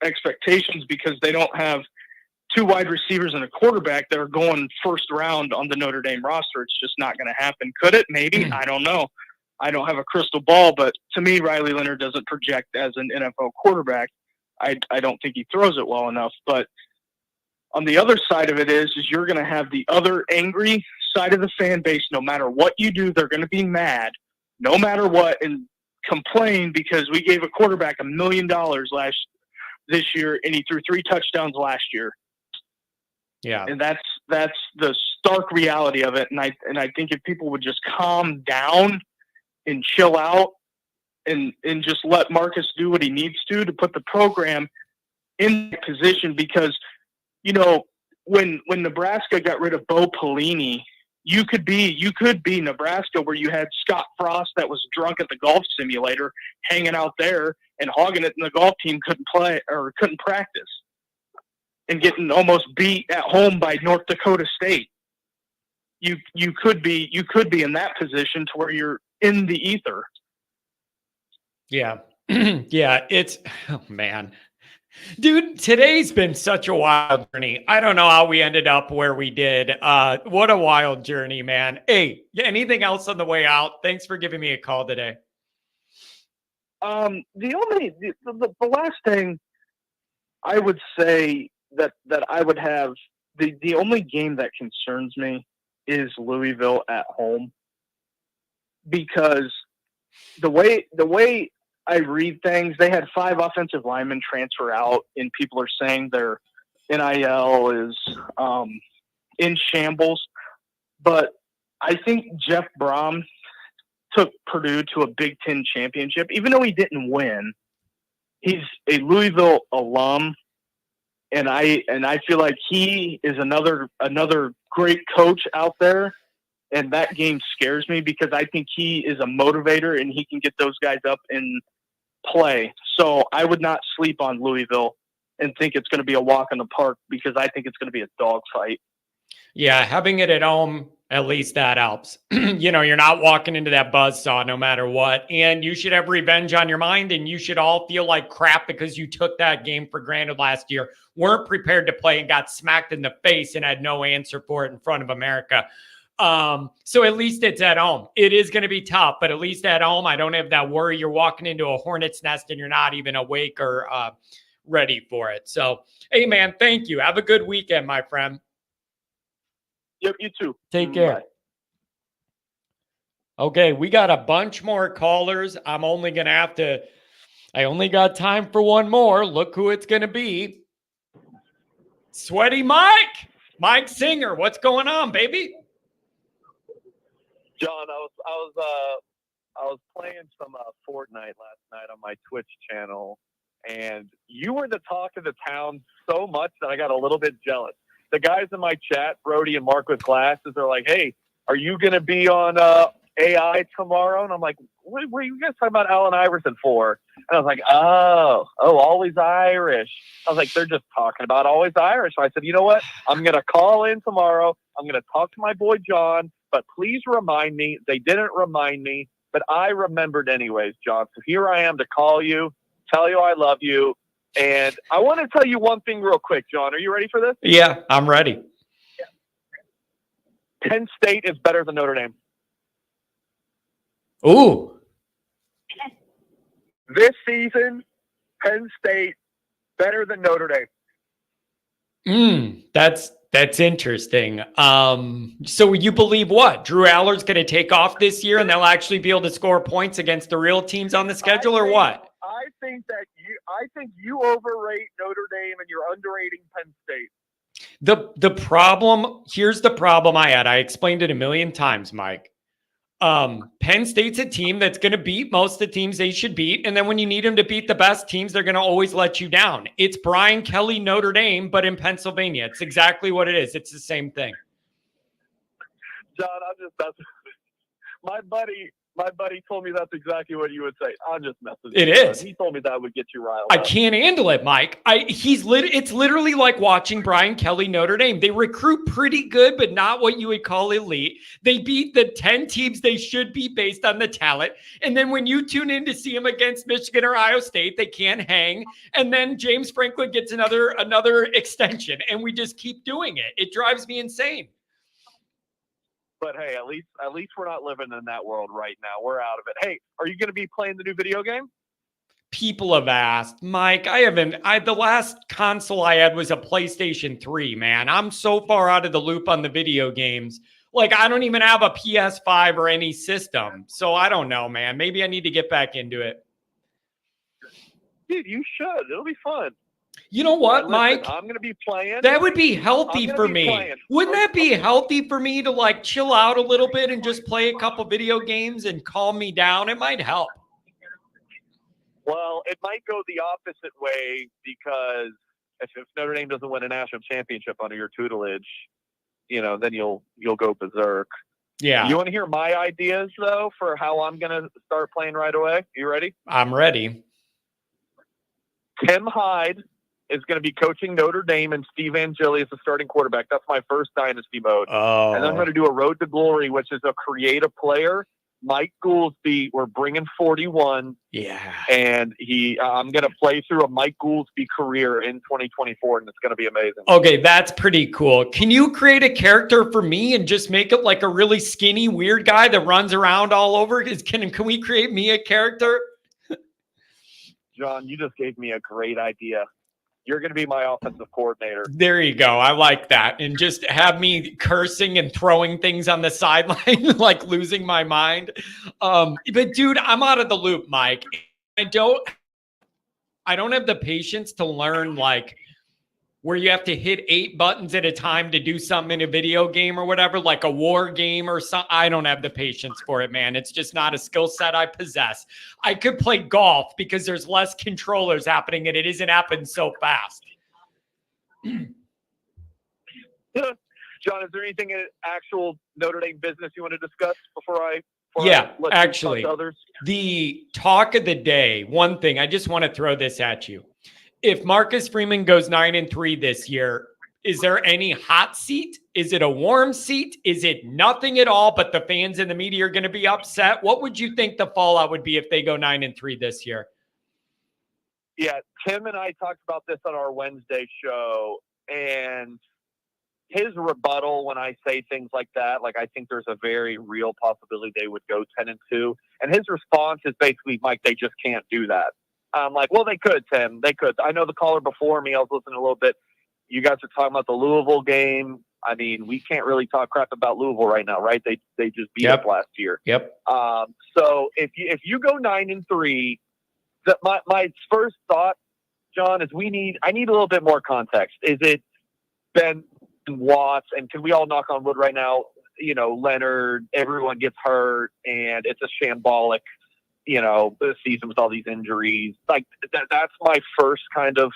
expectations, because they don't have 2 wide receivers and a quarterback that are going first round on the Notre Dame roster. It's just not going to happen. Could it? Maybe. I don't know. I don't have a crystal ball, but to me, Riley Leonard doesn't project as an NFL quarterback. I don't think he throws it well enough. But on the other side of it is you're going to have the other angry side of the fan base. No matter what you do, they're going to be mad, no matter what, and complain because we gave a quarterback $1 million this year, and he threw 3 touchdowns last year. Yeah, and that's the stark reality of it. And I think if people would just calm down and chill out and just let Marcus do what he needs to put the program in position, because, you know, when Nebraska got rid of Bo Pelini, you could be Nebraska, where you had Scott Frost that was drunk at the golf simulator hanging out there and hogging it, and the golf team couldn't play or couldn't practice, and getting almost beat at home by North Dakota State. You could be in that position to where you're in the ether. Yeah. Yeah. It's, oh man, dude, today's been such a wild journey. I don't know how we ended up where we did. What a wild journey, man. Hey, anything else on the way out? Thanks for giving me a call today. The last thing I would say that I would have, the only game that concerns me is Louisville at home, because the way I read things, they had 5 offensive linemen transfer out, and people are saying their NIL is in shambles. But I think Jeff Brom took Purdue to a Big Ten championship, even though he didn't win. He's a Louisville alum, and I feel like he is another great coach out there. And that game scares me because I think he is a motivator and he can get those guys up and play. So I would not sleep on Louisville and think it's going to be a walk in the park, because I think it's going to be a dogfight. Yeah, having it at home, at least that helps. You're not walking into that buzzsaw no matter what. And you should have revenge on your mind, and you should all feel like crap because you took that game for granted last year, weren't prepared to play, and got smacked in the face and had no answer for it in front of America. So at least it's at home. It is going to be tough, but at least at home, I don't have that worry. You're walking into a hornet's nest and you're not even awake or ready for it. So, hey man, thank you. Have a good weekend, my friend. Yep, you too. Take care. Bye. Okay, we got a bunch more callers. I only got time for one more. Look who it's going to be. Sweaty Mike Singer. What's going on, baby? John, I was playing some Fortnite last night on my Twitch channel, and you were the talk of the town so much that I got a little bit jealous. The guys in my chat, Brody and Mark with glasses, are like, "Hey, are you going to be on AI tomorrow?" And I'm like, "What are you guys talking about Allen Iverson for?" And I was like, "Oh, Always Irish." I was like, "They're just talking about Always Irish." So I said, "You know what? I'm going to call in tomorrow. I'm going to talk to my boy John. But please remind me." They didn't remind me, but I remembered anyways, John. So here I am to call you, tell you I love you. And I want to tell you one thing real quick, John. Are you ready for this? Yeah, I'm ready. Penn State is better than Notre Dame. Ooh. This season, Penn State better than Notre Dame. That's interesting. So you believe what? Drew Allard's going to take off this year and they'll actually be able to score points against the real teams on the schedule, or what? I think you overrate Notre Dame and you're underrating Penn State. Here's the problem I had. I explained it a million times, Mike. Penn State's a team that's going to beat most of the teams they should beat. And then when you need them to beat the best teams, they're going to always let you down. It's Brian Kelly, Notre Dame, but in Pennsylvania. It's exactly what it is. It's the same thing. John, my buddy told me that's exactly what you would say. I'm just messing with you. It is. He told me that would get you riled I up. can't handle it, Mike. It's literally like watching Brian Kelly, Notre Dame. They recruit pretty good, but not what you would call elite. They beat the 10 teams they should be based on the talent. And then when you tune in to see them against Michigan or Ohio State, they can't hang. And then James Franklin gets another extension, and we just keep doing it. It drives me insane. But hey, at least we're not living in that world right now. We're out of it. Hey, are you going to be playing the new video game? People have asked, Mike. The last console I had was a PlayStation 3, man. I'm so far out of the loop on the video games. Like, I don't even have a PS5 or any system. So I don't know, man. Maybe I need to get back into it. Dude, you should. It'll be fun. You know what, Listen, Mike? I'm going to be playing. That would be healthy for me. Playing. Wouldn't that be healthy for me to like chill out a little bit and just play a couple video games and calm me down? It might help. Well, it might go the opposite way, because if Notre Dame doesn't win a national championship under your tutelage, then you'll go berserk. Yeah. You want to hear my ideas though for how I'm going to start playing right away? You ready? I'm ready. Tim Hyde is going to be coaching Notre Dame, and Steve Angeli is the starting quarterback. That's my first dynasty mode. Oh. And then I'm going to do a Road to Glory, which is a creative player. Mike Goolsby, we're bringing 41. Yeah. And I'm going to play through a Mike Goolsby career in 2024, and it's going to be amazing. Okay, that's pretty cool. Can you create a character for me and just make it like a really skinny, weird guy that runs around all over? Can we create me a character? John, you just gave me a great idea. You're going to be my offensive coordinator. There you go. I like that. And just have me cursing and throwing things on the sideline, like losing my mind. But dude, I'm out of the loop, Mike. I don't have the patience to learn like where you have to hit 8 buttons at a time to do something in a video game or whatever, like a war game or something. I don't have the patience for it, man. It's just not a skill set I possess. I could play golf because there's less controllers happening and it isn't happening so fast. John, is there anything in actual Notre Dame business you want to discuss before I let you talk to others? The talk of the day, one thing, I just want to throw this at you. If Marcus Freeman goes 9-3 this year, is there any hot seat? Is it a warm seat? Is it nothing at all, but the fans and the media are going to be upset? What would you think the fallout would be if they go 9-3 this year? Yeah, Tim and I talked about this on our Wednesday show, and his rebuttal when I say things like that, like I think there's a very real possibility they would go 10-2. And his response is basically, Mike, they just can't do that. I'm like, well, they could, Tim. They could. I know the caller before me. I was listening a little bit. You guys are talking about the Louisville game. I mean, we can't really talk crap about Louisville right now, right? They just beat us last year. Yep. So if you go 9-3, my first thought, John, is I need a little bit more context. Is it Ben Watts, and can we all knock on wood right now? You know, Leonard, everyone gets hurt, and it's a shambolic, the season with all these injuries. Like that's my first kind of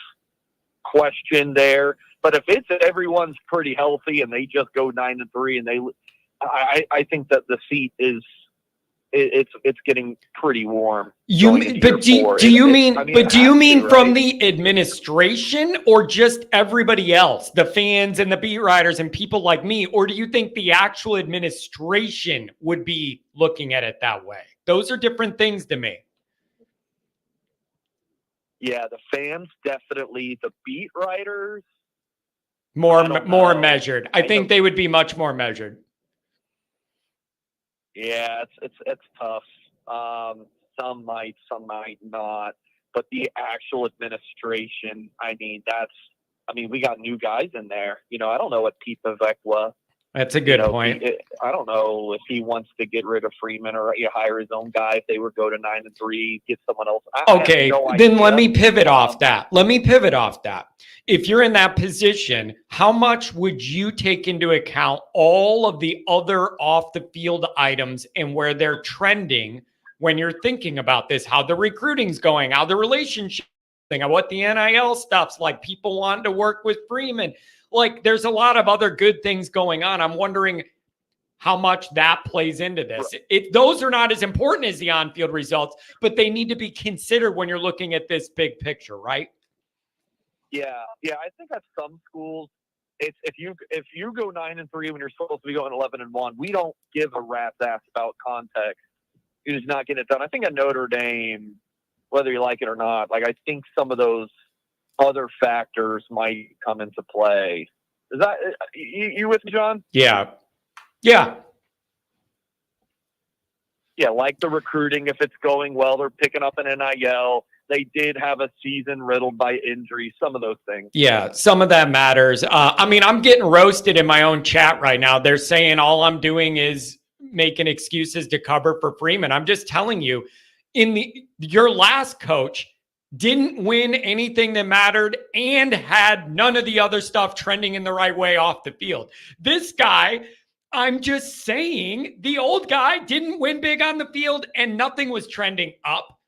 question there. But if it's everyone's pretty healthy and they just go 9-3, and I think that the seat is it's getting pretty warm. Do you mean from the administration or just everybody else, the fans and the beat writers and people like me, or do you think the actual administration would be looking at it that way? Those are different things to me. Yeah, the fans definitely. The beat writers more measured. I think they would be much more measured. Yeah, it's tough. Some might not. But the actual administration, we got new guys in there. I don't know what Pete Vivekwa. That's a good point. I don't know if he wants to get rid of Freeman or hire his own guy. If they would go to 9-3, get someone else. Okay, then let me pivot off that. If you're in that position, how much would you take into account all of the other off the field items and where they're trending when you're thinking about this? How the recruiting's going, how the relationship thing, what the NIL stuff's like, people wanting to work with Freeman. Like, there's a lot of other good things going on. I'm wondering how much that plays into this. Those are not as important as the on-field results, but they need to be considered when you're looking at this big picture, right? Yeah. I think at some schools, if you go 9-3 when you're supposed to be going 11-1, we don't give a rat's ass about context. You're just not getting it done. I think at Notre Dame, whether you like it or not, like I think some of those other factors might come into play. Is that you with me, John? Yeah, like the recruiting, if it's going well, they're picking up an NIL. They did have a season riddled by injury, some of those things. Yeah, some of that matters. I'm getting roasted in my own chat right now. They're saying all I'm doing is making excuses to cover for Freeman. I'm just telling you, your last coach didn't win anything that mattered and had none of the other stuff trending in the right way off the field. This guy, I'm just saying, the old guy didn't win big on the field and nothing was trending up.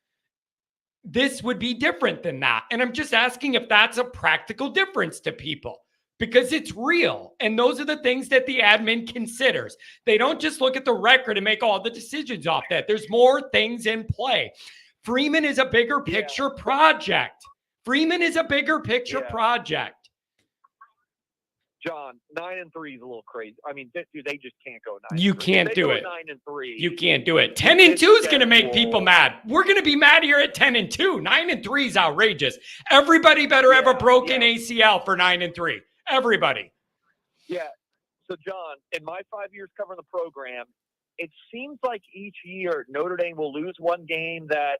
This would be different than that. And I'm just asking if that's a practical difference to people, because it's real. And those are the things that the admin considers. They don't just look at the record and make all the decisions off that. There's more things in play. Freeman is a bigger picture project. Project. John, 9-3 is a little crazy. I mean, dude, they just can't go 9-3. You can't do it. 9-3. You can't do it. 10-2 is going to make people mad. We're going to be mad here at 10-2. 9-3 is outrageous. Everybody better have a broken ACL for 9-3. Everybody. Yeah. So, John, in my 5 years covering the program, it seems like each year Notre Dame will lose one game that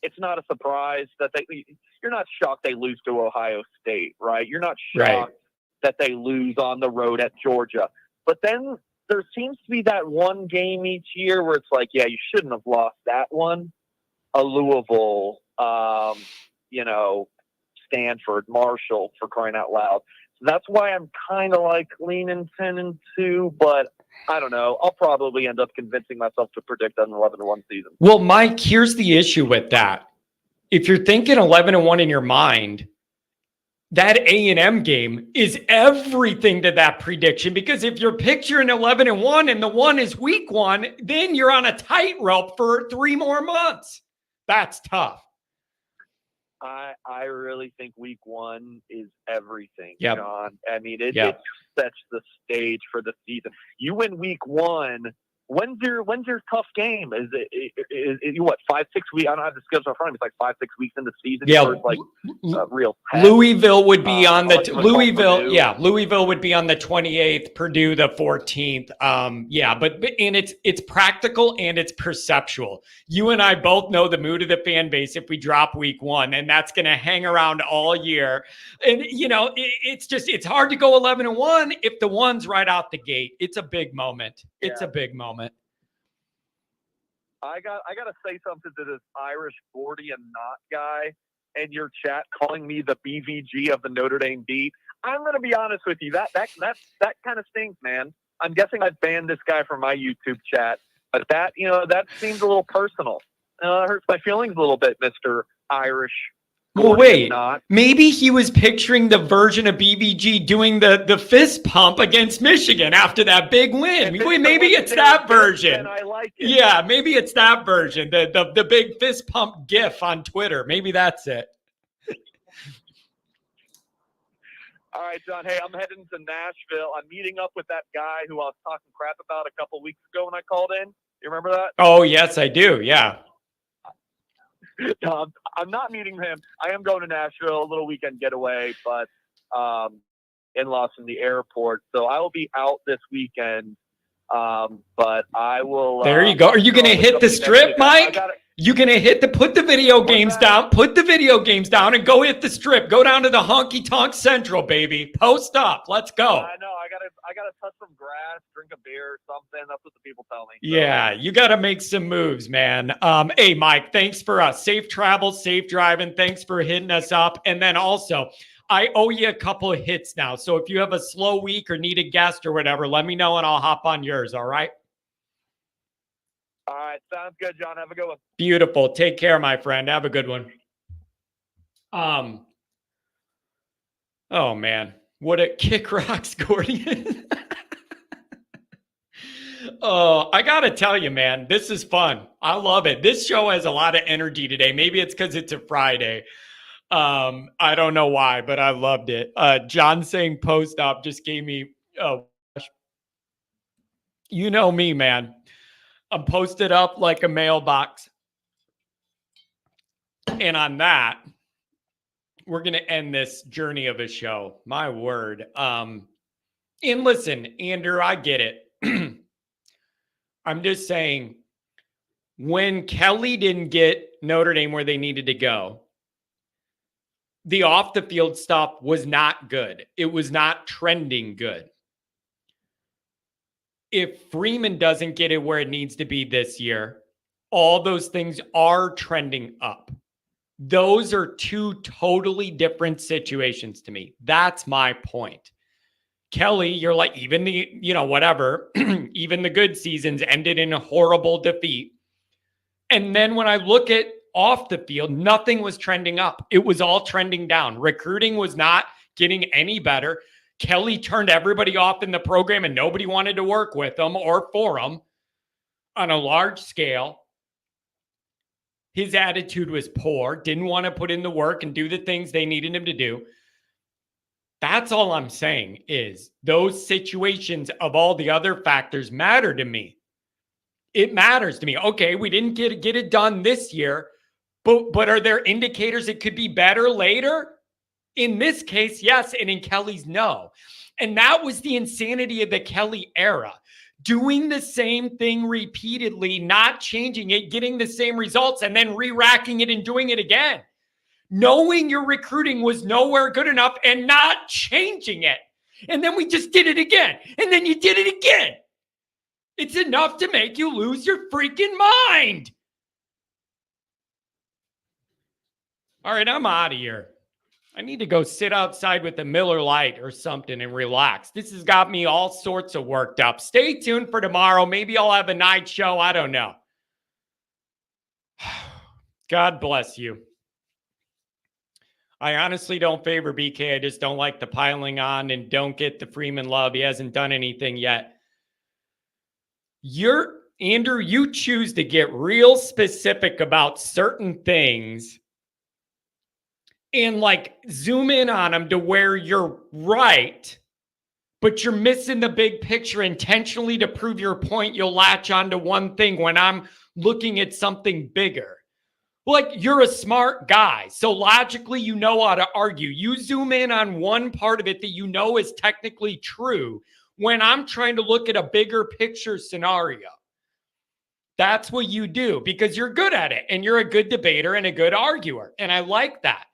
it's not a surprise that you're not shocked they lose to Ohio State, right? You're not Right. shocked that they lose on the road at Georgia. But then there seems to be that one game each year where it's like, yeah, you shouldn't have lost that one. A Louisville, Stanford, Marshall, for crying out loud. So that's why I'm kind of like leaning 10-2, but I don't know. I'll probably end up convincing myself to predict an 11-1 season. Well, Mike, here's the issue with that. If you're thinking 11-1 in your mind, that A&M game is everything to that prediction, because if you're picturing 11-1 and the 1 is week 1, then you're on a tightrope for 3 more months. That's tough. I really think week 1 is everything, Yep. John. I mean, it sets the stage for the season. You win week 1. When's your tough game? Is it what, 5-6 weeks? I don't have the schedule in front of me. It's like 5-6 weeks into the season. Yeah. First, real test. Louisville would be on the Purdue. Louisville would be on the 28th, Purdue the 14th. But it's practical and it's perceptual. You and I both know the mood of the fan base if we drop week 1, and that's going to hang around all year. And it's hard to go 11-1 if the 1's right out the gate. It's a big moment. It's a big moment. I got to say something to this Irish Gordian knot guy in your chat calling me the BVG of the Notre Dame beat. I'm going to be honest with you. That kind of stinks, man. I'm guessing I'd ban this guy from my YouTube chat, but that seems a little personal. It hurts my feelings a little bit, Mr. Irish. Well, wait, maybe he was picturing the version of BVG doing the fist pump against Michigan after that big win. Maybe it's that version. I like it. Yeah, maybe it's that version, the big fist pump gif on Twitter. Maybe that's it. All right, John. Hey, I'm heading to Nashville. I'm meeting up with that guy who I was talking crap about a couple weeks ago when I called in. You remember that? Oh, yes, I do. Yeah. I'm not meeting him. I am going to Nashville, a little weekend getaway, but in-laws from the airport. So I will be out this weekend, but I will. There you go. Are you going to hit the strip, Mike? You going to put the video games down, and go hit the strip. Go down to the Honky Tonk Central, baby. Post up. Let's go. I know. I gotta touch some grass, drink a beer or something. That's what the people tell me. So. Yeah, you got to make some moves, man. Hey, Mike, thanks for safe travel, safe driving. Thanks for hitting us up. And then also, I owe you a couple of hits now. So if you have a slow week or need a guest or whatever, let me know and I'll hop on yours. All right? All right. Sounds good, John. Have a good one. Beautiful. Take care, my friend. Have a good one. Oh, man. What a kick rocks, Gordian. Oh, I got to tell you, man, this is fun. I love it. This show has a lot of energy today. Maybe it's because it's a Friday. I don't know why, but I loved it. John saying post op just gave me, you know me, man. I'm posted up like a mailbox. And on that, we're going to end this journey of a show. My word. And listen, Andrew, I get it. I'm just saying, when Kelly didn't get Notre Dame where they needed to go, the off the field stuff was not good. It was not trending good. If Freeman doesn't get it where it needs to be this year, all those things are trending up. Those are two totally different situations to me. That's my point. Kelly, you're like, even the, whatever, even the good seasons ended in a horrible defeat. And then when I look at off the field, nothing was trending up. It was all trending down. Recruiting was not getting any better. Kelly turned everybody off in the program and nobody wanted to work with him or for him on a large scale. His attitude was poor, didn't want to put in the work and do the things they needed him to do. That's all I'm saying is those situations of all the other factors matter to me. It matters to me. Okay, we didn't get it done this year, but are there indicators it could be better later? In this case, yes, and in Kelly's, no. And that was the insanity of the Kelly era. doing the same thing repeatedly, not changing it, getting the same results, and then re-racking it and doing it again. Knowing your recruiting was nowhere good enough and not changing it. And then we just did it again. And then you did it again. It's enough to make you lose your freaking mind. All right, I'm out of here. I need to go sit outside with a Miller Lite or something and relax. This has got me all sorts of worked up. Stay tuned for tomorrow. Maybe I'll have a night show. I don't know. God bless you. I honestly don't favor BK. I just don't like the piling on and don't get the Freeman love. He hasn't done anything yet. Andrew, you choose to get real specific about certain things and like zoom in on them to where you're right, but you're missing the big picture intentionally to prove your point. You'll latch onto one thing when I'm looking at something bigger. Like, you're a smart guy, so logically you know how to argue. You zoom in on one part of it that you know is technically true when I'm trying to look at a bigger picture scenario. That's what you do because you're good at it and you're a good debater and a good arguer. And I like that.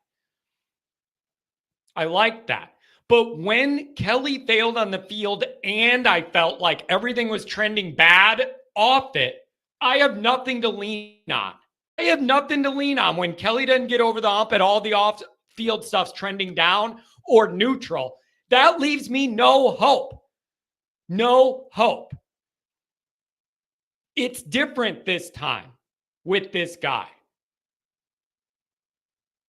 I like that. But when Kelly failed on the field and I felt like everything was trending bad off it, I have nothing to lean on. I have nothing to lean on when Kelly doesn't get over the hump and all the off-field stuff's trending down or neutral. That leaves me no hope. No hope. It's different this time with this guy.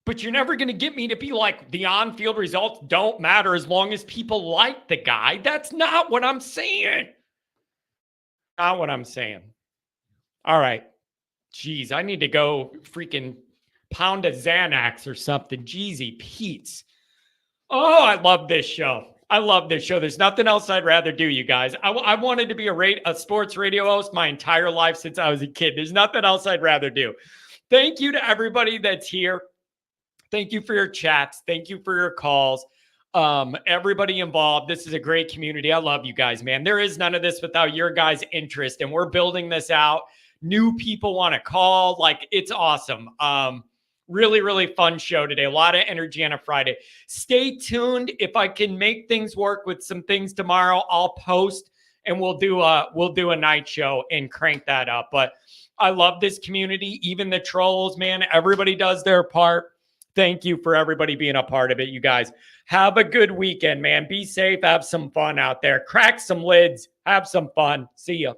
But you're never going to get me to be like, the on-field results don't matter as long as people like the guy. That's not what I'm saying. Not what I'm saying. All right. Jeez, I need to go freaking pound a Xanax or something. Jeezy Pete's. Oh, I love this show. I love this show. There's nothing else I'd rather do, you guys. I wanted to be a sports radio host my entire life since I was a kid. There's nothing else I'd rather do. Thank you to everybody that's here. Thank you for your chats. Thank you for your calls. Everybody involved. This is a great community. I love you guys, man. There is none of this without your guys' interest, and we're building this out. New people want to call. Like, it's awesome. Really, really fun show today. A lot of energy on a Friday. Stay tuned. If I can make things work with some things tomorrow, I'll post and we'll do a night show and crank that up. But I love this community. Even the trolls, man, everybody does their part. Thank you for everybody being a part of it, you guys. Have a good weekend, man. Be safe. Have some fun out there. Crack some lids. Have some fun. See ya.